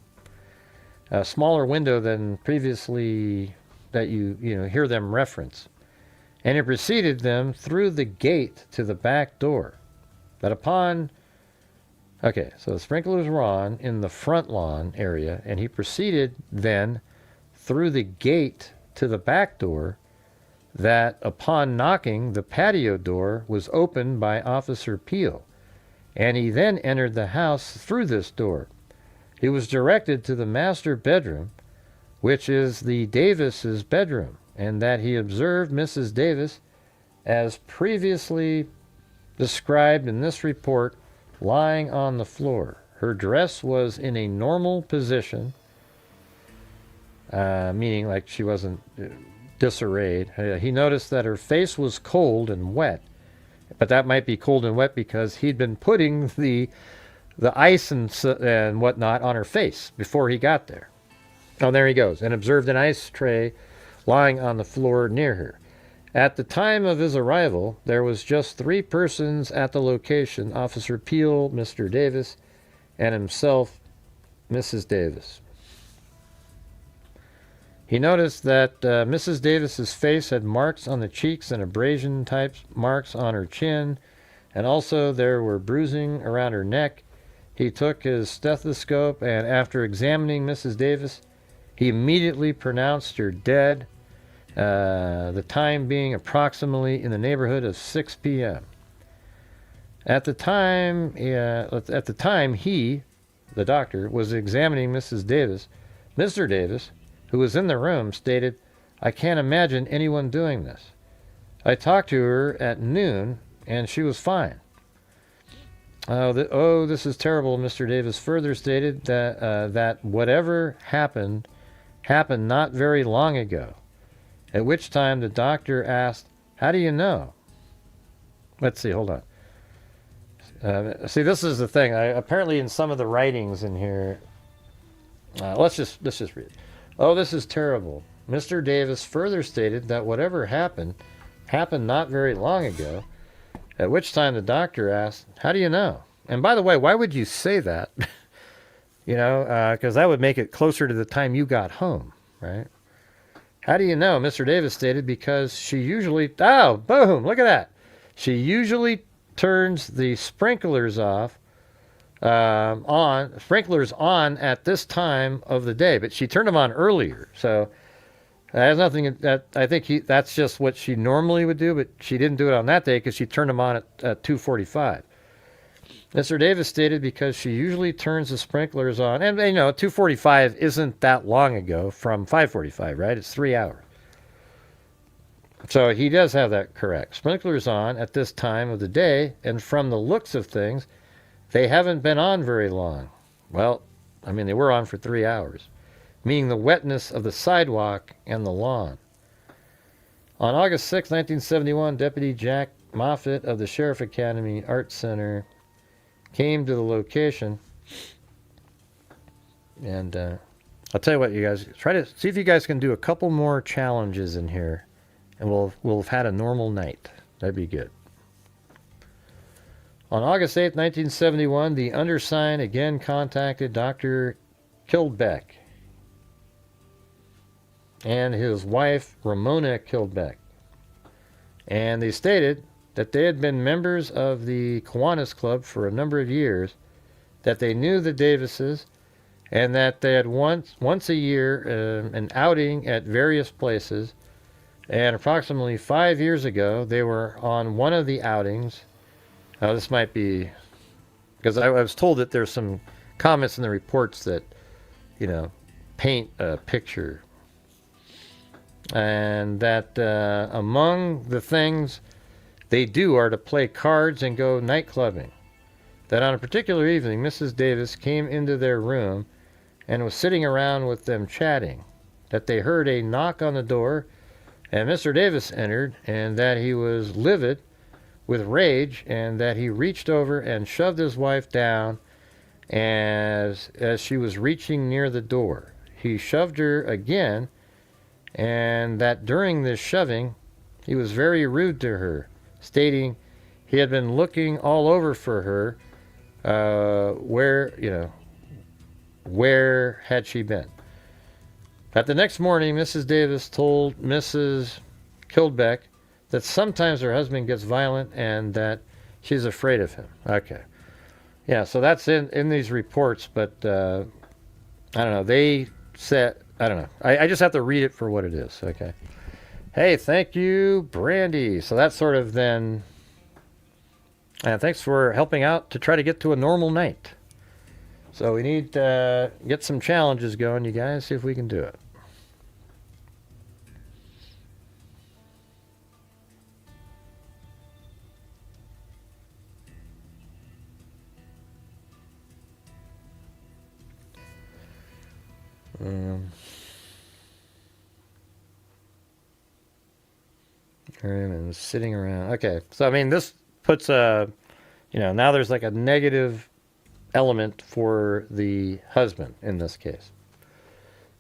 a smaller window than previously that you hear them reference. And he preceded them through the gate to the back door. But so the sprinklers were on in the front lawn area, and he proceeded then through the gate to the back door, that upon knocking, the patio door was opened by Officer Peel, and he then entered the house through this door. He was directed to the master bedroom, which is the Davis's bedroom, and that he observed Mrs. Davis, as previously described in this report, lying on the floor. Her dress was in a normal position, meaning like she wasn't disarrayed. He noticed that her face was cold and wet, but that might be cold and wet because he'd been putting the ice and whatnot on her face before he got there. Oh, there he goes. And observed an ice tray lying on the floor near her. At the time of his arrival, there was just 3 persons at the location: Officer Peel, Mr. Davis, and himself, Mrs. Davis. He noticed that Mrs. Davis's face had marks on the cheeks and abrasion-type marks on her chin, and also there were bruising around her neck. He took his stethoscope, and after examining Mrs. Davis, he immediately pronounced her dead, the time being approximately in the neighborhood of 6 p.m. At the time he, the doctor, was examining Mrs. Davis, Mr. Davis, who was in the room, stated, "I can't imagine anyone doing this. I talked to her at noon, and she was fine." This is terrible. Mr. Davis further stated that whatever happened not very long ago, at which time the doctor asked, "How do you know?" Let's see, hold on. See, this is the thing. Apparently in some of the writings in here, let's just read it. "Oh, this is terrible. Mr. Davis further stated that whatever happened not very long ago, at which time the doctor asked, 'How do you know?'" And by the way, why would you say that? Because that would make it closer to the time you got home, right? "How do you know?" Mr. Davis stated, "Because she usually..." Oh, boom, look at that. "She usually turns the sprinklers on at this time of the day, but she turned them on earlier." So that has nothing. I think that's just what she normally would do, but she didn't do it on that day because she turned them on at 2:45. Mr. Davis stated, "Because she usually turns the sprinklers on," and 2:45 isn't that long ago from 5:45, right? It's 3 hours. So he does have that correct. "Sprinklers on at this time of the day, and from the looks of things, they haven't been on very long." Well, they were on for 3 hours, meaning the wetness of the sidewalk and the lawn. On August 6, 1971, Deputy Jack Moffitt of the Sheriff Academy Arts Center came to the location. And I'll tell you what, you guys, try to see if you guys can do a couple more challenges in here, and we'll have had a normal night. That'd be good. On August 8, 1971, the undersigned again contacted Dr. Kildbeck and his wife, Ramona Kildbeck. And they stated that they had been members of the Kiwanis Club for a number of years, that they knew the Davises, and that they had once a year an outing at various places. And approximately 5 years ago, they were on one of the outings. This might be, because I was told that there's some comments in the reports that, paint a picture. And that among the things they do are to play cards and go night clubbing. that on a particular evening, Mrs. Davis came into their room and was sitting around with them chatting, that they heard a knock on the door, and Mr. Davis entered, and that he was livid with rage, and that he reached over and shoved his wife down as she was reaching near the door. He shoved her again, and that during this shoving, he was very rude to her, stating he had been looking all over for her. Where had she been? At the next morning, Mrs. Davis told Mrs. Kilbeck that sometimes her husband gets violent and that she's afraid of him. Okay. Yeah, so that's in these reports, but I don't know. They said, I don't know. I just have to read it for what it is. Okay. Hey, thank you, Brandy. So that's sort of then... thanks for helping out to try to get to a normal night. So we need to get some challenges going, you guys. See if we can do it. And sitting around. Okay, so I mean, this puts now there's like a negative element for the husband in this case.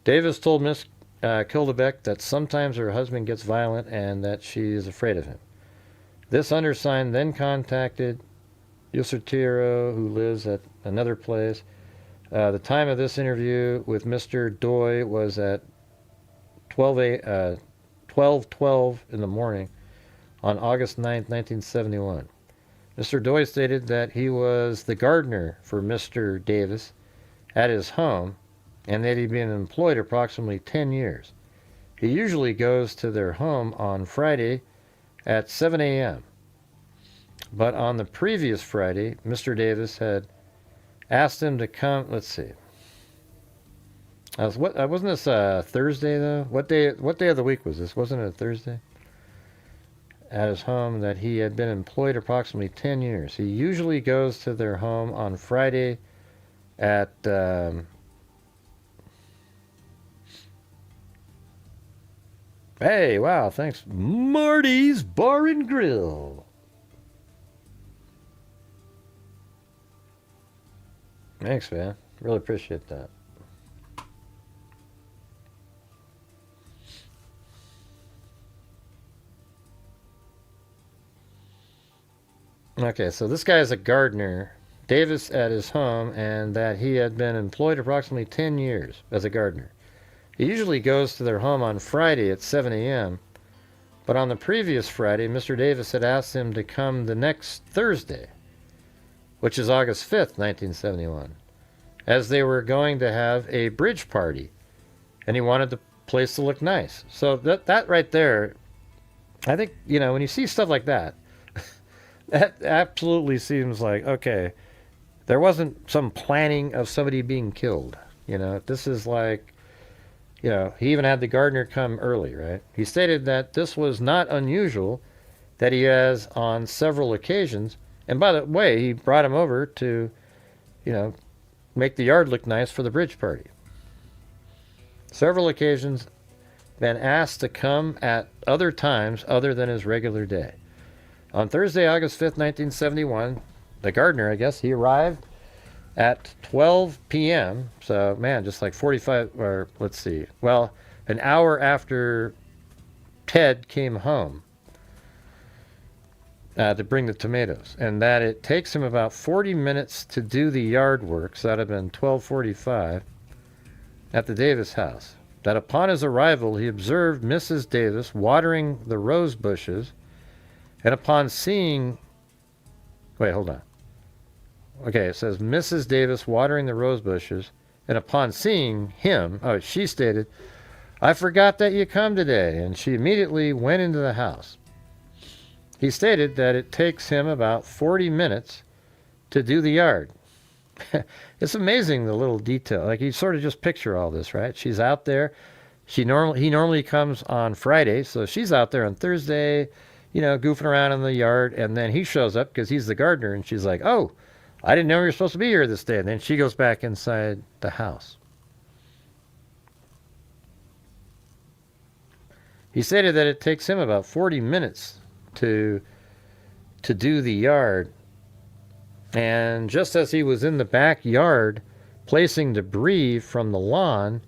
Davis told Miss Kildebeck that sometimes her husband gets violent and that she is afraid of him. This undersigned then contacted Yusutiro, who lives at another place. The time of this interview with Mr. Doy was at 12:12 in the morning on August 9th, 1971. Mr. Doy stated that he was the gardener for Mr. Davis at his home and that he'd been employed approximately 10 years. He usually goes to their home on Friday at 7 a.m. But on the previous Friday, Mr. Davis had asked him to come. Let's see. Wasn't this Thursday though? What day of the week was this? Wasn't it a Thursday? At his home that he had been employed approximately 10 years. He usually goes to their home on Friday at hey, wow, thanks. Marty's Bar and Grill. Thanks, man. Really appreciate that. Okay, so this guy is a gardener. Davis at his home, and that he had been employed approximately 10 years as a gardener. He usually goes to their home on Friday at 7 a.m., but on the previous Friday, Mr. Davis had asked him to come the next Thursday, which is August 5th, 1971, as they were going to have a bridge party, and he wanted the place to look nice. So that right there, I think, when you see stuff like that, that absolutely seems like, okay, there wasn't some planning of somebody being killed. This is like, he even had the gardener come early, right? He stated that this was not unusual, that he has on several occasions. And by the way, he brought him over to, make the yard look nice for the bridge party. Several occasions, been asked to come at other times other than his regular day. On Thursday, August 5th, 1971, the gardener, I guess, he arrived at 12 p.m. So, man, just like 45, or let's see, well, an hour after Ted came home to bring the tomatoes. And that it takes him about 40 minutes to do the yard work, so that would have been 12:45, at the Davis house. That upon his arrival, he observed Mrs. Davis watering the rose bushes. And upon seeing, wait, hold on. Okay, it says Mrs. Davis watering the rose bushes, and upon seeing him, she stated, "I forgot that you come today," and she immediately went into the house. He stated that it takes him about 40 minutes to do the yard. It's amazing, the little detail. Like, you sort of just picture all this, right? She's out there. He normally comes on Friday, so she's out there on Thursday, goofing around in the yard, and then he shows up because he's the gardener, and she's like, "Oh, I didn't know you were supposed to be here this day. And then she goes back inside the house. He stated that it takes him about 40 minutes to do the yard. And just as he was in the backyard placing debris from the lawn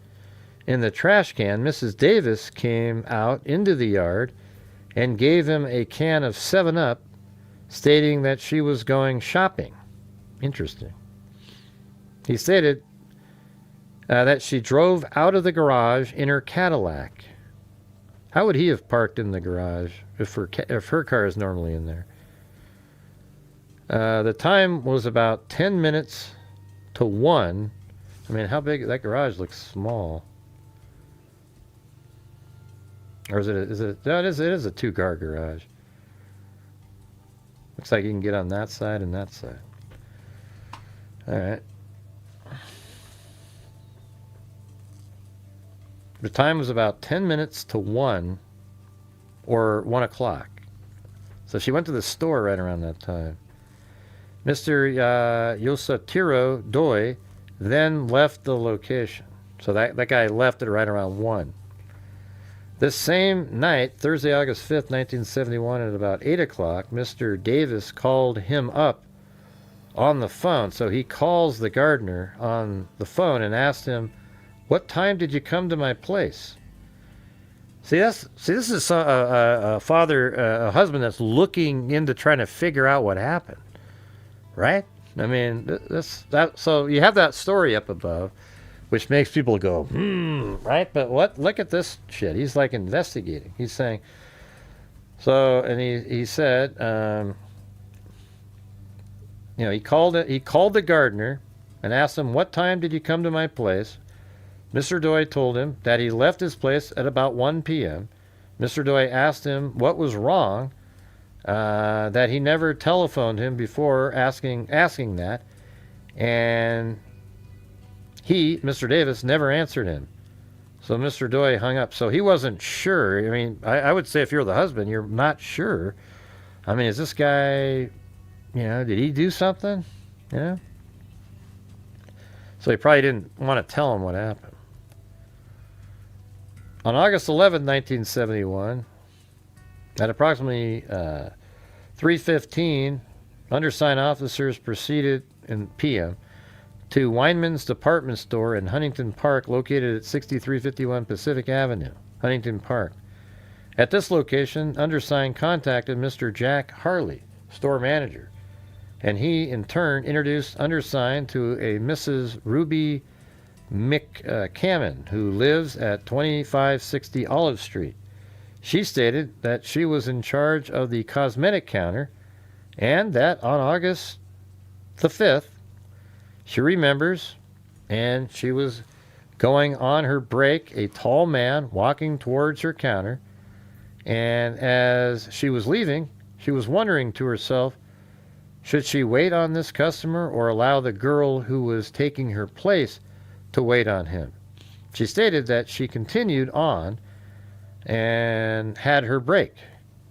in the trash can, Mrs. Davis came out into the yard and gave him a can of 7-Up, stating that she was going shopping. Interesting. He stated that she drove out of the garage in her Cadillac. How would he have parked in the garage if her car is normally in there? The time was about 10 minutes to 1. I mean, how big? That garage looks small. Or is it? No, it is a 2-car garage. Looks like you can get on that side and that side. All right. The time was about 10 minutes to 1 or 1 o'clock. So she went to the store right around that time. Mr. Yosatiro Doi then left the location. So that guy left it right around 1. This same night, Thursday, August 5th, 1971, at about 8 o'clock, Mr. Davis called him up on the phone. So he calls the gardener on the phone and asked him, "What time did you come to my place?" This is a father, a husband that's looking into trying to figure out what happened, right? I mean, so you have that story up above, which makes people go, right? But look at this shit. He's like investigating. He's saying, so, and he said, he called the gardener and asked him, "What time did you come to my place?" Mr. Doi told him that he left his place at about 1 p.m. Mr. Doi asked him what was wrong, that he never telephoned him before asking that, and Mr. Davis, never answered him. So Mr. Doi hung up. So he wasn't sure. I mean, I would say if you're the husband, you're not sure. I mean, is this guy, did he do something? So he probably didn't want to tell him what happened. On August 11, 1971, at approximately 3:15, undersigned officers proceeded in PM to Weinman's department store in Huntington Park, located at 6351 Pacific Avenue, Huntington Park. At this location, undersigned contacted Mr. Jack Harley, store manager, and he, in turn, introduced undersigned to a Mrs. Ruby McCammon, who lives at 2560 Olive Street. She stated that she was in charge of the cosmetic counter and that on August the 5th, she remembers, and she was going on her break, a tall man walking towards her counter, and as she was leaving, she was wondering to herself, should she wait on this customer or allow the girl who was taking her place to wait on him? She stated that she continued on and had her break.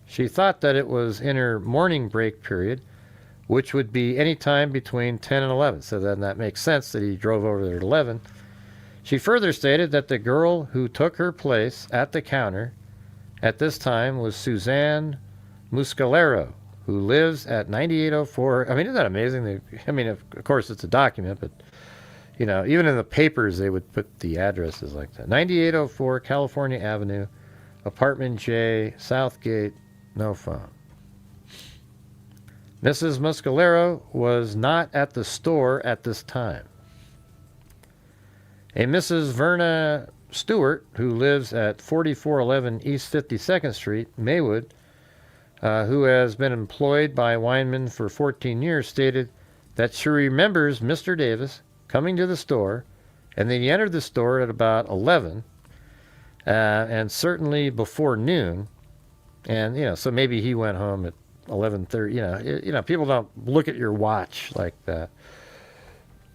She thought that it was in her morning break period, which would be any time between 10 and 11. So then that makes sense that he drove over there at 11. She further stated that the girl who took her place at the counter at this time was Suzanne Muscalero, who lives at 9804. I mean, isn't that amazing? Of course, it's a document, but, even in the papers, they would put the addresses like that. 9804 California Avenue, Apartment J, Southgate, no phone. Mrs. Muscalero was not at the store at this time. A Mrs. Verna Stewart, who lives at 4411 East 52nd Street, Maywood, who has been employed by Weinman for 14 years, stated that she remembers Mr. Davis coming to the store, and then he entered the store at about 11, and certainly before noon, and, so maybe he went home at 11:30. People don't look at your watch like that.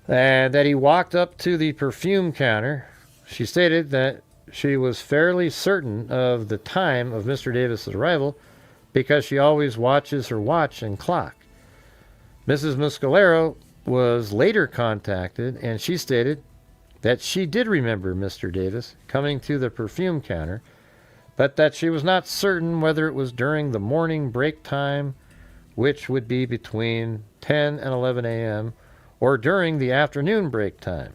And that he walked up to the perfume counter. She stated that she was fairly certain of the time of Mr. Davis's arrival because she always watches her watch and clock. Mrs. Muscalero was later contacted, and she stated that she did remember Mr. Davis coming to the perfume counter, but that she was not certain whether it was during the morning break time, which would be between 10 and 11 a.m., or during the afternoon break time.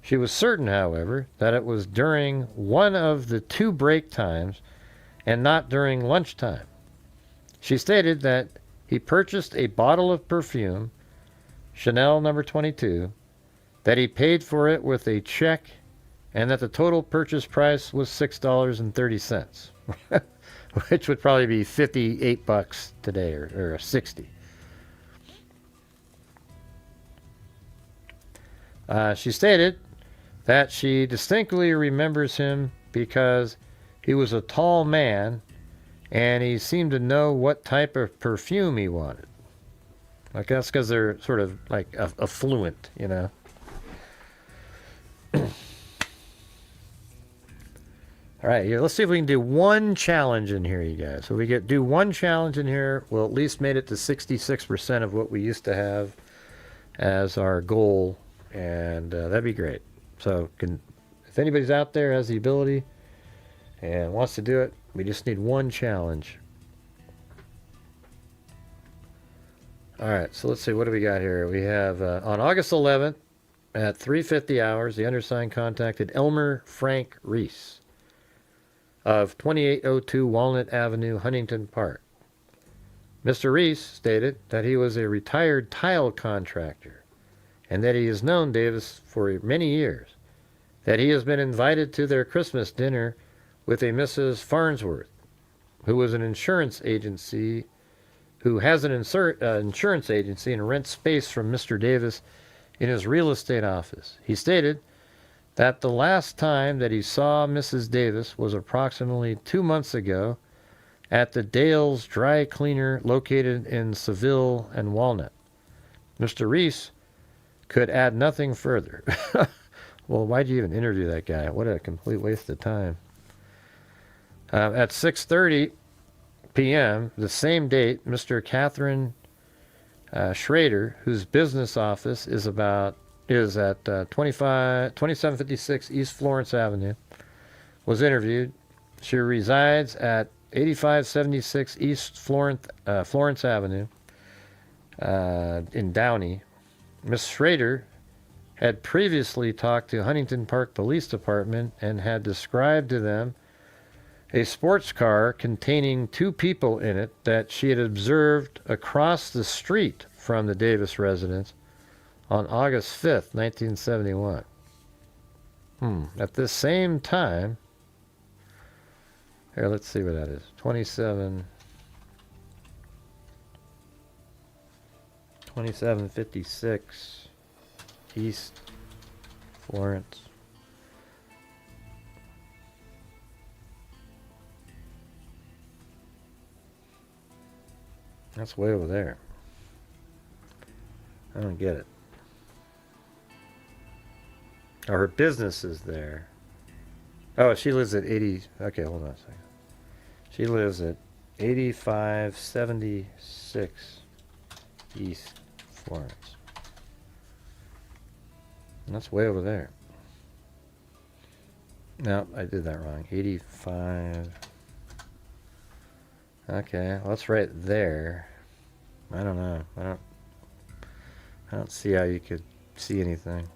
She was certain, however, that it was during one of the two break times and not during lunchtime. She stated that he purchased a bottle of perfume, Chanel number 22, that he paid for it with a check, and that the total purchase price was $6.30, which would probably be $58 today, or 60. She stated that she distinctly remembers him because he was a tall man and he seemed to know what type of perfume he wanted. I guess because they're sort of like affluent, you know. All right, here, let's see if we can do one challenge in here, you guys. So we do one challenge in here, we'll at least made it to 66% of what we used to have as our goal, and that'd be great. So if anybody's out there has the ability and wants to do it, we just need one challenge. All right, so let's see, what do we got here? We have, on August 11th at 3:50 hours, the undersigned contacted Elmer Frank Reese of 2802 Walnut Avenue, Huntington Park. Mr. Reese stated that he was a retired tile contractor and that he has known Davis for many years, that he has been invited to their Christmas dinner with a Mrs. Farnsworth, who was an insurance agency, who has an insurance agency and rents space from Mr. Davis in his real estate office. He stated that the last time that he saw Mrs. Davis was approximately 2 months ago at the Dale's Dry Cleaner located in Seville and Walnut. Mr. Reese could add nothing further. Well, why'd you even interview that guy? What a complete waste of time. At 6:30 p.m., the same date, Mr. Catherine Schrader, whose business office is at 2756 East Florence Avenue, was interviewed. She resides at 8576 East Florence Avenue in Downey. Ms. Schrader had previously talked to Huntington Park Police Department and had described to them a sports car containing two people in it that she had observed across the street from the Davis residence on August 5th, 1971. At this same time, here, let's see what that is. 2756 East Florence. That's way over there. I don't get it. Oh, her business is there. Oh, she lives at 80... Okay, hold on a second. She lives at 8576 East Florence. And that's way over there. No, I did that wrong. 85... Okay, well, that's right there. I don't know. I don't see how you could see anything.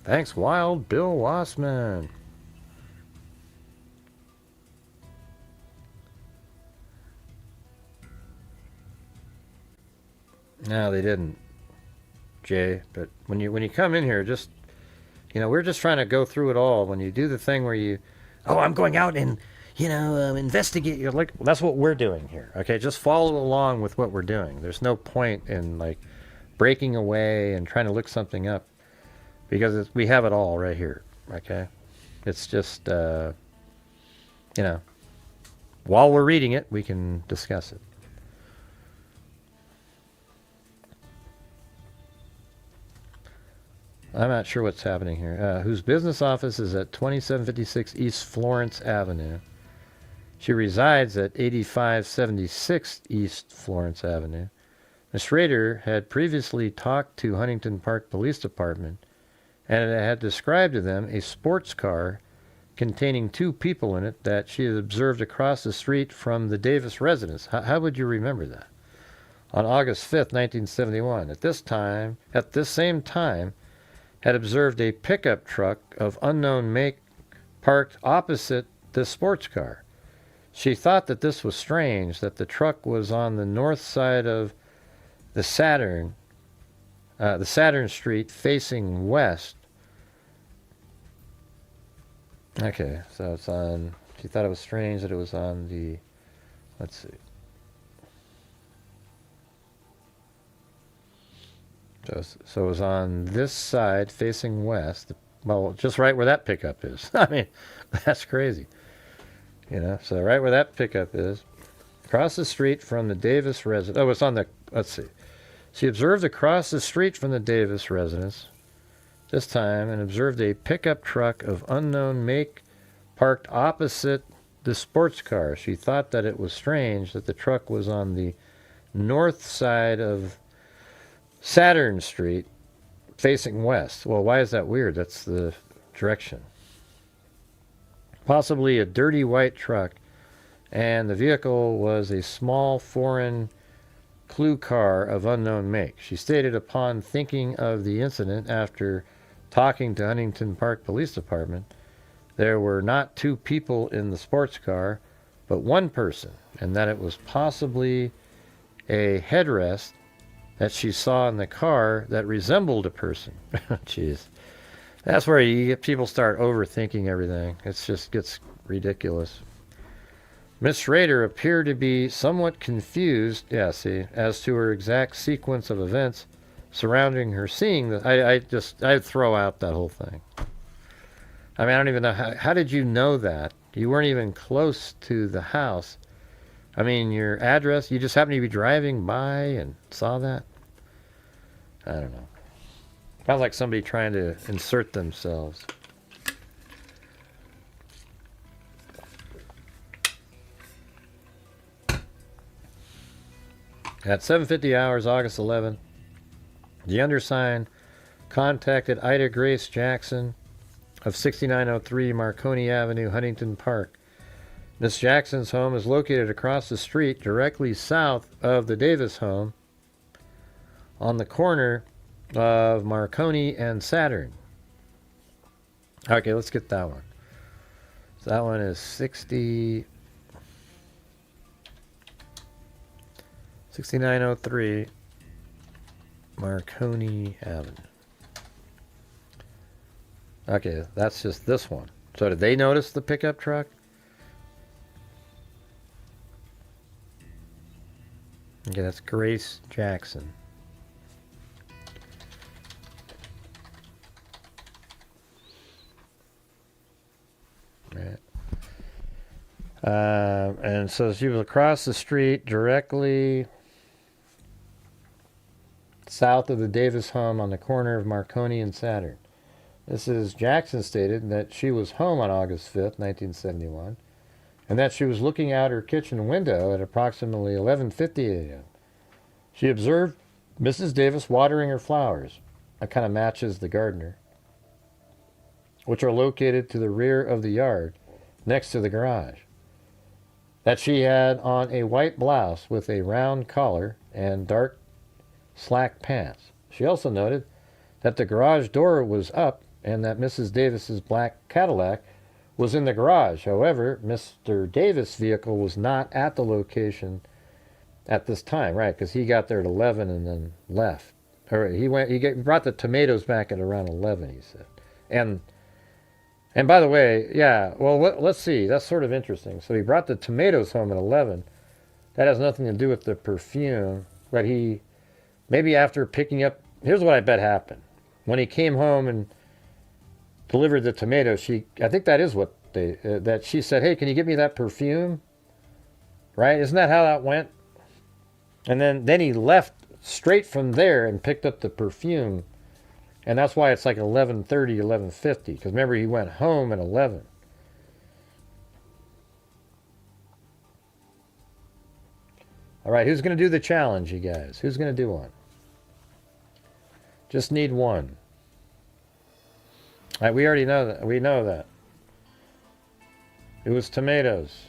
Thanks, Wild Bill Wassman. No, they didn't, Jay. But when you come in here, just, we're just trying to go through it all. When you do the thing where I'm going out and investigate. You're like, well, that's what we're doing here. Okay, just follow along with what we're doing. There's no point in breaking away and trying to look something up because we have it all right here. Okay, it's just while we're reading it, we can discuss it. I'm not sure what's happening here. Whose business office is at 2756 East Florence Avenue. She resides at 8576 East Florence Avenue. Ms. Schrader had previously talked to Huntington Park Police Department and had described to them a sports car containing 2 people in it that she had observed across the street from the Davis residence. How would you remember that? On August 5th, 1971. At this same time, had observed a pickup truck of unknown make parked opposite the sports car. She thought that this was strange, that the truck was on the north side of the Saturn Street facing west. Okay, so it's on, she thought it was strange that it was on the, let's see. So it was on this side facing west. Well, just right where that pickup is. I mean, that's crazy. You know, so right where that pickup is. Across the street from the Davis residence. Oh, it's on the, let's see. She observed across the street from the Davis residence, this time, and observed a pickup truck of unknown make parked opposite the sports car. She thought that it was strange that the truck was on the north side of Saturn Street facing west. Well, why is that weird? That's the direction. Possibly a dirty white truck, and the vehicle was a small foreign clue car of unknown make. She stated upon thinking of the incident after talking to Huntington Park Police Department, there were not 2 people in the sports car, but 1 person, and that it was possibly a headrest that she saw in the car that resembled a person. Jeez. That's where you get people start overthinking everything. It just gets ridiculous. Miss Schrader appeared to be somewhat confused, as to her exact sequence of events surrounding her seeing the, I'd throw out that whole thing. I mean, I don't even know, how did you know that? You weren't even close to the house. I mean, your address, you just happened to be driving by and saw that? I don't know. Sounds like somebody trying to insert themselves. At 7:50 hours, August 11th, the undersigned contacted Ida Grace Jackson of 6903 Marconi Avenue, Huntington Park. Miss Jackson's home is located across the street directly south of the Davis home on the corner of Marconi and Saturn. Okay, let's get that one. So that one is 6903 Marconi Avenue. Okay, that's just this one. So did they notice the pickup truck? Okay, that's Grace Jackson. Right. And so she was across the street directly south of the Davis home on the corner of Marconi and Saturn. This is Jackson stated that she was home on August 5th, 1971, and that she was looking out her kitchen window at approximately 11:50 a.m. She observed Mrs. Davis watering her flowers. That kind of matches the gardener, which are located to the rear of the yard, next to the garage. That she had on a white blouse with a round collar and dark slack pants. She also noted that the garage door was up and that Mrs. Davis's black Cadillac was in the garage. However, Mr. Davis' vehicle was not at the location at this time, right? Because he got there at 11 and then left. Or he brought the tomatoes back at around 11, he said. And by the way, yeah, well, let's see. That's sort of interesting. So he brought the tomatoes home at 11. That has nothing to do with the perfume. But he, maybe after picking up, here's what I bet happened. When he came home and delivered the tomatoes, I think that is what that she said, hey, can you give me that perfume? Right? Isn't that how that went? And then he left straight from there and picked up the perfume. And that's why it's like 11:30, 11:50. Because remember, he went home at 11. All right, who's going to do the challenge, you guys? Who's going to do one? Just need one. All right, we already know that. We know that. It was tomatoes.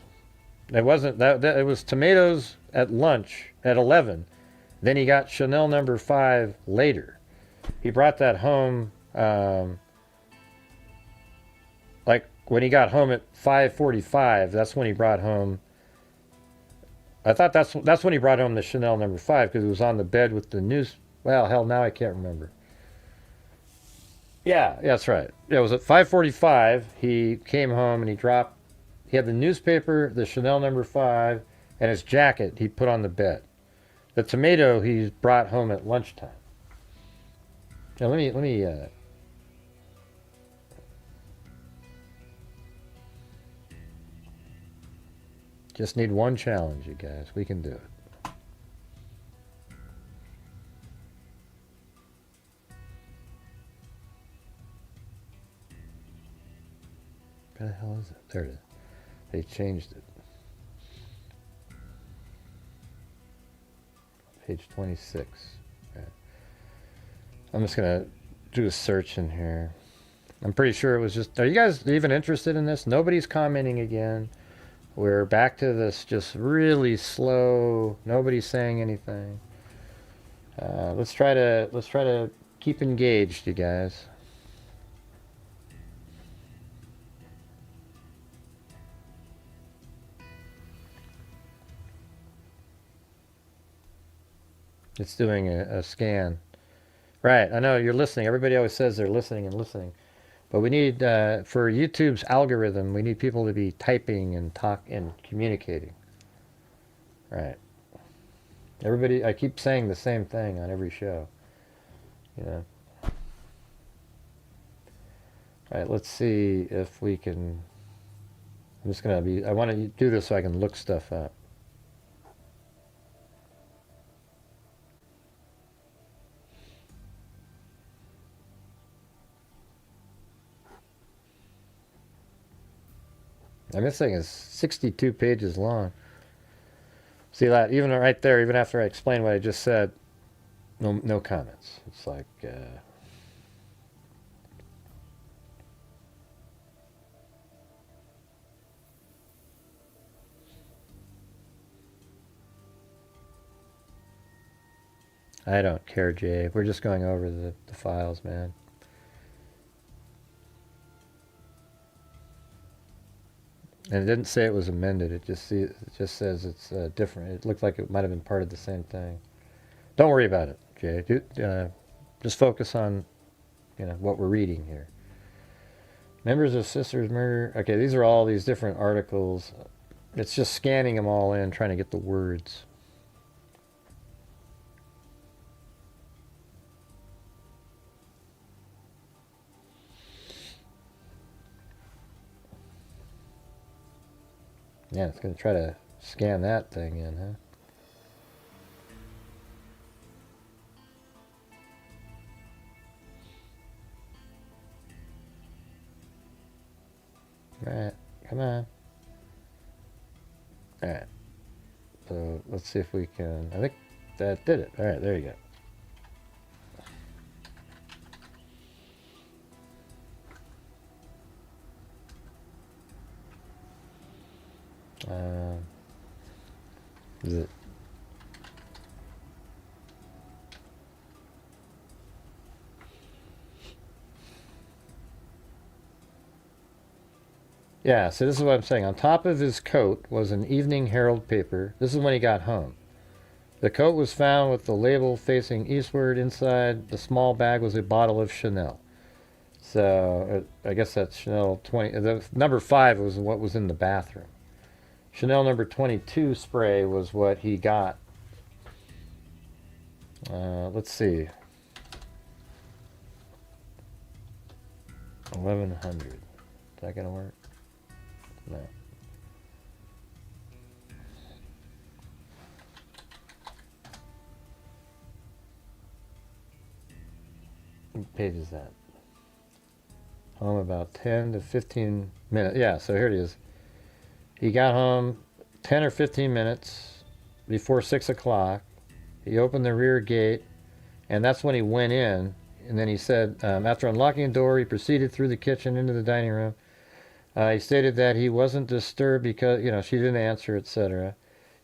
It wasn't that. It was tomatoes at lunch at 11. Then he got Chanel number 5 later. He brought that home. Like when he got home at 5:45. That's when he brought home. I thought that's when he brought home the Chanel number 5 because it was on the bed with the news. Well, hell, now I can't remember. Yeah, that's right. It was at 5:45. He came home and he dropped. He had the newspaper, the Chanel number 5, and his jacket he put on the bed. The tomato he brought home at lunchtime. Now let me. Just need one challenge, you guys. We can do it. Where the hell is it? There it is. They changed it. Page 26. Right. I'm just going to do a search in here. I'm pretty sure it was just... Are you guys even interested in this? Nobody's commenting again. We're back to this just really slow. Nobody's saying anything. Let's try to keep engaged, you guys. It's doing a scan. Right, I know you're listening. Everybody always says they're listening and listening. But we need, for YouTube's algorithm, we need people to be typing and communicating. Right. Everybody, I keep saying the same thing on every show. You know. All right, let's see if we can... I'm just going to be... I want to do this so I can look stuff up. I mean, this thing is 62 pages long. See that? Even right there, even after I explain what I just said, no comments. It's like... I don't care, Jay. We're just going over the files, man. And it didn't say it was amended. It just says it's different. It looked like it might have been part of the same thing. Don't worry about it, Jay. Just focus on, what we're reading here. Members of Sisters Murder. Okay, these are all these different articles. It's just scanning them all in, trying to get the words. Yeah, it's going to try to scan that thing in, huh? Alright, come on. Alright. So, let's see if we can... I think that did it. Alright, there you go. Is it? Yeah, so this is what I'm saying. On top of his coat was an Evening Herald paper. This is when he got home. The coat was found with the label facing eastward. Inside the small bag was a bottle of Chanel. So I guess that's Chanel 20. The number 5 was what was in the bathroom. Chanel number 22 spray was what he got. Let's see. 1100. Is that going to work? No. What page is that? Home about 10 to 15 minutes. Yeah, so here it is. He got home 10 or 15 minutes before 6 o'clock. He opened the rear gate, and that's when he went in. And then he said, after unlocking the door, he proceeded through the kitchen into the dining room. He stated that he wasn't disturbed because, she didn't answer, etc.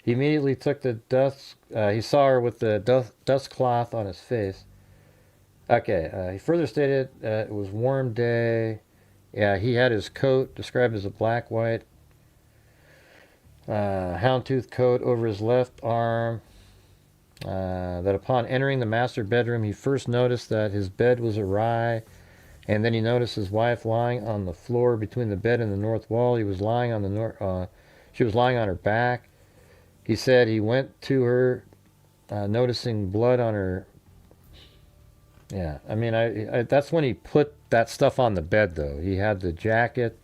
He immediately took the dust. He saw her with the dust cloth on his face. Okay. He further stated it was a warm day. Yeah, he had his coat described as a black-white houndtooth coat over his left arm. That upon entering the master bedroom, he first noticed that his bed was awry, and then he noticed his wife lying on the floor between the bed and the north wall. He was lying on the she was lying on her back. He said he went to her, noticing blood on her. Yeah, I mean, I that's when he put that stuff on the bed, though. He had the jacket,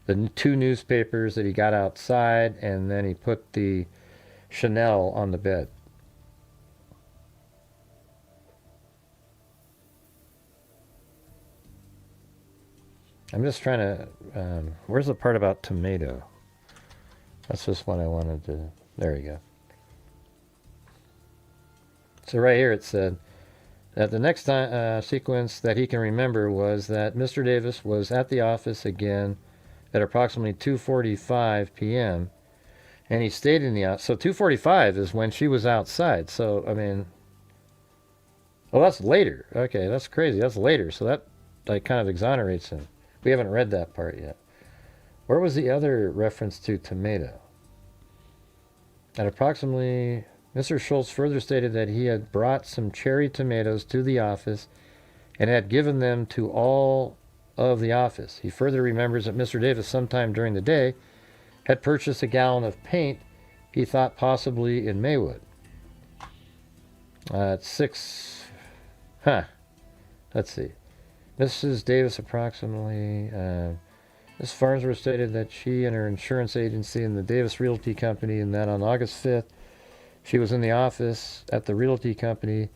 the 2 newspapers that he got outside, and then he put the Chanel on the bed. I'm just trying to, where's the part about tomato? That's just what I wanted to, there you go. So right here it said that the next time, sequence that he can remember was that Mr. Davis was at the office again at approximately 2:45 p.m. And he stayed in the office. So 2:45 is when she was outside. So, I mean, oh, that's later. Okay, that's crazy. That's later. So that like kind of exonerates him. We haven't read that part yet. Where was the other reference to tomato? At approximately, Mr. Schultz further stated that he had brought some cherry tomatoes to the office and had given them to all of the office. He further remembers that Mr. Davis, sometime during the day, had purchased a gallon of paint, he thought possibly in Maywood. At 6, let's see. Mrs. Davis approximately, Ms. Farnsworth stated that she and her insurance agency and the Davis Realty Company, and that on August 5th, she was in the office at the Realty Company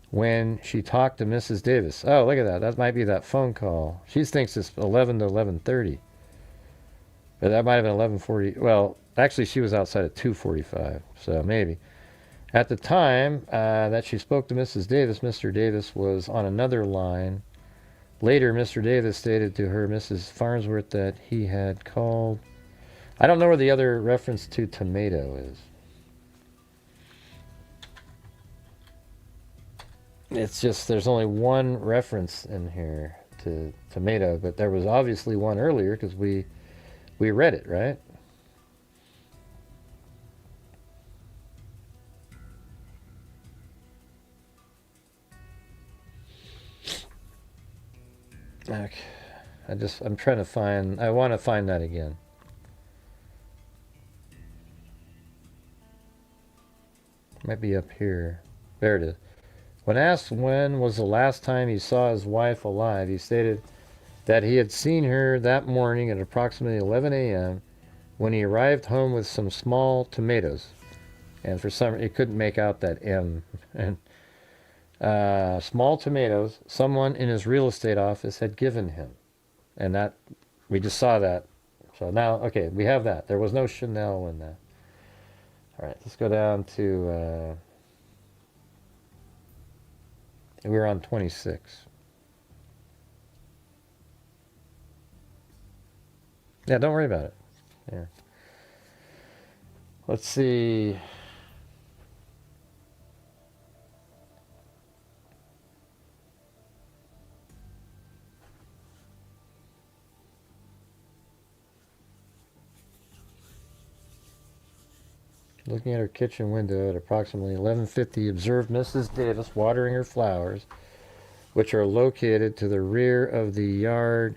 when she talked to Mrs. Davis. Oh, look at that. That might be that phone call. She thinks it's 11 to 11:30. But that might have been 11:40. Well, actually, she was outside at 2:45, so maybe. At the time that she spoke to Mrs. Davis, Mr. Davis was on another line. Later, Mr. Davis stated to her, Mrs. Farnsworth, that he had called. I don't know where the other reference to tomato is. It's just there's only one reference in here to tomato, but there was obviously one earlier because we read it, right? Okay. I'm trying to find, I want to find that again. Might be up here. There it is. When asked when was the last time he saw his wife alive, he stated that he had seen her that morning at approximately 11 a.m. when he arrived home with some small tomatoes. And for some, he couldn't make out that M. And small tomatoes someone in his real estate office had given him. And that, we just saw that. So now, okay, we have that. There was no Chanel in that. All right, let's go down to, we were on 26. Yeah, don't worry about it. Yeah. Let's see. Looking at her kitchen window at approximately 11:50, observed Mrs. Davis watering her flowers, which are located to the rear of the yard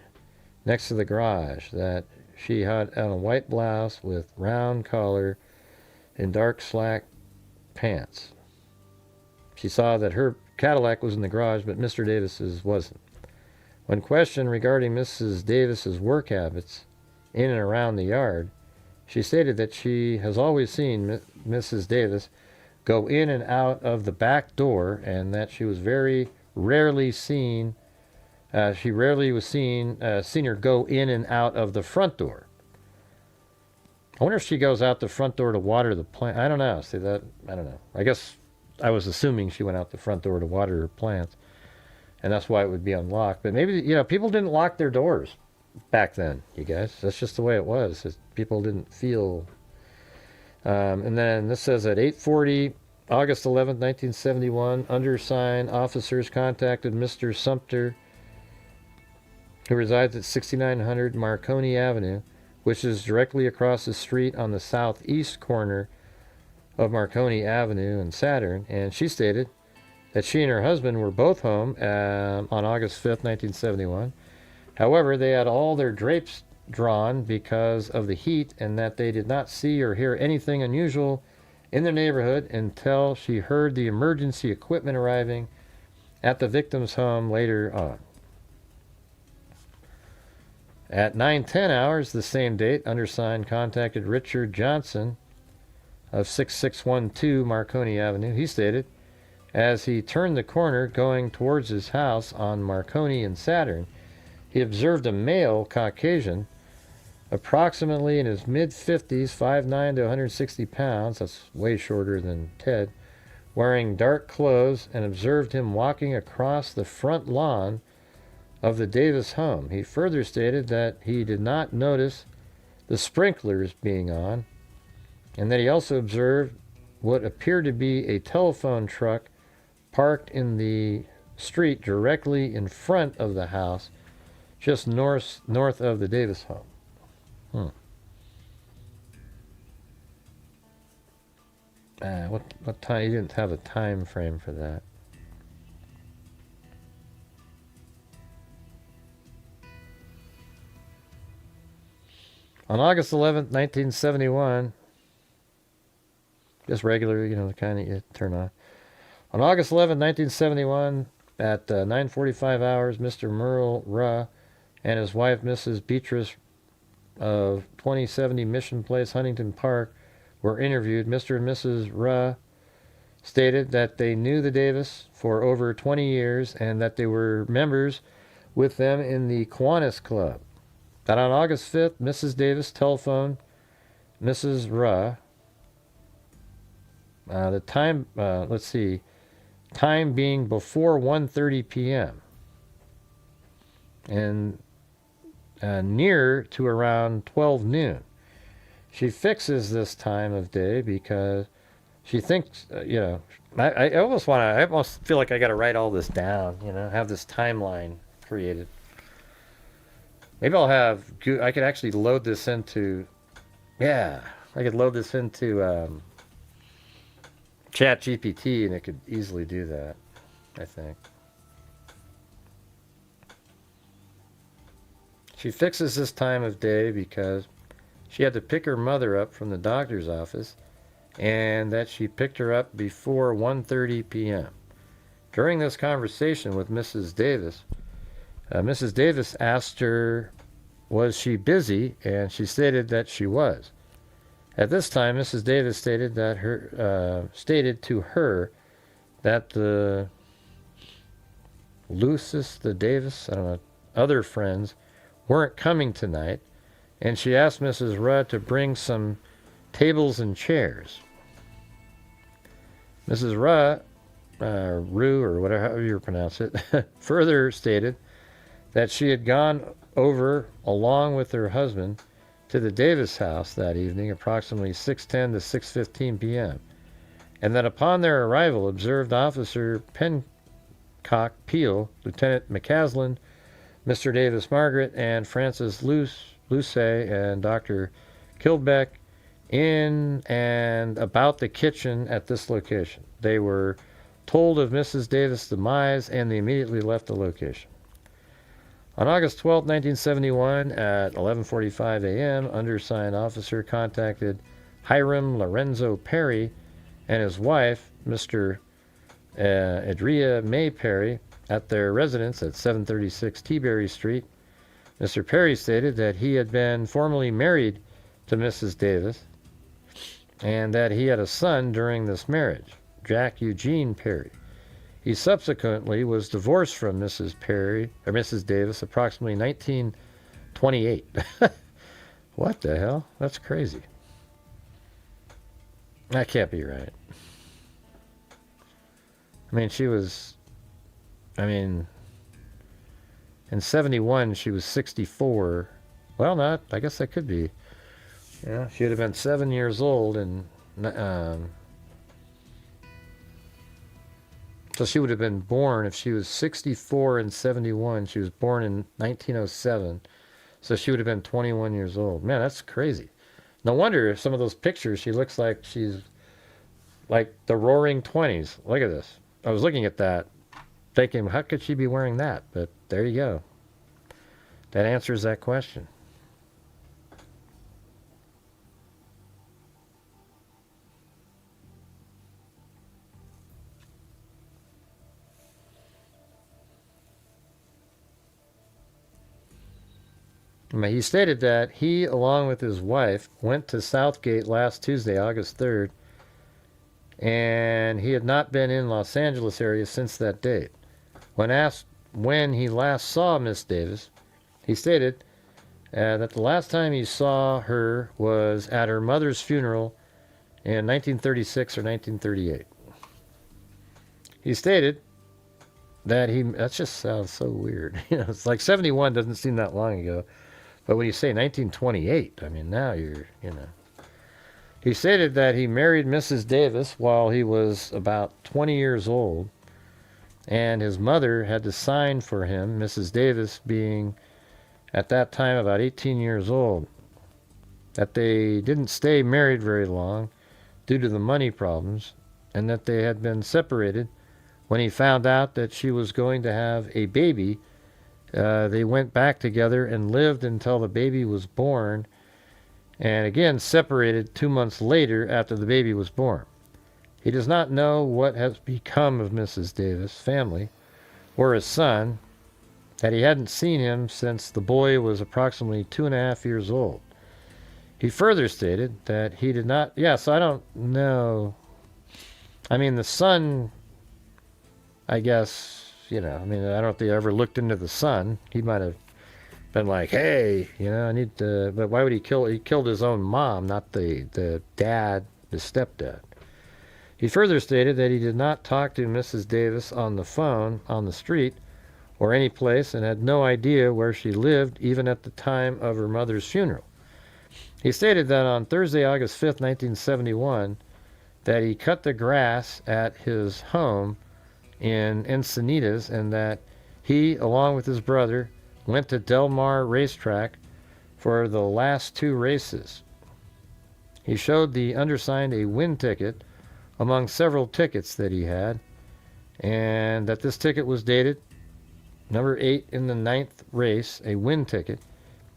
next to the garage, that she had on a white blouse with round collar and dark slack pants. She saw that her Cadillac was in the garage, but Mr. Davis's wasn't. When questioned regarding Mrs. Davis's work habits in and around the yard, she stated that she has always seen Mrs. Davis go in and out of the back door, and that she was very rarely seen. She rarely was seen her go in and out of the front door. I wonder if she goes out the front door to water the plant. I don't know. See that? I don't know. I guess I was assuming she went out the front door to water her plants, and that's why it would be unlocked. But maybe, people didn't lock their doors back then, you guys. That's just the way it was. People didn't feel. And then this says at 8:40, August 11th, 1971, undersigned officers contacted Mr. Sumter, who resides at 6900 Marconi Avenue, which is directly across the street on the southeast corner of Marconi Avenue and Saturn, and she stated that she and her husband were both home on August 5th, 1971. However, they had all their drapes drawn because of the heat, and that they did not see or hear anything unusual in the neighborhood until she heard the emergency equipment arriving at the victim's home later on. At 9:10 hours, the same date, undersigned contacted Richard Johnson of 6612 Marconi Avenue. He stated, as he turned the corner going towards his house on Marconi and Saturn, he observed a male Caucasian, approximately in his mid-50s, 5'9" to 160 pounds, that's way shorter than Ted, wearing dark clothes, and observed him walking across the front lawn of the Davis home. He further stated that he did not notice the sprinklers being on, and that he also observed what appeared to be a telephone truck parked in the street directly in front of the house, just north of the Davis home. What time? He didn't have a time frame for that. On August 11th, 1971, just regular, the kind that you turn on. On August 11th, 1971, at 9:45 hours, Mr. Merle Ruh and his wife, Mrs. Beatrice of 2070 Mission Place, Huntington Park, were interviewed. Mr. and Mrs. Ruh stated that they knew the Davis for over 20 years and that they were members with them in the Kiwanis Club. That on August 5th, Mrs. Davis telephoned Mrs. Ruh. The time, time being before 1:30 p.m. and near to around 12 noon. She fixes this time of day because she thinks, I almost feel like I got to write all this down, have this timeline created. Maybe I could actually load this into, ChatGPT, and it could easily do that, I think. She fixes this time of day because she had to pick her mother up from the doctor's office, and that she picked her up before 1:30 p.m. During this conversation with Mrs. Davis, Mrs. Davis asked her, was she busy, and she stated that she was. At this time, Mrs. Davis stated to her that the Lucis, the Davis, other friends weren't coming tonight, and she asked Mrs. Rudd to bring some tables and chairs. Mrs. Rue, or whatever, however you pronounce it, further stated that she had gone over, along with her husband, to the Davis house that evening, approximately 6:10 to 6:15 p.m., and that upon their arrival observed Officer Pencock Peel, Lieutenant McCaslin, Mr. Davis Margaret, and Francis Luce, and Dr. Kilbeck in and about the kitchen at this location. They were told of Mrs. Davis' demise, and they immediately left the location. On August 12, 1971, at 11:45 a.m., undersigned officer contacted Hiram Lorenzo Perry and his wife, Mr. Adria May Perry, at their residence at 736 Teaberry Street. Mr. Perry stated that he had been formerly married to Mrs. Davis and that he had a son during this marriage, Jack Eugene Perry. He subsequently was divorced from Mrs. Davis approximately 1928. What the hell? That's crazy. That can't be right. I mean, she was, I mean, in 71, she was 64. Well, not, I guess that could be. Yeah, she would have been 7 years old, and so she would have been born, if she was 64 and 71, she was born in 1907, so she would have been 21 years old. Man, that's crazy. No wonder if some of those pictures, she looks like she's like the roaring 20s. Look at this. I was looking at that, thinking, how could she be wearing that? But there you go. That answers that question. He stated that he, along with his wife, went to Southgate last Tuesday, August 3rd, and he had not been in Los Angeles area since that date. When asked when he last saw Miss Davis, he stated that the last time he saw her was at her mother's funeral in 1936 or 1938. He stated that that just sounds so weird. It's like 71 doesn't seem that long ago. But when you say 1928, I mean, now you're. He stated that he married Mrs. Davis while he was about 20 years old, and his mother had to sign for him, Mrs. Davis being at that time about 18 years old. That they didn't stay married very long due to the money problems, and that they had been separated when he found out that she was going to have a baby. They went back together and lived until the baby was born, and again separated 2 months later after the baby was born. He does not know what has become of Mrs. Davis' family or his son, that he hadn't seen him since the boy was approximately 2.5 years old. He further stated that he did not, so I don't know. I mean, the son, I guess, I don't know if they ever looked into the son. He might have been like, hey, I need to, but why would he kill? He killed his own mom, not the dad, the stepdad. He further stated that he did not talk to Mrs. Davis on the phone, on the street, or any place, and had no idea where she lived, even at the time of her mother's funeral. He stated that on Thursday, August 5th, 1971, that he cut the grass at his home in Encinitas, and that he, along with his brother, went to Del Mar Racetrack for the last 2 races. He showed the undersigned a win ticket among several tickets that he had, and that this ticket was dated number 8 in the 9th race, a win ticket.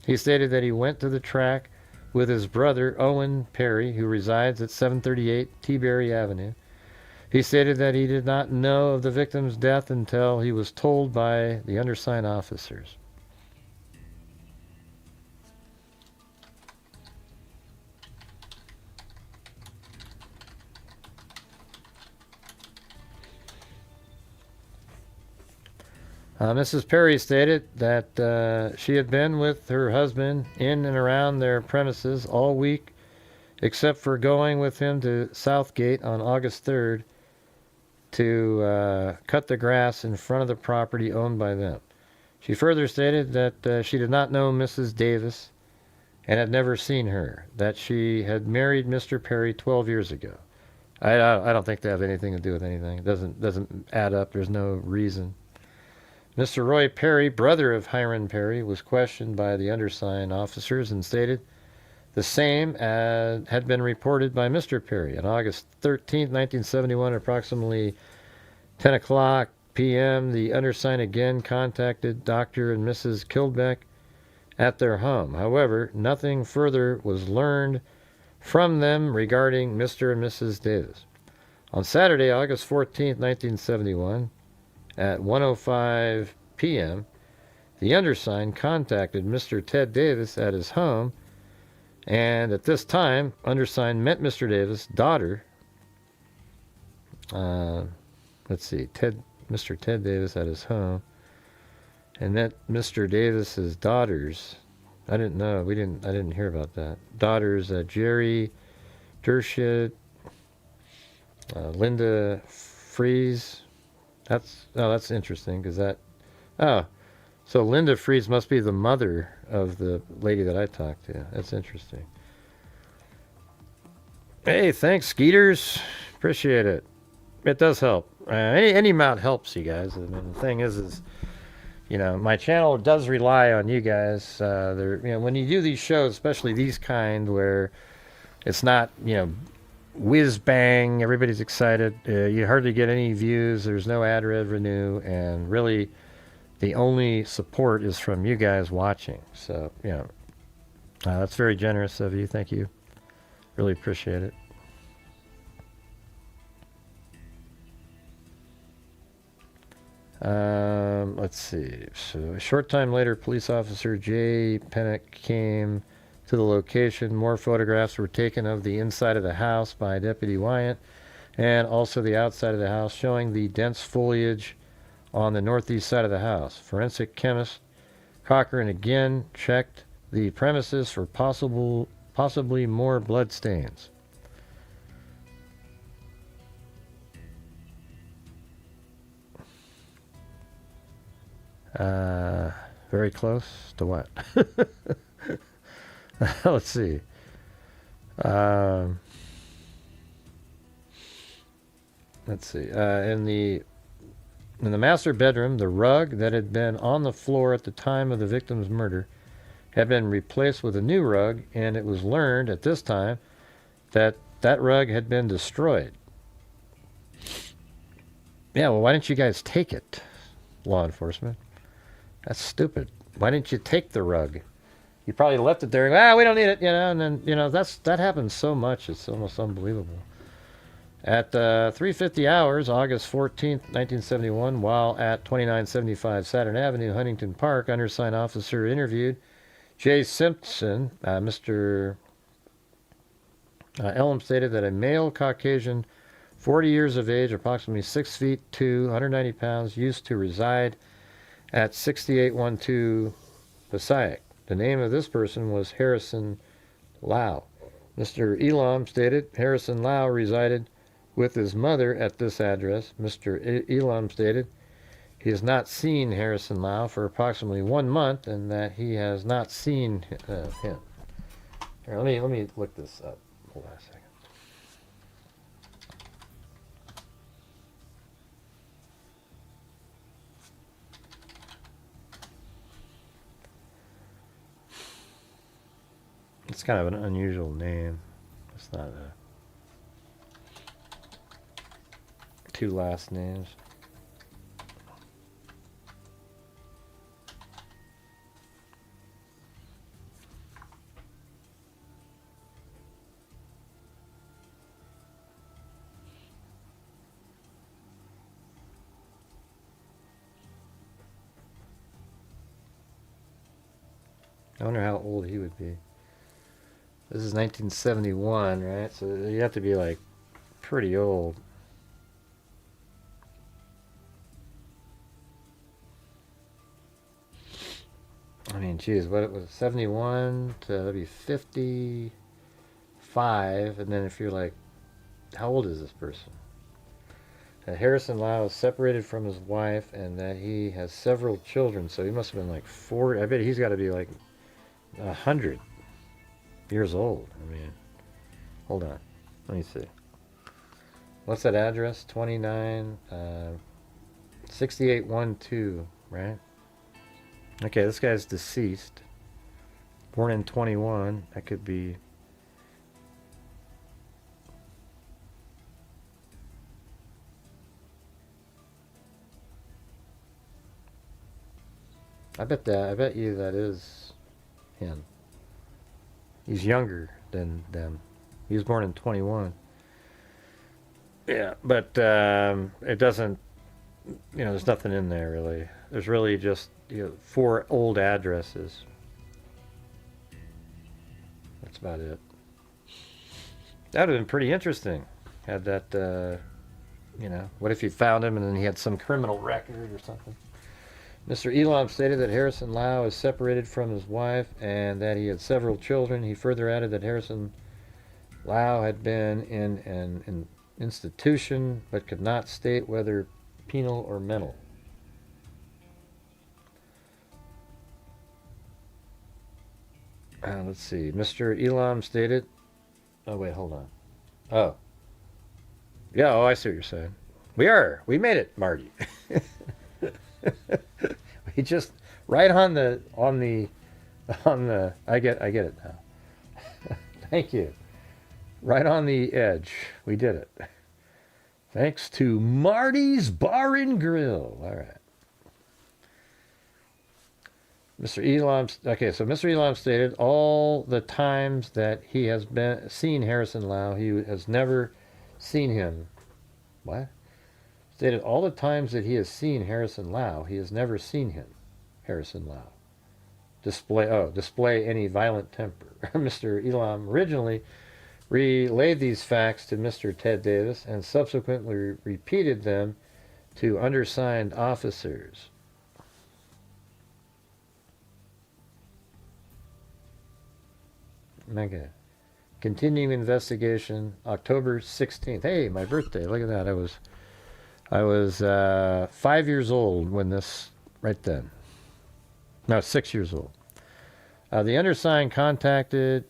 He stated that he went to the track with his brother, Owen Perry, who resides at 738 T-Berry Avenue. He stated that he did not know of the victim's death until he was told by the undersigned officers. Mrs. Perry stated that she had been with her husband in and around their premises all week, except for going with him to Southgate on August 3rd to cut the grass in front of the property owned by them. She further stated that she did not know Mrs. Davis and had never seen her, that she had married Mr. Perry 12 years ago. I don't think they have anything to do with anything. It doesn't add up. There's no reason. Mr. Roy Perry, brother of Hiram Perry, was questioned by the undersigned officers and stated the same as had been reported by Mr. Perry. On August 13, 1971, approximately 10 o'clock p.m., the undersigned again contacted Dr. and Mrs. Kilbeck at their home. However, nothing further was learned from them regarding Mr. and Mrs. Davis. On Saturday, August 14, 1971, at 1:05 p.m., the undersigned contacted Mr. Ted Davis at his home, and at this time, undersigned met Mr. Davis' daughter. Mr. Ted Davis at his home, and met Mr. Davis's daughters. I didn't know. I didn't hear about that. Daughters, Jerry Dershit Linda Fries. That's interesting because so Linda Fries must be the mother of the lady that I talked to. That's interesting. Hey, thanks, Skeeters. Appreciate it. It does help. Any amount helps, you guys. I mean, the thing is, my channel does rely on you guys. When you do these shows, especially these kind, where it's not, whiz bang, everybody's excited. You hardly get any views. There's no ad revenue, and really, the only support is from you guys watching. So, that's very generous of you. Thank you. Really appreciate it. Let's see. So a short time later, police officer Jay Pennock came to the location. More photographs were taken of the inside of the house by Deputy Wyant, and also the outside of the house, showing the dense foliage on the northeast side of the house. Forensic chemist Cochran again checked the premises for possibly more blood stains. Very close to what? Let's see. Let's see. In the master bedroom, the rug that had been on the floor at the time of the victim's murder had been replaced with a new rug, and it was learned at this time that that rug had been destroyed. Yeah, well, why didn't you guys take it, law enforcement? That's stupid. Why didn't you take the rug? You probably left it there. We don't need it, and then, that happens so much. It's almost unbelievable. At 3:50 hours, August 14th, 1971, while at 2975 Saturn Avenue, Huntington Park, undersigned officer interviewed Jay Simpson. Mr. Elam stated that a male Caucasian, 40 years of age, approximately 6 feet 2, 190 pounds, used to reside at 6812 Passaic. The name of this person was Harrison Lau. Mr. Elam stated Harrison Lau resided with his mother at this address. Mr. Elam stated he has not seen Harrison Lau for approximately 1 month, and that he has not seen him. Here, let me look this up. Hold on a second. It's kind of an unusual name. It's not two last names. I wonder how old he would be. This is 1971, right? So you have to be like pretty old. I mean, geez, what it was, 71 to that'd be 55, and then if you're like, how old is this person? Harrison Lau is separated from his wife, and that he has several children, so he must have been like 40. I bet he's got to be like 100 years old. I mean, hold on, let me see. What's that address? 6812, right? Okay, this guy's deceased. Born in 21. That could be. I bet you that is him. He's younger than them. He was born in 21. Yeah, but it doesn't, there's nothing in there really. There's really just 4 old addresses. That's about it. That would have been pretty interesting. Had that, what if you found him and then he had some criminal record or something? Mr. Elam stated that Harrison Lau is separated from his wife and that he had several children. He further added that Harrison Lau had been in an institution, but could not state whether penal or mental. Let's see. Mr. Elam stated. Oh, wait, hold on. Oh. Yeah, oh, I see what you're saying. We made it, Marty. We just, right on the, I get it now. Thank you. Right on the edge. We did it. Thanks to Marty's Bar and Grill. All right. Mr. Elam stated all the times that he has seen Harrison Lau, he has never seen him. What? Stated all the times that he has seen Harrison Lau, he has never seen him, Harrison Lau. Display any violent temper. Mr. Elam originally relayed these facts to Mr. Ted Davis and subsequently repeated them to undersigned officers. Okay. Continuing investigation, October 16th. Hey, my birthday. Look at that. I was 5 years old when this, right then. No, 6 years old. The undersigned contacted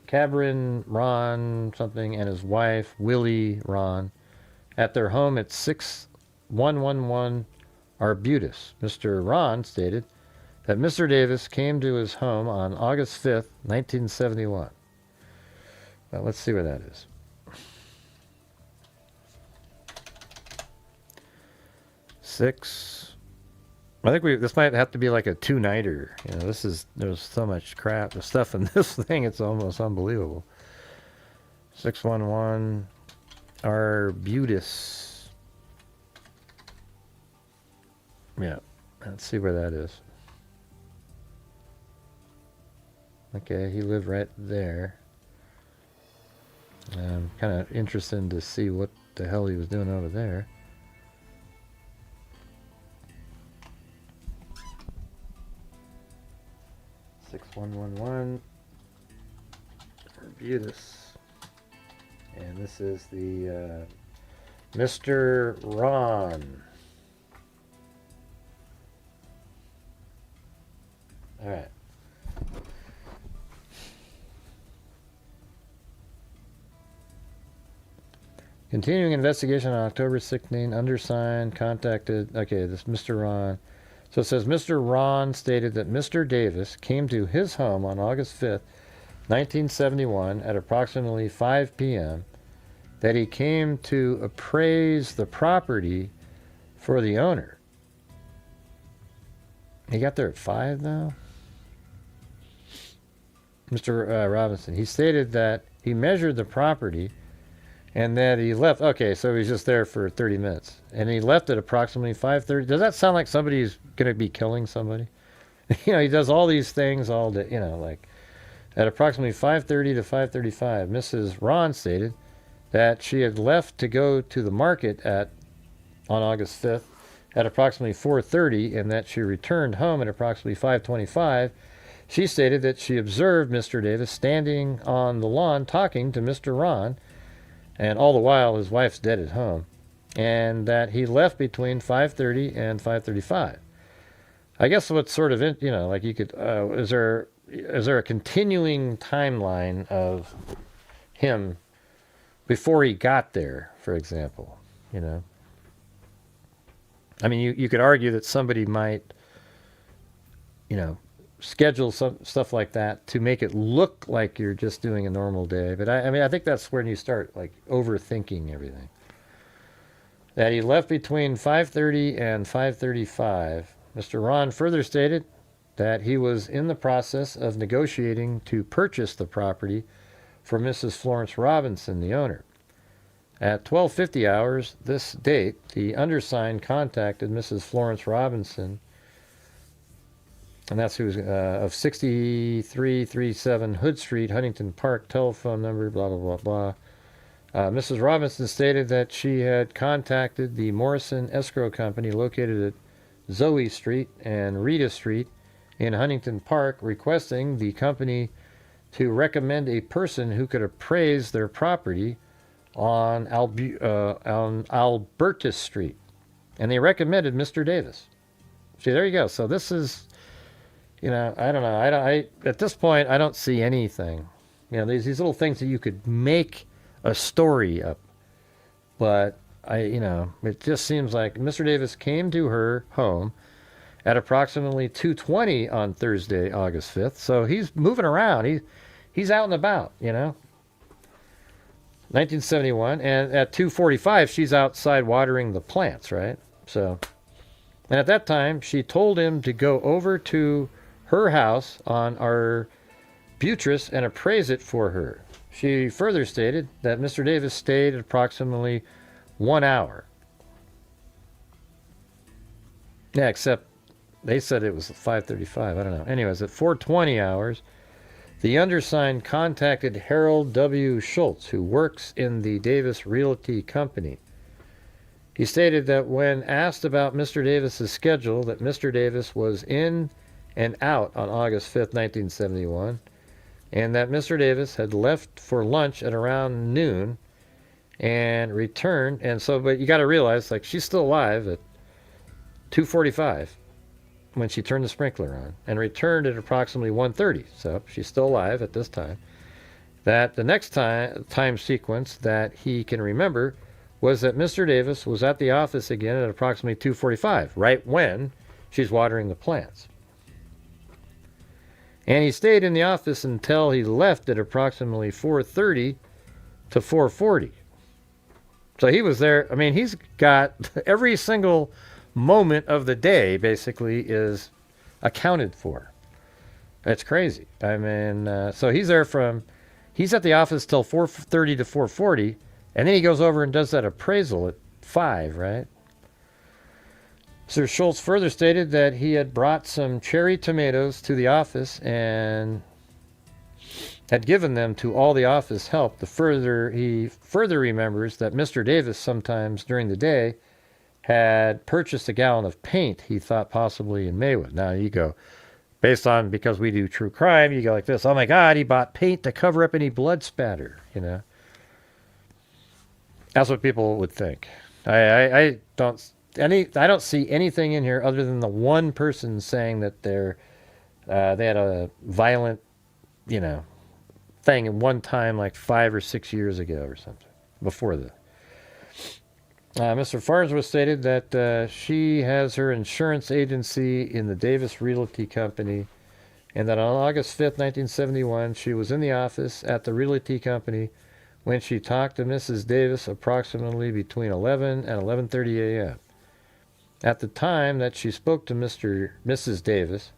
Cabrin Ron something and his wife, Willie Ron, at their home at 6111 Arbutus. Mr. Ron stated that Mr. Davis came to his home on August 5th, 1971. Well, let's see where that is. I think this might have to be like a two-nighter. You know, there's so much crap, the stuff in this thing, it's almost unbelievable. 611 Arbutus. Yeah, let's see where that is. Okay, he lived right there. I'm kind of interested to see what the hell he was doing over there. (6111) Arbutus. And this is the Mr. Ron. All right. Continuing investigation on October 16, undersigned, contacted, okay, this Mr. Ron. So it says Mr. Ron stated that Mr. Davis came to his home on August 5th, 1971 at approximately 5 p.m., that he came to appraise the property for the owner. He got there at 5 though? Mr. Robinson, he stated that he measured the property and that he left. Okay, so he's just there for 30 minutes. And he left at approximately 5:30. Does that sound like somebody's going to be killing somebody? You know, he does all these things all day, you know, like at approximately 5:30 to 5:35. Mrs. Ron stated that she had left to go to the market on August 5th at approximately 4:30 and that she returned home at approximately 5:25. She stated that she observed Mr. Davis standing on the lawn talking to Mr. Ron, and all the while his wife's dead at home, and that he left between 5:30 and 5:35. I guess what's sort of, you know, like you could, is there a continuing timeline of him before he got there, for example, you know? I mean, you could argue that somebody might, you know, schedule some stuff like that to make it look like you're just doing a normal day. But I mean, I think that's when you start like overthinking everything. That he left between 5:30 and 5:35. Mr. Ron further stated that he was in the process of negotiating to purchase the property for Mrs. Florence Robinson, the owner. At 12:50 hours this date, the undersigned contacted Mrs. Florence Robinson, and that's who's of 6337 Hood Street, Huntington Park, telephone number, blah, blah, blah, blah. Mrs. Robinson stated that she had contacted the Morrison Escrow Company located at Zoe Street and Rita Street in Huntington Park, requesting the company to recommend a person who could appraise their property on Albertus Street, and they recommended Mr. Davis. See, there you go. So this is, I don't know. I at this point I don't see anything. These little things that you could make a story up, but it just seems like Mr. Davis came to her home at approximately 2:20 on Thursday, August 5th. So he's moving around. He's out and about. 1971, and at 2:45 she's outside watering the plants, right? So, and at that time she told him to go over to her house on Arbutus and appraise it for her. She further stated that Mr. Davis stayed approximately 1 hour. Yeah, except they said it was 5:35. I don't know. Anyways, at 4:20 hours, the undersigned contacted Harold W. Schultz, who works in the Davis Realty Company. He stated that when asked about Mr. Davis's schedule, that Mr. Davis was in and out on August 5th, 1971, and that Mr. Davis had left for lunch at around noon and returned. And so, but you got to realize, like, she's still alive at 2:45 when she turned the sprinkler on, and returned at approximately 1:30. So she's still alive at this time. That the next time sequence that he can remember was that Mr. Davis was at the office again at approximately 2:45, right when she's watering the plants. And he stayed in the office until he left at approximately 4:30 to 4:40. So he was there. I mean, he's got every single moment of the day basically is accounted for. That's crazy. I mean, so he's at the office till 4:30 to 4:40, and then he goes over and does that appraisal at 5, right? Sir Schultz further stated that he had brought some cherry tomatoes to the office and had given them to all the office help. He further remembers that Mr. Davis sometimes during the day had purchased a gallon of paint he thought possibly in Maywood. Now you go, because we do true crime, you go like this: oh my God, he bought paint to cover up any blood spatter. That's what people would think. I don't see anything in here other than the one person saying that they had a violent, thing at one time, like 5 or 6 years ago or something, before the. Mr. Farnsworth stated that she has her insurance agency in the Davis Realty Company, and that on August 5th, 1971, she was in the office at the Realty Company when she talked to Mrs. Davis approximately between 11 and 11:30 a.m. At the time that she spoke to Mrs. Davis,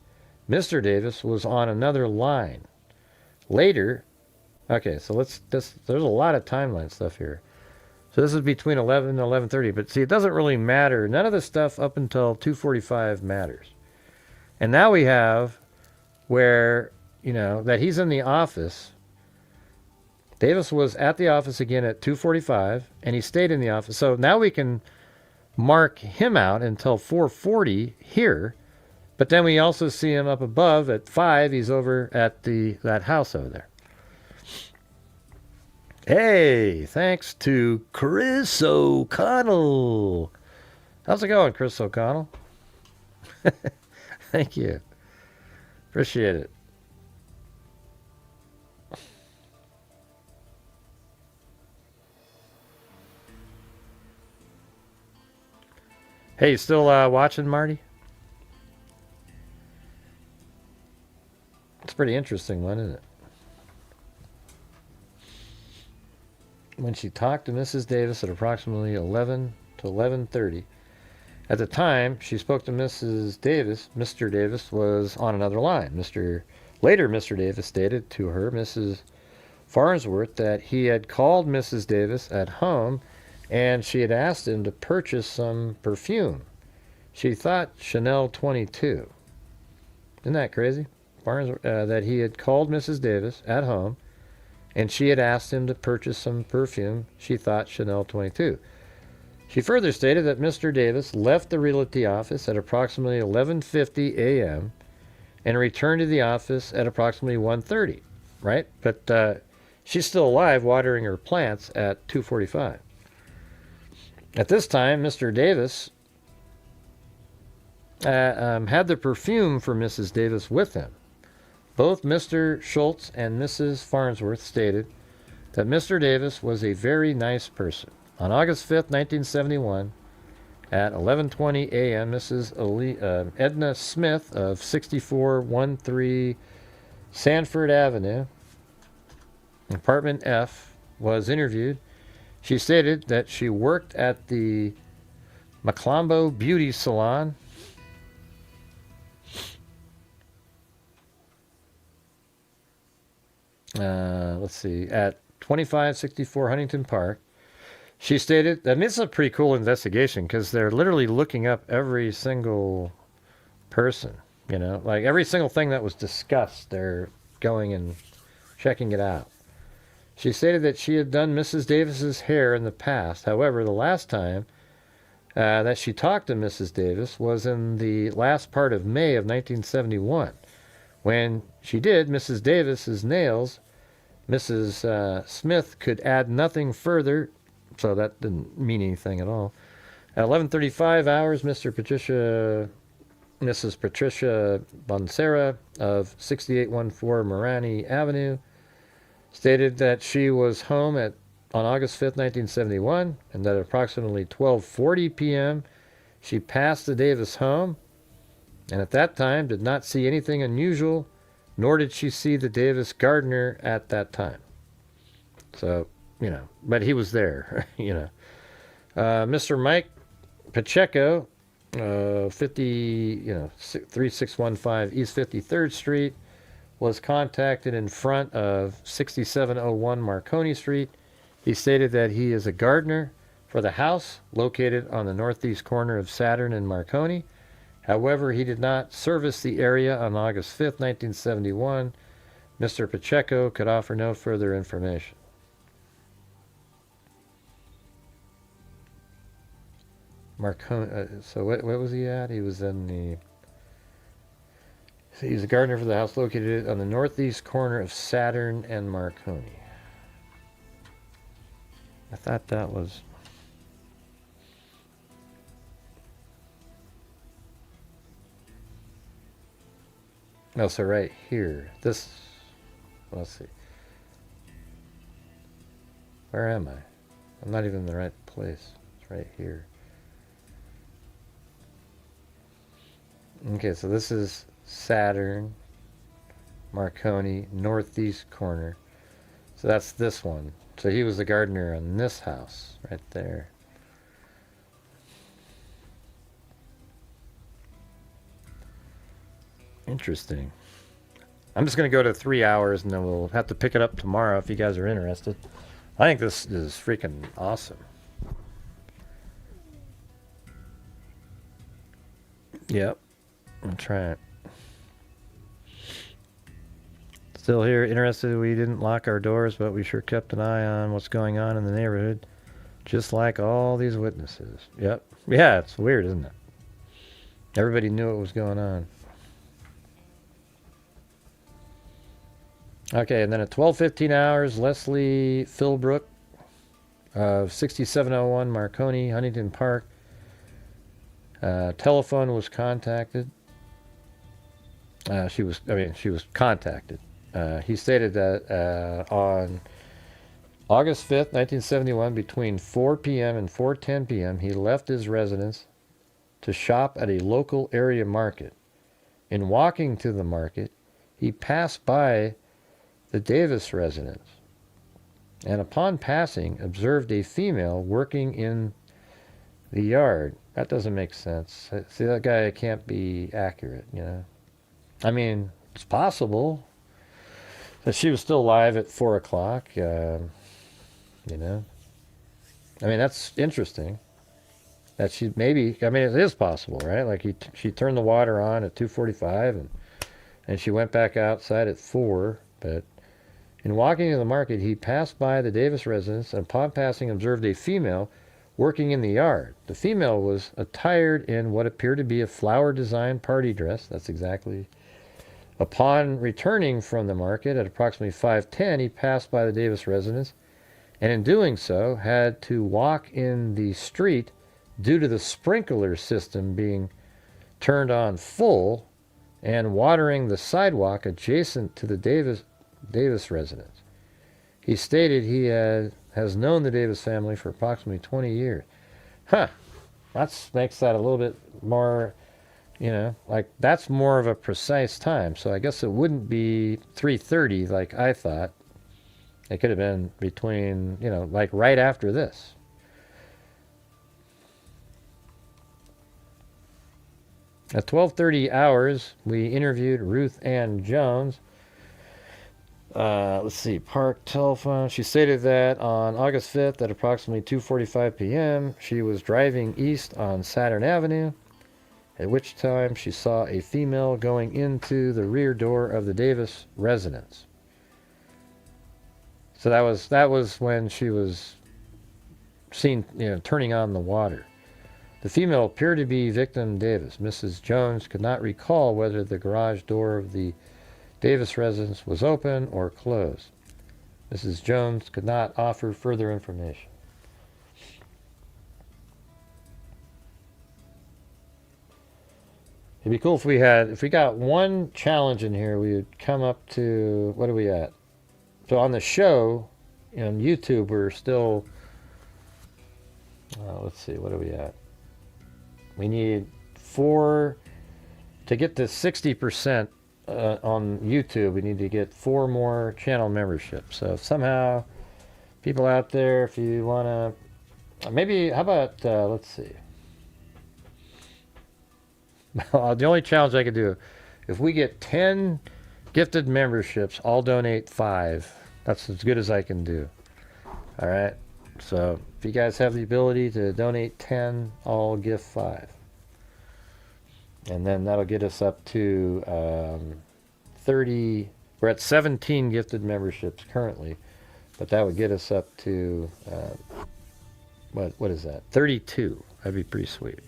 Mr. Davis was on another line. Later, okay, so there's a lot of timeline stuff here. So this is between 11 and 11:30, but see, it doesn't really matter. None of this stuff up until 2:45 matters. And now we have where, that he's in the office. Davis was at the office again at 2:45, and he stayed in the office. So now we can mark him out until 4:40 here, but then we also see him up above at 5. He's over at that house over there. Hey, thanks to Chris O'Connell. How's it going, Chris O'Connell? Thank you. Appreciate it. Hey, you still watching, Marty? It's a pretty interesting one, isn't it? When she talked to Mrs. Davis at approximately 11 to 11:30. At the time she spoke to Mrs. Davis, Mr. Davis was on another line. Later, Mr. Davis stated to her, Mrs. Farnsworth, that he had called Mrs. Davis at home and she had asked him to purchase some perfume. She thought Chanel 22. Isn't that crazy? That he had called Mrs. Davis at home and she had asked him to purchase some perfume. She thought Chanel 22. She further stated that Mr. Davis left the realty office at approximately 11:50 a.m. and returned to the office at approximately 1:30, right? But She's still alive watering her plants at 2:45. At this time, Mr. Davis had the perfume for Mrs. Davis with him. Both Mr. Schultz and Mrs. Farnsworth stated that Mr. Davis was a very nice person. On August 5th, 1971, at 11:20 a.m., Mrs. Edna Smith of 6413 Sanford Avenue, Apartment F, was interviewed. She stated that she worked at the Macleod Beauty Salon. Let's see, at 2564 Huntington Park. She stated, I mean, this is a pretty cool investigation because they're literally looking up every single person, you know, like every single thing that was discussed, they're going and checking it out. She stated that she had done Mrs. Davis's hair in the past. However, the last time that she talked to Mrs. Davis was in the last part of May of 1971. When she did Mrs. Davis's nails, Mrs. Smith could add nothing further, so that didn't mean anything at all. At 11:35 hours, Mrs. Patricia Bonsera of 6814 Marani Avenue stated that she was home on August 5th, 1971, and that at approximately 12:40 p.m. she passed the Davis home, and at that time did not see anything unusual, nor did she see the Davis gardener at that time. So, you know, but he was there, you know. Mr. Mike Pacheco, 3615 East 53rd Street, was contacted in front of 6701 Marconi Street. He stated that he is a gardener for the house located on the northeast corner of Saturn and Marconi. However, he did not service the area on August 5th, 1971. Mr. Pacheco could offer no further information. Marconi, so what was he at? He was in the... So he's a gardener for the house located on the northeast corner of Saturn and Marconi. I thought that was... No, so right here. This... Let's see. Where am I? I'm not even in the right place. It's right here. Okay, so this is Saturn, Marconi, northeast corner. So that's this one. So he was the gardener on this house right there. Interesting. I'm just going to go to 3 hours and then we'll have to pick it up tomorrow if you guys are interested. I think this is freaking awesome. Yep. I'll try it. Still here, interested. We didn't lock our doors, but we sure kept an eye on what's going on in the neighborhood. Just like all these witnesses. Yep. Yeah, it's weird, isn't it? Everybody knew what was going on. Okay, and then at 12:15 hours, Leslie Philbrook of 6701 Marconi, Huntington Park, telephone was contacted. She was contacted. He stated that on August 5th, 1971, between 4 p.m. and 4:10 p.m., he left his residence to shop at a local area market. In walking to the market, he passed by the Davis residence, and upon passing, observed a female working in the yard. That doesn't make sense. See, that guy can't be accurate, you know. I mean, it's possible that she was still alive at 4 o'clock, you know. I mean, that's interesting. That she maybe, I mean, it is possible, right? Like she turned the water on at 2:45 and she went back outside at 4, but in walking to the market, he passed by the Davis residence and upon passing observed a female working in the yard. The female was attired in what appeared to be a flower design party dress. That's exactly Upon returning from the market at approximately 5:10, he passed by the Davis residence, and in doing so had to walk in the street due to the sprinkler system being turned on full and watering the sidewalk adjacent to the Davis residence. He stated he has known the Davis family for approximately 20 years. Huh. That makes that a little bit more, like that's more of a precise time. So I guess it wouldn't be 3:30 like I thought. It could have been between, like right after this. At 12:30 hours, we interviewed Ruth Ann Jones. Let's see, Park telephone. She stated that on August 5th at approximately 2:45 p.m., she was driving east on Saturn Avenue, at which time she saw a female going into the rear door of the Davis residence. So that was when she was seen, turning on the water. The female appeared to be victim Davis. Mrs. Jones could not recall whether the garage door of the Davis residence was open or closed. Mrs. Jones could not offer further information. It'd be cool if we got one challenge in here, we would come up to, what are we at? So on the show, on YouTube, we're still, let's see, what are we at? We need 4, to get to 60% on YouTube, we need to get 4 more channel memberships. So if somehow, people out there, if you want to, maybe, how about, let's see. The only challenge I could do, if we get 10 gifted memberships, I'll donate 5. That's as good as I can do. All right. So if you guys have the ability to donate 10, I'll give 5. And then that'll get us up to 30. We're at 17 gifted memberships currently, but that would get us up to, what is that? 32. That'd be pretty sweet.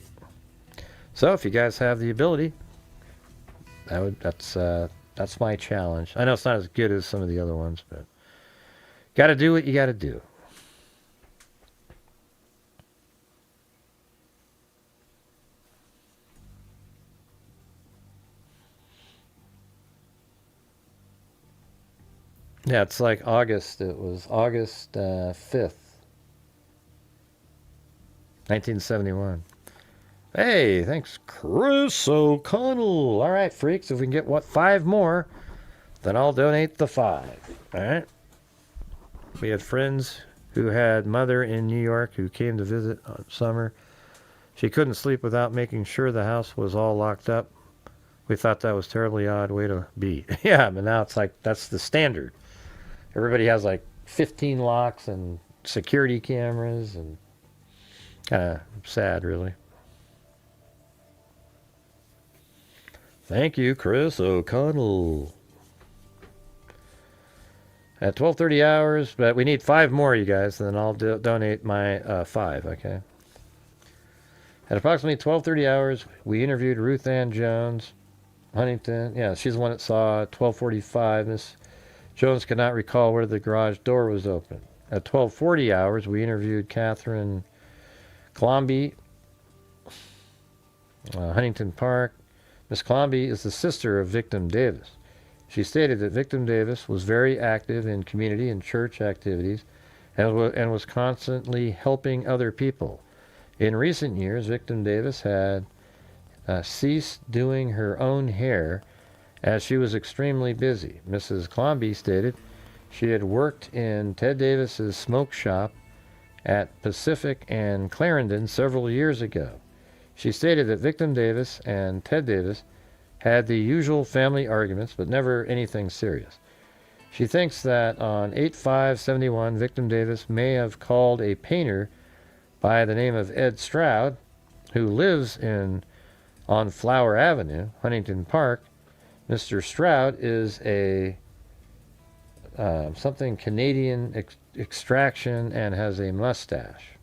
So if you guys have the ability, that's my challenge. I know it's not as good as some of the other ones, but got to do what you got to do. Yeah, it's like August. It was August 5th, 1971. Hey, thanks, Chris O'Connell. All right, freaks, if we can get 5 more, then I'll donate the 5. All right. We had friends who had mother in New York who came to visit on summer. She couldn't sleep without making sure the house was all locked up. We thought that was a terribly odd way to be. Yeah, but now it's like that's the standard. Everybody has like 15 locks and security cameras, and kind of sad, really. Thank you, Chris O'Connell. At 12:30 hours, but we need 5 more, you guys, and then I'll donate my 5, okay? At approximately 12:30 hours, we interviewed Ruth Ann Jones, Huntington. Yeah, she's the one that saw 12:45. Miss Jones could not recall whether the garage door was open. At 12:40 hours, we interviewed Catherine Clomby, Huntington Park. Miss Clomby is the sister of victim Davis. She stated that victim Davis was very active in community and church activities and was constantly helping other people. In recent years, victim Davis had ceased doing her own hair as she was extremely busy. Mrs. Clomby stated she had worked in Ted Davis's smoke shop at Pacific and Clarendon several years ago. She stated that victim Davis and Ted Davis had the usual family arguments, but never anything serious. She thinks that on 8/5/71, victim Davis may have called a painter by the name of Ed Stroud, who lives on Flower Avenue, Huntington Park. Mr. Stroud is a something Canadian extraction and has a mustache.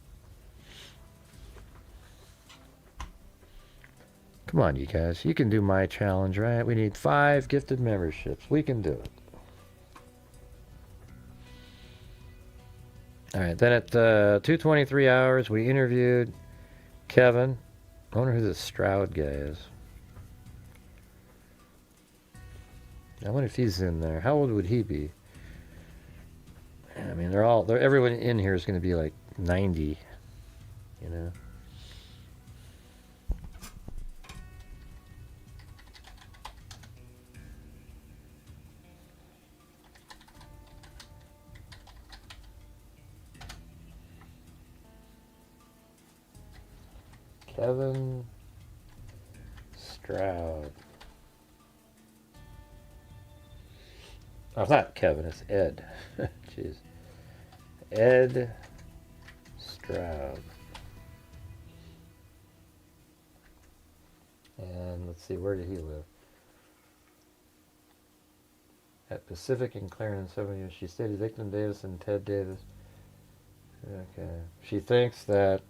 Come on, you guys. You can do my challenge, right? We need 5 gifted memberships. We can do it. All right. Then at 2:23 hours, we interviewed Kevin. I wonder who this Stroud guy is. I wonder if he's in there. How old would he be? I mean, everyone in here is going to be like 90, you know. Kevin Stroud. Oh, it's not Kevin, it's Ed. Jeez. Ed Stroud. And let's see, where did he live? At Pacific and Clarendon, 7 years. She stated Victim Davis and Ted Davis. Okay. She thinks that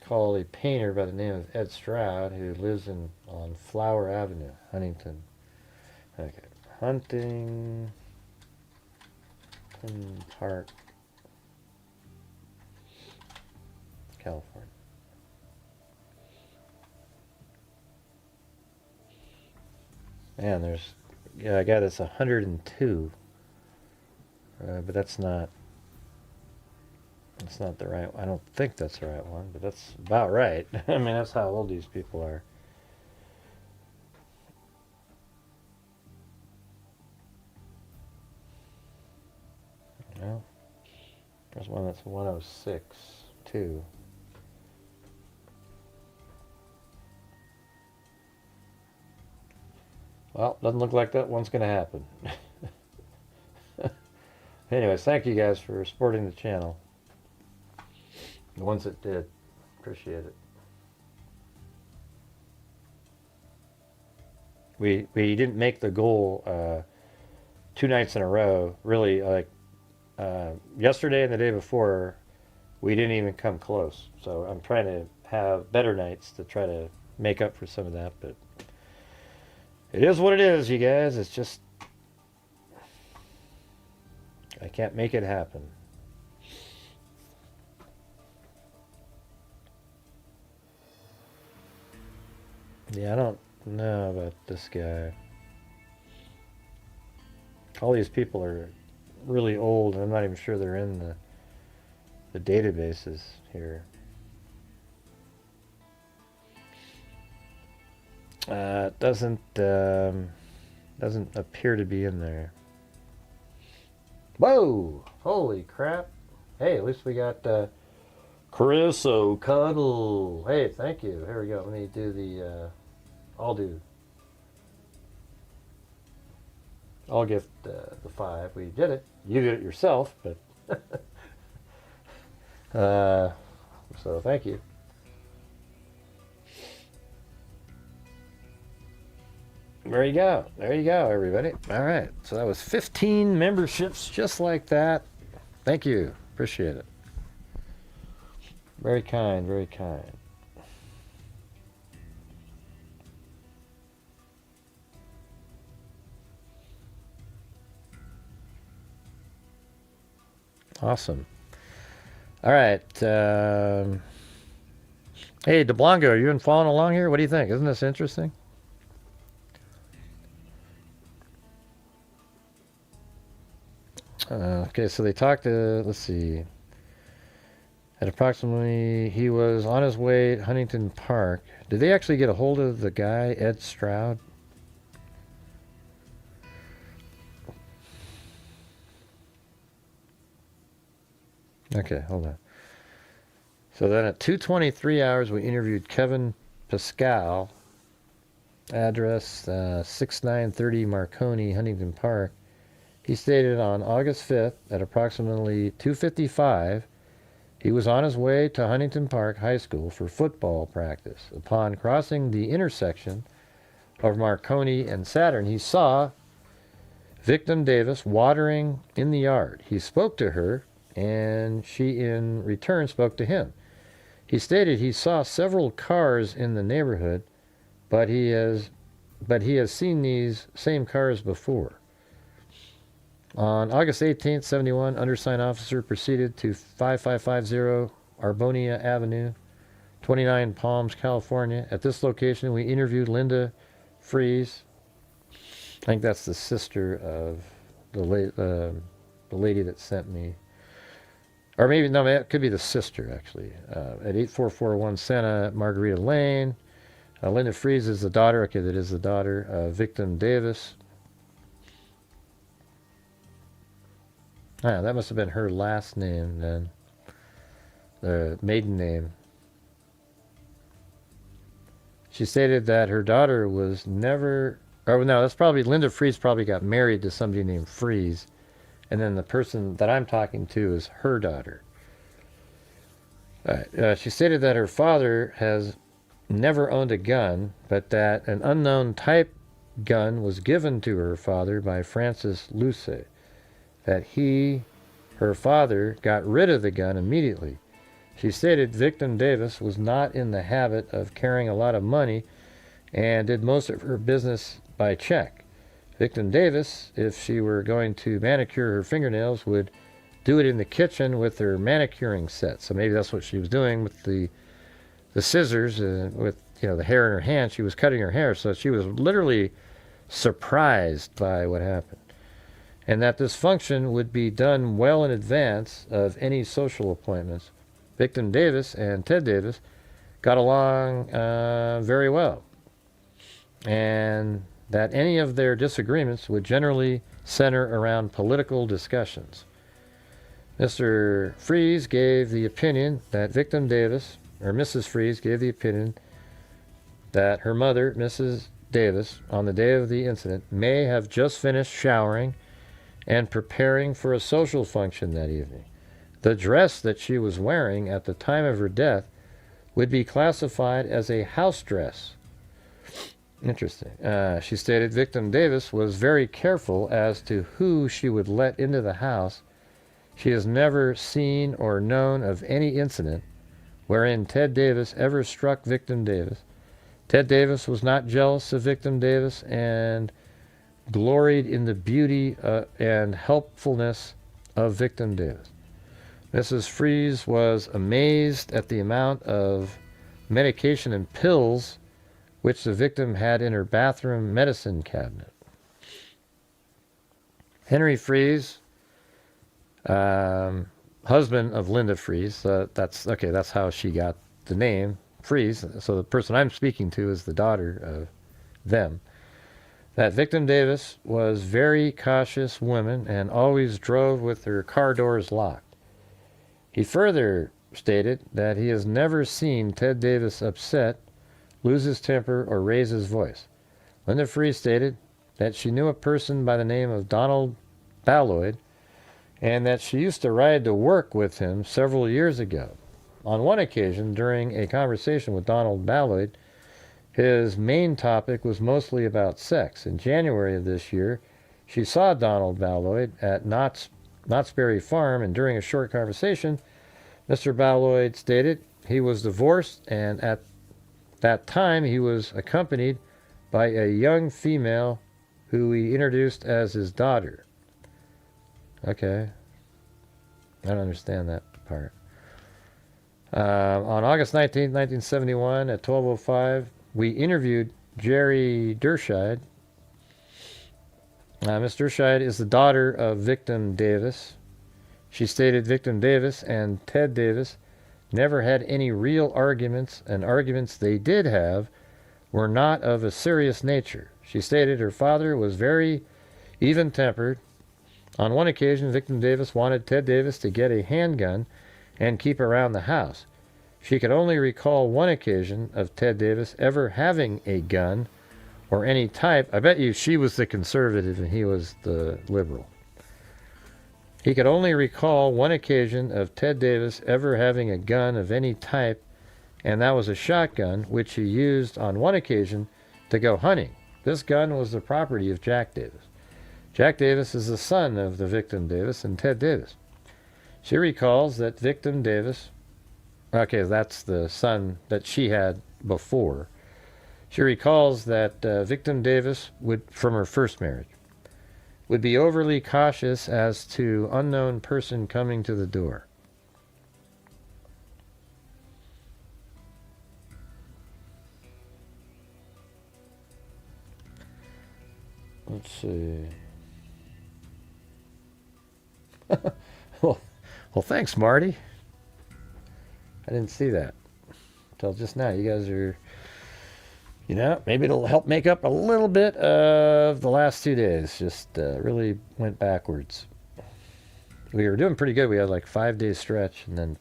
called a painter by the name of Ed Stroud who lives on Flower Avenue, Huntington. Okay. Huntington Park, California. Man, there's a guy that's 102, but that's not the right. I don't think that's the right one, but that's about right. I mean, that's how old these people are. Well, there's one that's 106 too. Well, doesn't look like that one's going to happen. Anyways, thank you guys for supporting the channel. The ones that did. Appreciate it. We didn't make the goal 2 nights in a row. Really, like yesterday and the day before, we didn't even come close. So I'm trying to have better nights to try to make up for some of that, but it is what it is, you guys. It's just, I can't make it happen. Yeah, I don't know about this guy. All these people are really old, and I'm not even sure they're in the databases here. Doesn't appear to be in there. Whoa! Holy crap! Hey, at least we got Chris O'Connell. Hey, thank you. Here we go. Let me do the. I'll gift the 5. We did it. You did it yourself, but so thank you. There you go. There you go, everybody. All right. So that was 15 memberships just like that. Thank you. Appreciate it. Very kind, very kind. Awesome. All right. Hey, DeBlanco, are you been following along here? What do you think? Isn't this interesting? Okay, so they talked to, let's see, at approximately, he was on his way to Huntington Park. Did they actually get a hold of the guy, Ed Stroud? Okay, hold on. So then at 2:23 hours, we interviewed Kevin Pascal, address 6930 Marconi, Huntington Park. He stated on August 5th at approximately 2:55, he was on his way to Huntington Park High School for football practice. Upon crossing the intersection of Marconi and Saturn, he saw victim Davis watering in the yard. He spoke to her, and she in return spoke to him. He stated he saw several cars in the neighborhood, but he has seen these same cars before. On August 18th, 71, undersigned officer proceeded to 5550 Arbonia Avenue, 29 Palms, California. At this location, we interviewed Linda Fries. I think that's the sister of the lady that sent me. Or maybe, no, it could be the sister, actually. At 8441 Santa Margarita Lane. Linda Fries is the daughter. Okay, that is the daughter of Victim Davis. Ah, that must have been her last name then. The maiden name. She stated that her daughter was never... Oh, no, that's probably... Linda Fries probably got married to somebody named Fries. And then the person that I'm talking to is her daughter. She stated that her father has never owned a gun, but that an unknown type gun was given to her father by Francis Luce. That her father, got rid of the gun immediately. She stated Victim Davis was not in the habit of carrying a lot of money and did most of her business by check. Victim Davis, if she were going to manicure her fingernails, would do it in the kitchen with her manicuring set. So maybe that's what she was doing with the scissors, with the hair in her hand. She was cutting her hair, so she was literally surprised by what happened. And that this function would be done well in advance of any social appointments. Victim Davis and Ted Davis got along very well. And that any of their disagreements would generally center around political discussions. Mr. Fries gave the opinion that Victim Davis, or Mrs. Fries gave the opinion that her mother, Mrs. Davis, on the day of the incident, may have just finished showering and preparing for a social function that evening. The dress that she was wearing at the time of her death would be classified as a house dress. Interesting. She stated Victim Davis was very careful as to who she would let into the house. She has never seen or known of any incident wherein Ted Davis ever struck Victim Davis. Ted Davis was not jealous of Victim Davis and gloried in the beauty and helpfulness of Victim Davis. Mrs. Fries was amazed at the amount of medication and pills which the victim had in her bathroom medicine cabinet. Henry Fries, husband of Linda Fries, that's how she got the name Fries. So the person I'm speaking to is the daughter of them. That Victim Davis was very cautious woman and always drove with her car doors locked. He further stated that he has never seen Ted Davis upset, lose his temper, or raise his voice. Linda Fries stated that she knew a person by the name of Donald Balloyd and that she used to ride to work with him several years ago. On one occasion, during a conversation with Donald Balloyd, his main topic was mostly about sex. In January of this year, she saw Donald Balloyd at Knott's Berry Farm, and during a short conversation, Mr. Balloyd stated he was divorced, and at that time he was accompanied by a young female who he introduced as his daughter. Okay. I don't understand that part. On August 19, 1971, at 12:05, we interviewed Jerry Dershide. Miss Dershide is the daughter of Victim Davis. She stated Victim Davis and Ted Davis never had any real arguments, and arguments they did have were not of a serious nature. She stated her father was very even-tempered. On one occasion, Victim Davis wanted Ted Davis to get a handgun and keep around the house. She could only recall one occasion of Ted Davis ever having a gun or any type. I bet you she was the conservative and he was the liberal. He could only recall one occasion of Ted Davis ever having a gun of any type, and that was a shotgun, which he used on one occasion to go hunting. This gun was the property of Jack Davis. Jack Davis is the son of the Victim Davis and Ted Davis. She recalls that Victim Davis, okay, that's the son that she had before. She recalls that victim Davis from her first marriage, would be overly cautious as to unknown person coming to the door. Let's see. well, thanks, Marty. I didn't see that until just now. You guys are, maybe it'll help make up a little bit of the last 2 days. Just really went backwards. We were doing pretty good. We had like 5-day stretch, and then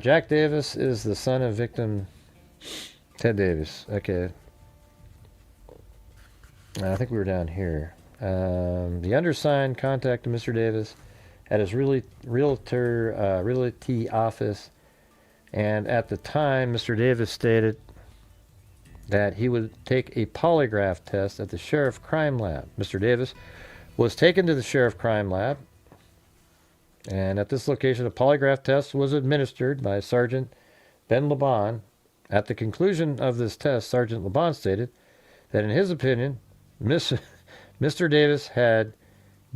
Jack Davis is the son of victim Ted Davis. Okay. I think we were down here. The undersigned contacted Mr. Davis at his realty office, and at the time, Mr. Davis stated that he would take a polygraph test at the sheriff crime lab. Mr. Davis was taken to the sheriff crime lab, and at this location, a polygraph test was administered by Sergeant Ben Laban. At the conclusion of this test, Sergeant Laban stated that in his opinion, Mr. Davis had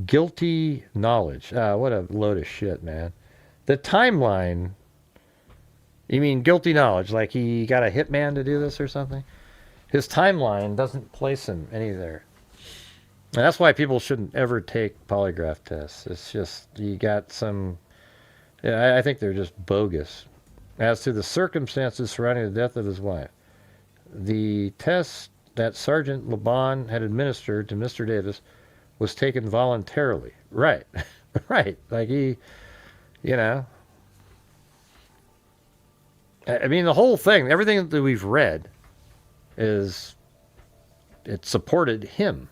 guilty knowledge. What a load of shit, man. The timeline, you mean guilty knowledge, like he got a hitman to do this or something? His timeline doesn't place him any there. And that's why people shouldn't ever take polygraph tests. It's just, you got some, I think they're just bogus. As to the circumstances surrounding the death of his wife, the test that Sergeant Laban had administered to Mr. Davis was taken voluntarily. Right. Right. Like he, I mean, the whole thing, everything that we've read it supported him,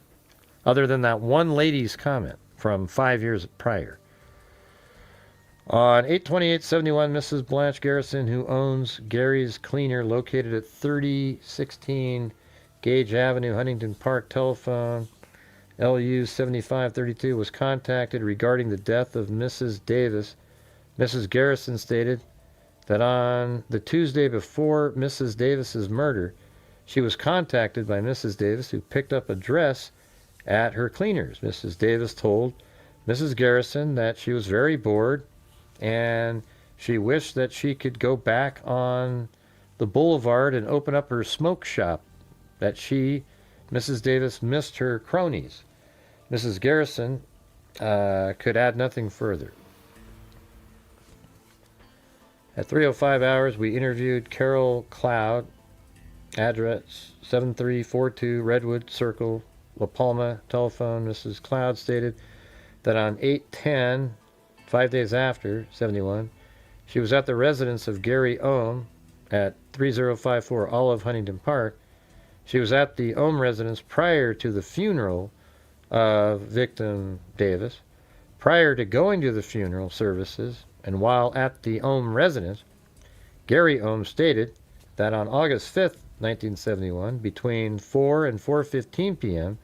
other than that one lady's comment from 5 years prior. On 8/28/71, Mrs. Blanche Garrison, who owns Gary's Cleaner, located at 3016 Gage Avenue, Huntington Park, telephone LU 7532, was contacted regarding the death of Mrs. Davis. Mrs. Garrison stated that on the Tuesday before Mrs. Davis's murder, she was contacted by Mrs. Davis, who picked up a dress at her cleaners. Mrs. Davis told Mrs. Garrison that she was very bored and she wished that she could go back on the boulevard and open up her smoke shop, that she, Mrs. Davis, missed her cronies. Mrs. Garrison could add nothing further. At 3:05 hours, we interviewed Carol Cloud, address 7342 Redwood Circle, La Palma, telephone. Mrs. Cloud stated that on 8/10, 5 days after, 71, she was at the residence of Gary Ohm at 3054 Olive, Huntington Park. She was at the Ohm residence prior to the funeral of victim Davis. Prior to going to the funeral services, and while at the Ohm residence, Gary Ohm stated that on August 5th, 1971, between 4 and 4:15 p.m.,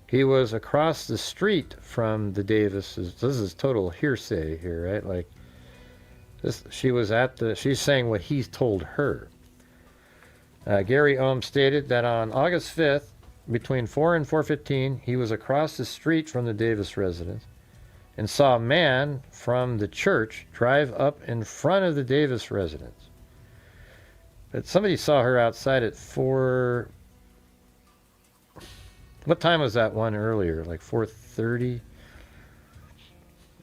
he was across the street from the Davises. This is total hearsay here, right? Like, this, she's saying what he's told her. Gary Ohm stated that on August 5th, between 4 and 4:15, he was across the street from the Davis residence and saw a man from the church drive up in front of the Davis residence. But somebody saw her outside at 4... What time was that one earlier? Like 4:30?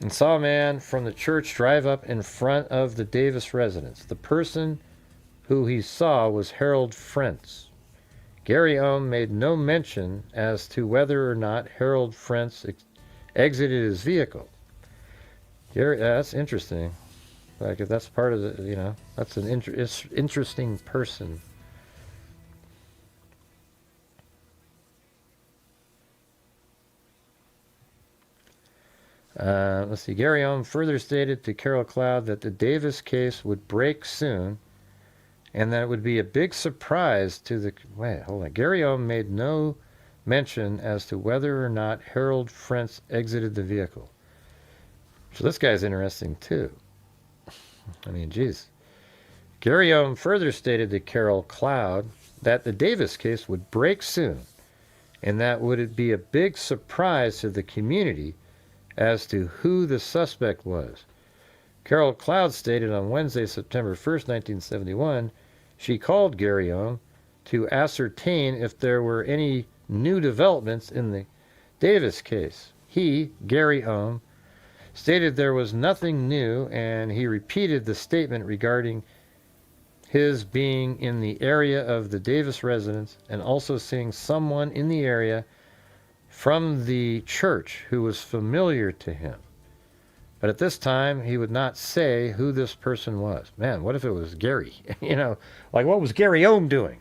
And saw a man from the church drive up in front of the Davis residence. The person who he saw was Harold Frentz. Gary Ohm made no mention as to whether or not Harold Frentz exited his vehicle. Gary, that's interesting. Like, if that's part of the, that's an interesting person. Let's see. Gary Ohm further stated to Carol Cloud that the Davis case would break soon, and that it would be a big surprise to the... Wait, hold on. Gary Ohm made no mention as to whether or not Harold Frentz exited the vehicle. So this guy's interesting, too. I mean, geez. Gary Ohm further stated to Carol Cloud that the Davis case would break soon, and that would be a big surprise to the community as to who the suspect was. Carol Cloud stated on Wednesday, September 1st, 1971, she called Gary Ohm to ascertain if there were any new developments in the Davis case. He, Gary Ohm, stated there was nothing new, and he repeated the statement regarding his being in the area of the Davis residence and also seeing someone in the area from the church who was familiar to him. But at this time, he would not say who this person was. Man, what if it was Gary? Like what was Gary Ohm doing?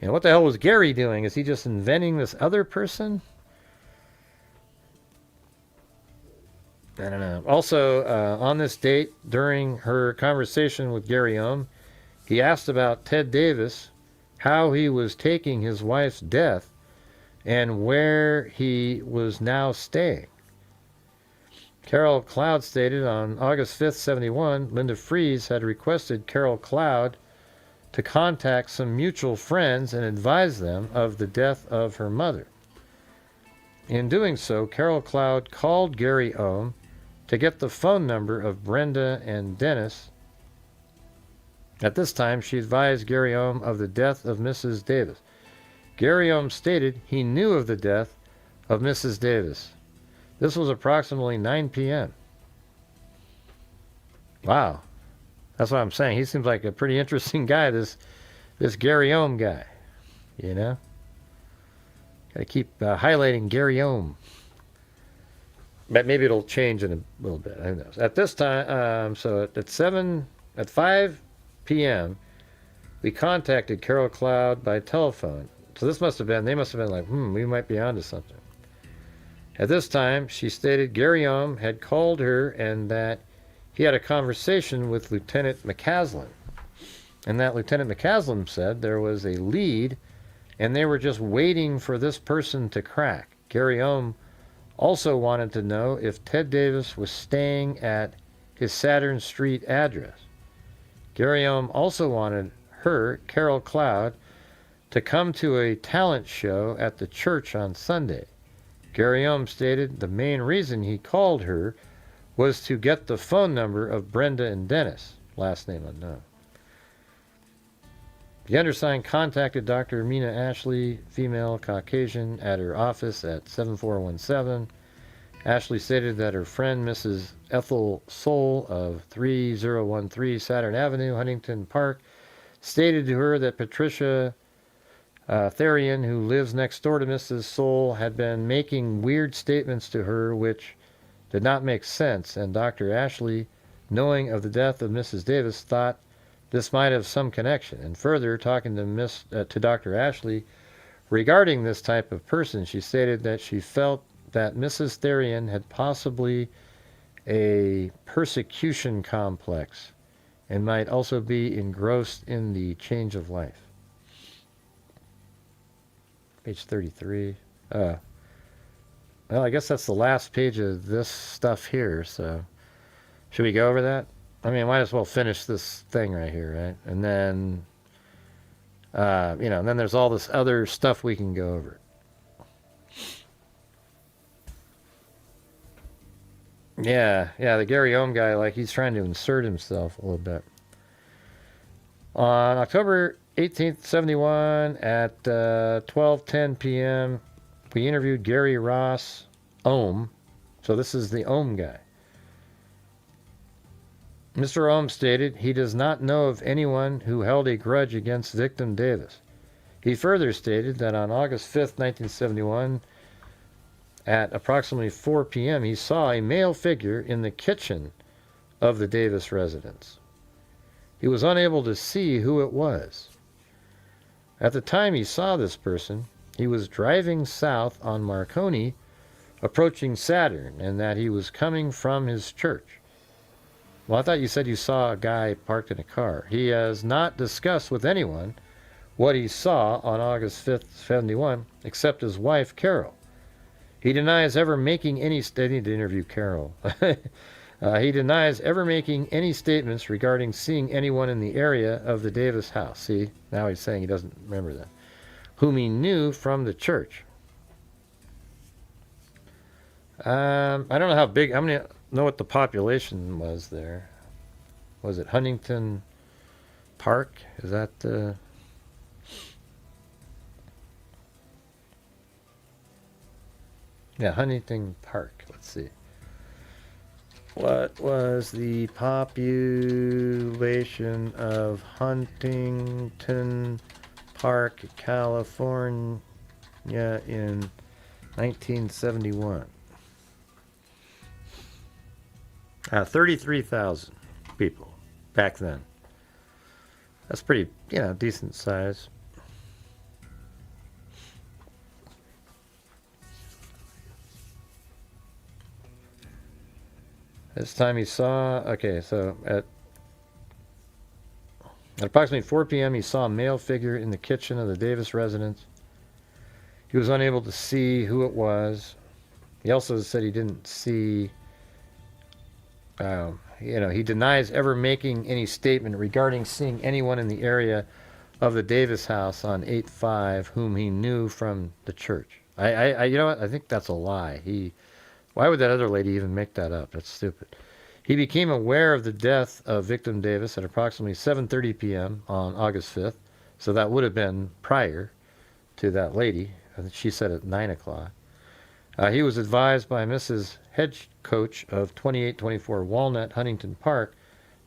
What the hell was Gary doing? Is he just inventing this other person? I don't know. Also, on this date, during her conversation with Gary Ohm, he asked about Ted Davis, how he was taking his wife's death, and where he was now staying. Carol Cloud stated on August 5th, 71, Linda Fries had requested Carol Cloud to contact some mutual friends and advise them of the death of her mother. In doing so, Carol Cloud called Gary Ohm to get the phone number of Brenda and Dennis. At this time, she advised Gary Ohm of the death of Mrs. Davis. Gary Ohm stated he knew of the death of Mrs. Davis. This was approximately 9 p.m. Wow. That's what I'm saying. He seems like a pretty interesting guy, this Gary Ohm guy. Got to keep highlighting Gary Ohm. But maybe it'll change in a little bit. Who knows? At this time, so at 5 p.m., we contacted Carol Cloud by telephone. So they must have been like, we might be onto something. At this time, she stated Gary Ohm had called her and that he had a conversation with Lieutenant McCaslin. And that Lieutenant McCaslin said there was a lead and they were just waiting for this person to crack. Gary Ohm also wanted to know if Ted Davis was staying at his Saturn Street address. Gary Ohm also wanted her, Carol Cloud, to come to a talent show at the church on Sunday. Gary Ohm stated the main reason he called her was to get the phone number of Brenda and Dennis, last name unknown. The undersigned contacted Dr. Mina Ashley, female Caucasian, at her office at 7417. Ashley stated that her friend, Mrs. Ethel Soule of 3013 Saturn Avenue, Huntington Park, stated to her that Patricia Theone, who lives next door to Mrs. Soule, had been making weird statements to her which did not make sense, and Dr. Ashley, knowing of the death of Mrs. Davis, thought this might have some connection. And further, talking to Dr. Ashley regarding this type of person, she stated that she felt that Mrs. Theone had possibly a persecution complex and might also be engrossed in the change of life. Page 33. Well, I guess that's the last page of this stuff here, so should we go over that? I mean, might as well finish this thing right here, right? And then, and then there's all this other stuff we can go over. Yeah, the Gary Ohm guy, like he's trying to insert himself a little bit. On October 18th, 71, at 12:10 p.m., we interviewed Gary Ross Ohm. So this is the Ohm guy. Mr. Ohm stated he does not know of anyone who held a grudge against victim Davis. He further stated that on August 5th, 1971, at approximately 4 p.m., he saw a male figure in the kitchen of the Davis residence. He was unable to see who it was. At the time he saw this person, he was driving south on Marconi, approaching Saturn, and that he was coming from his church. Well, I thought you said you saw a guy parked in a car. He has not discussed with anyone what he saw on August 5th, 71, except his wife, Carol. He denies ever making any... I need to interview Carol. He denies ever making any statements regarding seeing anyone in the area of the Davis house. See, now he's saying he doesn't remember that. Whom he knew from the church. I don't know how big. I'm gonna know what the population was there. Was it Huntington Park? Is that yeah, Huntington Park. Let's see. What was the population of Huntington Park, California in 1971? 33,000 people back then. That's pretty, decent size. This time he saw, so at approximately 4 p.m. he saw a male figure in the kitchen of the Davis residence. He was unable to see who it was. He also said he didn't see, he denies ever making any statement regarding seeing anyone in the area of the Davis house on 8/5 whom he knew from the church. You know what? I think that's a lie. Why would that other lady even make that up? That's stupid. He became aware of the death of victim Davis at approximately 7:30 p.m. on August 5th. So that would have been prior to that lady. I think she said at 9 o'clock. He was advised by Mrs. Head Coach of 2824 Walnut, Huntington Park.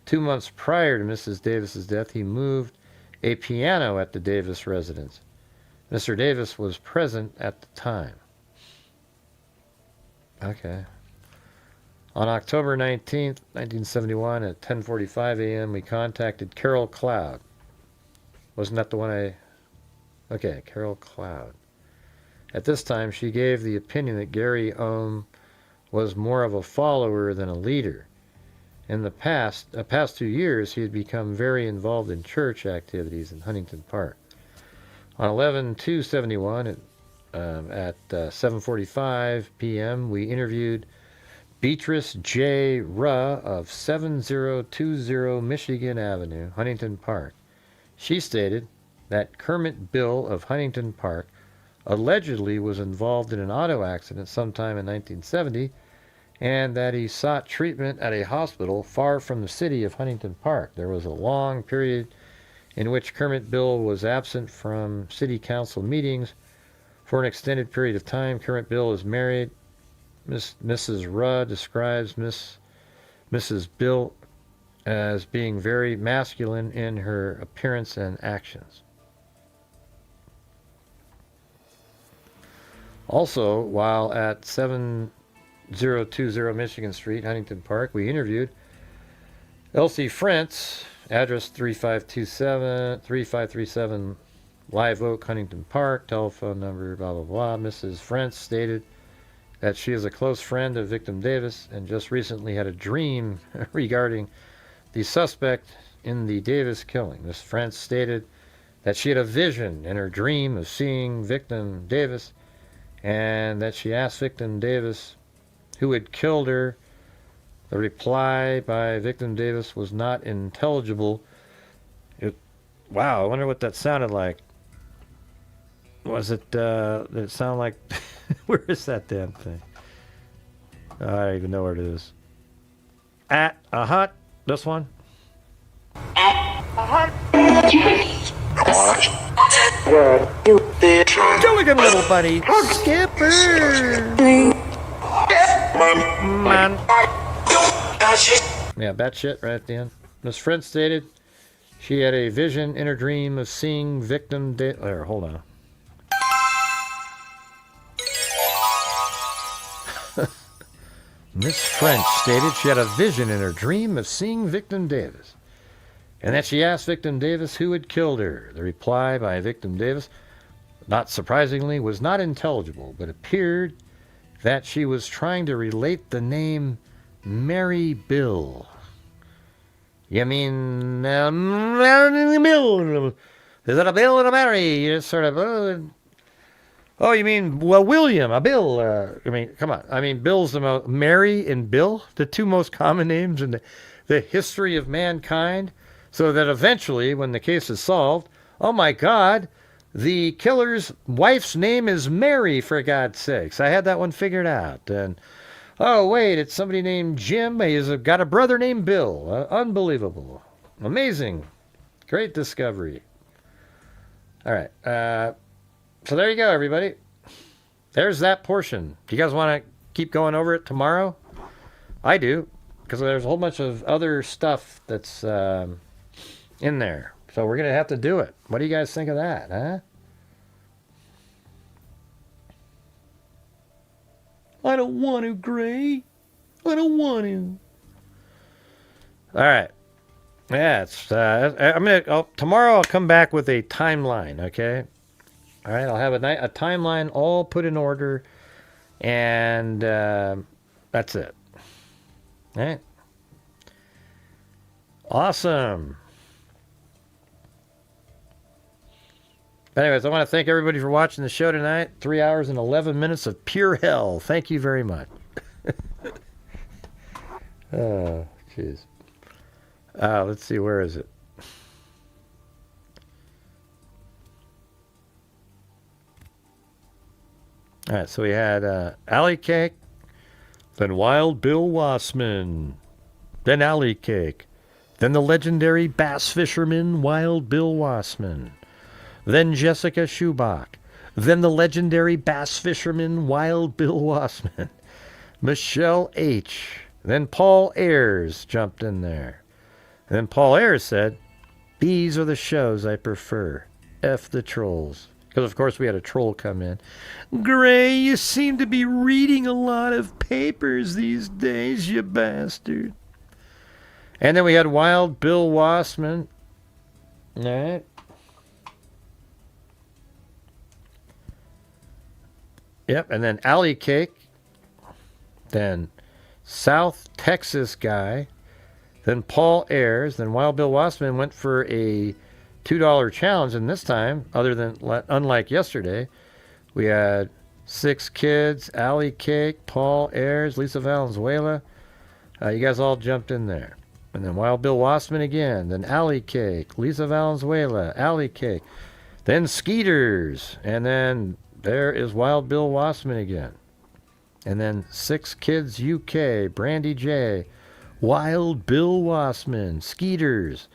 2 months prior to Mrs. Davis's death, he moved a piano at the Davis residence. Mr. Davis was present at the time. Okay. On October 19th, 1971 at 10:45 a.m., we contacted Carol Cloud. Wasn't that the one Okay, Carol Cloud. At this time, she gave the opinion that Gary Ohm was more of a follower than a leader. In the past 2 years, he had become very involved in church activities in Huntington Park. On 11/2/71 at 7:45 p.m., we interviewed Beatrice J. Ruh of 7020 Michigan Avenue, Huntington Park. She stated that Kermit Bill of Huntington Park allegedly was involved in an auto accident sometime in 1970 and that he sought treatment at a hospital far from the city of Huntington Park. There was a long period in which Kermit Bill was absent from city council meetings for an extended period of time. Kermit Bill is married. Mrs. Rudd describes Mrs. Bill as being very masculine in her appearance and actions. Also, while at 7020 Michigan Street, Huntington Park, we interviewed Elsie Frentz, address 3537 Live Oak, Huntington Park, telephone number, blah, blah, blah. Mrs. Frentz stated that she is a close friend of victim Davis and just recently had a dream regarding the suspect in the Davis killing. Ms. Frentz stated that she had a vision in her dream of seeing victim Davis and that she asked victim Davis who had killed her. The reply by victim Davis was not intelligible. Wow, I wonder what that sounded like. Was it, did it sound like, where is that damn thing? I don't even know where it is. At a hut, this one. Gilligan, little buddy. Skipper. Man. Yeah, batshit right at the end. Ms. Frentz stated she had a vision in her dream of seeing victim hold on. Miss French stated she had a vision in her dream of seeing victim Davis, and that she asked victim Davis who had killed her. The reply by victim Davis, not surprisingly, was not intelligible, but appeared that she was trying to relate the name Mary Bill. You mean, Mary Bill? Is it a Bill and a Mary? You just sort of, Oh, you mean, well, William, Bill. I mean, come on. I mean, Bill's the most, Mary and Bill, the two most common names in the history of mankind. So that eventually, when the case is solved, oh my God, the killer's wife's name is Mary, for God's sakes. I had that one figured out. And, oh, wait, it's somebody named Jim. He's got a brother named Bill. Unbelievable. Amazing. Great discovery. All right. So there you go, everybody. There's that portion. Do you guys want to keep going over it tomorrow? I do, because there's a whole bunch of other stuff that's in there. So we're going to have to do it. What do you guys think of that, huh? I don't want to, Gray. I don't want to. All right. Yeah, it's, tomorrow I'll come back with a timeline, okay? All right, I'll have a timeline all put in order, and that's it. All right. Awesome. Anyways, I want to thank everybody for watching the show tonight. 3 hours and 11 minutes of pure hell. Thank you very much. Oh, jeez. Let's see, where is it? All right, so we had Alley Cake, then Wild Bill Wassman, then Alley Cake, then the legendary bass fisherman Wild Bill Wassman, then Jessica Schubach, then the legendary bass fisherman Wild Bill Wassman, Michelle H., then Paul Ayers jumped in there. And then Paul Ayers said, "These are the shows I prefer. F the trolls." Because, of course, we had a troll come in. "Gray, you seem to be reading a lot of papers these days, you bastard." And then we had Wild Bill Wassman. All right. Yep, and then Alley Cake. Then South Texas guy. Then Paul Ayers. Then Wild Bill Wassman went for a $2 challenge, and this time, unlike yesterday, we had 6 kids, Alley Cake, Paul Ayers, Lisa Valenzuela. You guys all jumped in there. And then Wild Bill Wassman again, then Alley Cake, Lisa Valenzuela, Alley Cake, then Skeeters, and then there is Wild Bill Wassman again. And then 6 Kids UK, Brandy J, Wild Bill Wassman, Skeeters.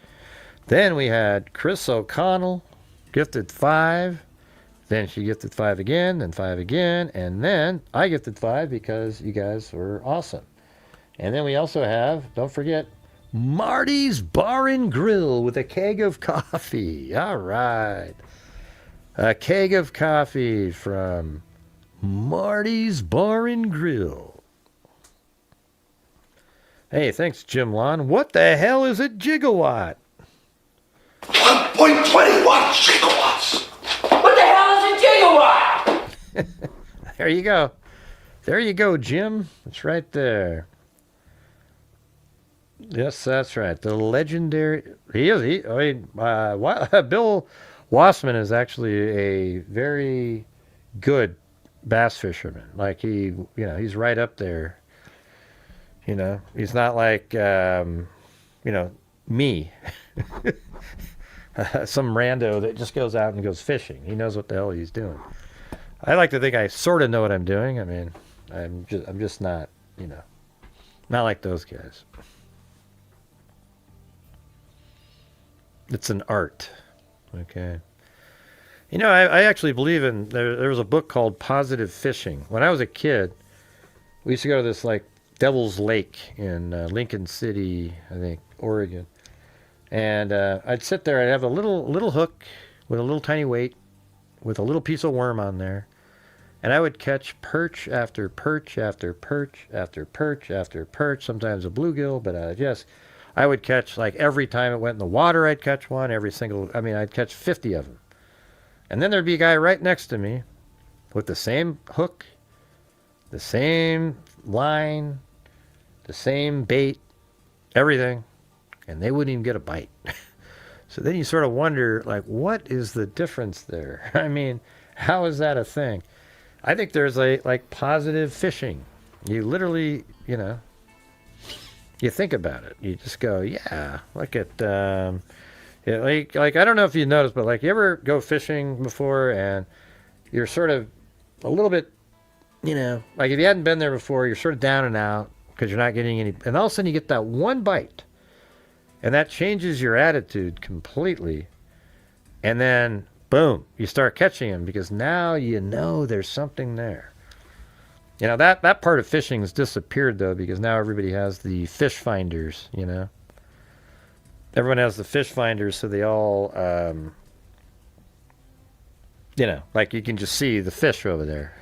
Then we had Chris O'Connell, gifted 5. Then she gifted 5 again, then 5 again, and then I gifted 5 because you guys were awesome. And then we also have, don't forget, Marty's Bar and Grill with a keg of coffee. All right. A keg of coffee from Marty's Bar and Grill. Hey, thanks, Jim Lon. What the hell is a gigawatt? 1.21 gigawatts. What the hell is a gigawatt? There you go. There you go, Jim. It's right there. Yes, that's right. The legendary. Bill Wassman is actually a very good bass fisherman. Like he's right up there. He's not like, me. Some rando that just goes out and goes fishing. He knows what the hell he's doing. I like to think I sort of know what I'm doing. I mean, I'm just not, not like those guys. It's an art. Okay. I actually believe in, there was a book called Positive Fishing. When I was a kid, we used to go to this like Devil's Lake in Lincoln City, I think, Oregon. And I'd sit there, I'd have a little hook with a little tiny weight with a little piece of worm on there. And I would catch perch after perch after perch after perch after perch, sometimes a bluegill, but I would catch, like every time it went in the water, I'd catch one, I'd catch 50 of them. And then there'd be a guy right next to me with the same hook, the same line, the same bait, everything. And they wouldn't even get a bite. So then you sort of wonder, like, what is the difference there? I mean, how is that a thing? I think there's a like positive fishing. You literally, you know, you think about it. You just go, yeah, look at, yeah, like I don't know if you noticed, but like you ever go fishing before and you're sort of a little bit, you know, like if you hadn't been there before, you're sort of down and out because you're not getting any, and all of a sudden you get that one bite, and that changes your attitude completely, and then boom, you start catching them because now you know there's something there. You know, that part of fishing has disappeared, though, because now everybody has the fish finders, you know. Everyone has the fish finders, so they all, you know, like you can just see the fish over there.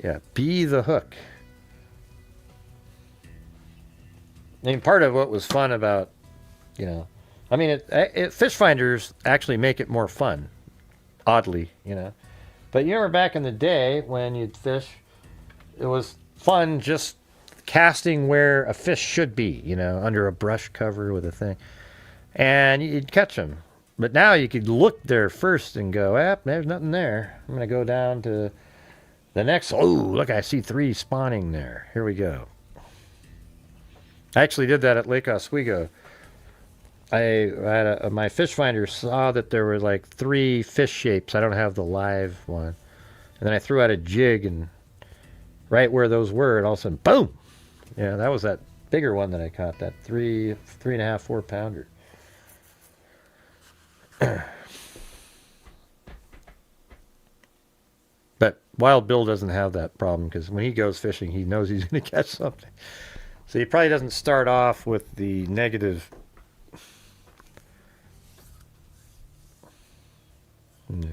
Yeah, be the hook. I mean, part of what was fun about, you know, I mean, fish finders actually make it more fun, oddly, you know. But you remember back in the day when you'd fish, it was fun just casting where a fish should be, you know, under a brush cover with a thing. And you'd catch them. But now you could look there first and go, there's nothing there. I'm going to go down to the next. Oh, look, I see 3 spawning there. Here we go. I actually did that at Lake Oswego. I had my fish finder saw that there were like 3 fish shapes. I don't have the live one. And then I threw out a jig, and right where those were, and all of a sudden, boom! Yeah, that was that bigger one that I caught, that 3.5, 4 pounder. But Wild Bill doesn't have that problem because when he goes fishing, he knows he's going to catch something. So he probably doesn't start off with the negative. Yeah.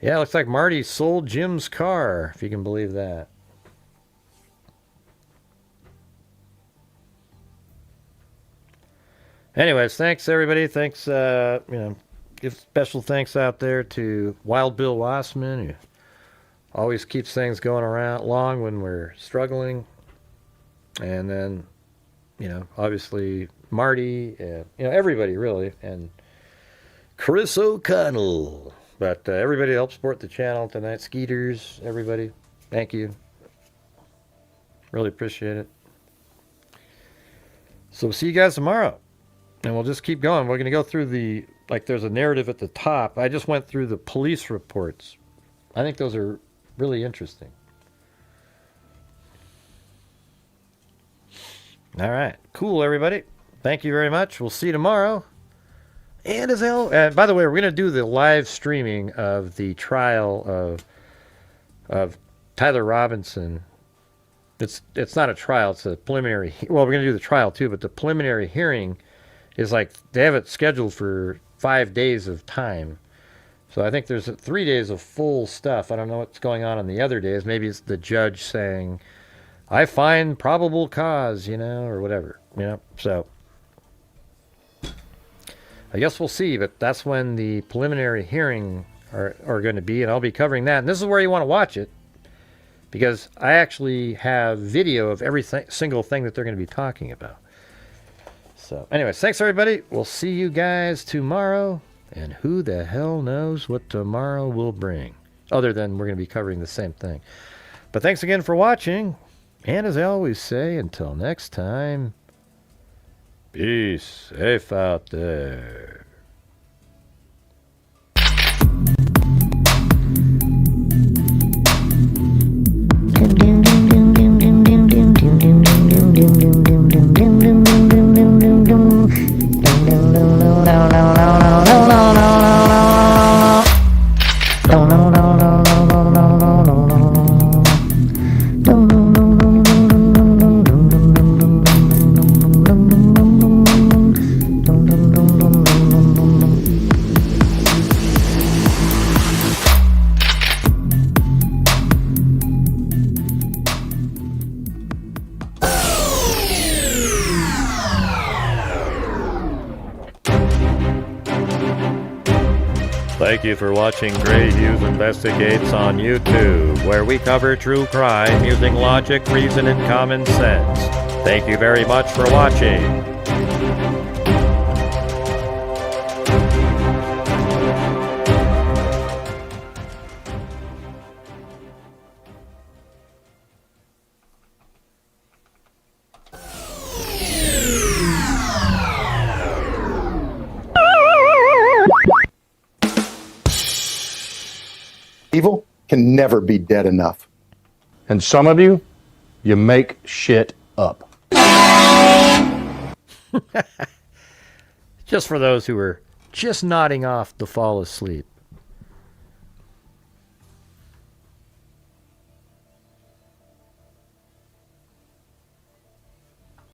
Yeah, looks like Marty sold Jim's car, if you can believe that. Anyways, thanks everybody. Thanks, you know, give special thanks out there to Wild Bill Wassman, who always keeps things going along when we're struggling. And then, you know, obviously Marty, you know, everybody really, and Chris O'Connell. But everybody helped support the channel tonight. Skeeters, everybody, thank you. Really appreciate it. So we'll see you guys tomorrow. And we'll just keep going. We're going to go through the, like there's a narrative at the top. I just went through the police reports. I think those are really interesting. All right. Cool, everybody. Thank you very much. We'll see you tomorrow. And and by the way, we're going to do the live streaming of the trial of Tyler Robinson. It's not a trial. It's a preliminary. Well, we're going to do the trial too, but the preliminary hearing is like they have it scheduled for 5 days of time. So I think there's 3 days of full stuff. I don't know what's going on the other days. Maybe it's the judge saying, I find probable cause, you know, or whatever, you know. So I guess we'll see, but that's when the preliminary hearing are going to be, and I'll be covering that. And this is where you want to watch it, because I actually have video of every single thing that they're going to be talking about. So anyways, thanks everybody. We'll see you guys tomorrow, and who the hell knows what tomorrow will bring, other than we're going to be covering the same thing. But thanks again for watching, and as I always say, until next time, be safe out there. Thank you for watching Gray Hughes Investigates on YouTube, where we cover true crime using logic, reason, and common sense. Thank you very much for watching. can never be dead enough. And some of you, you make shit up. Just for those who were just nodding off to fall asleep.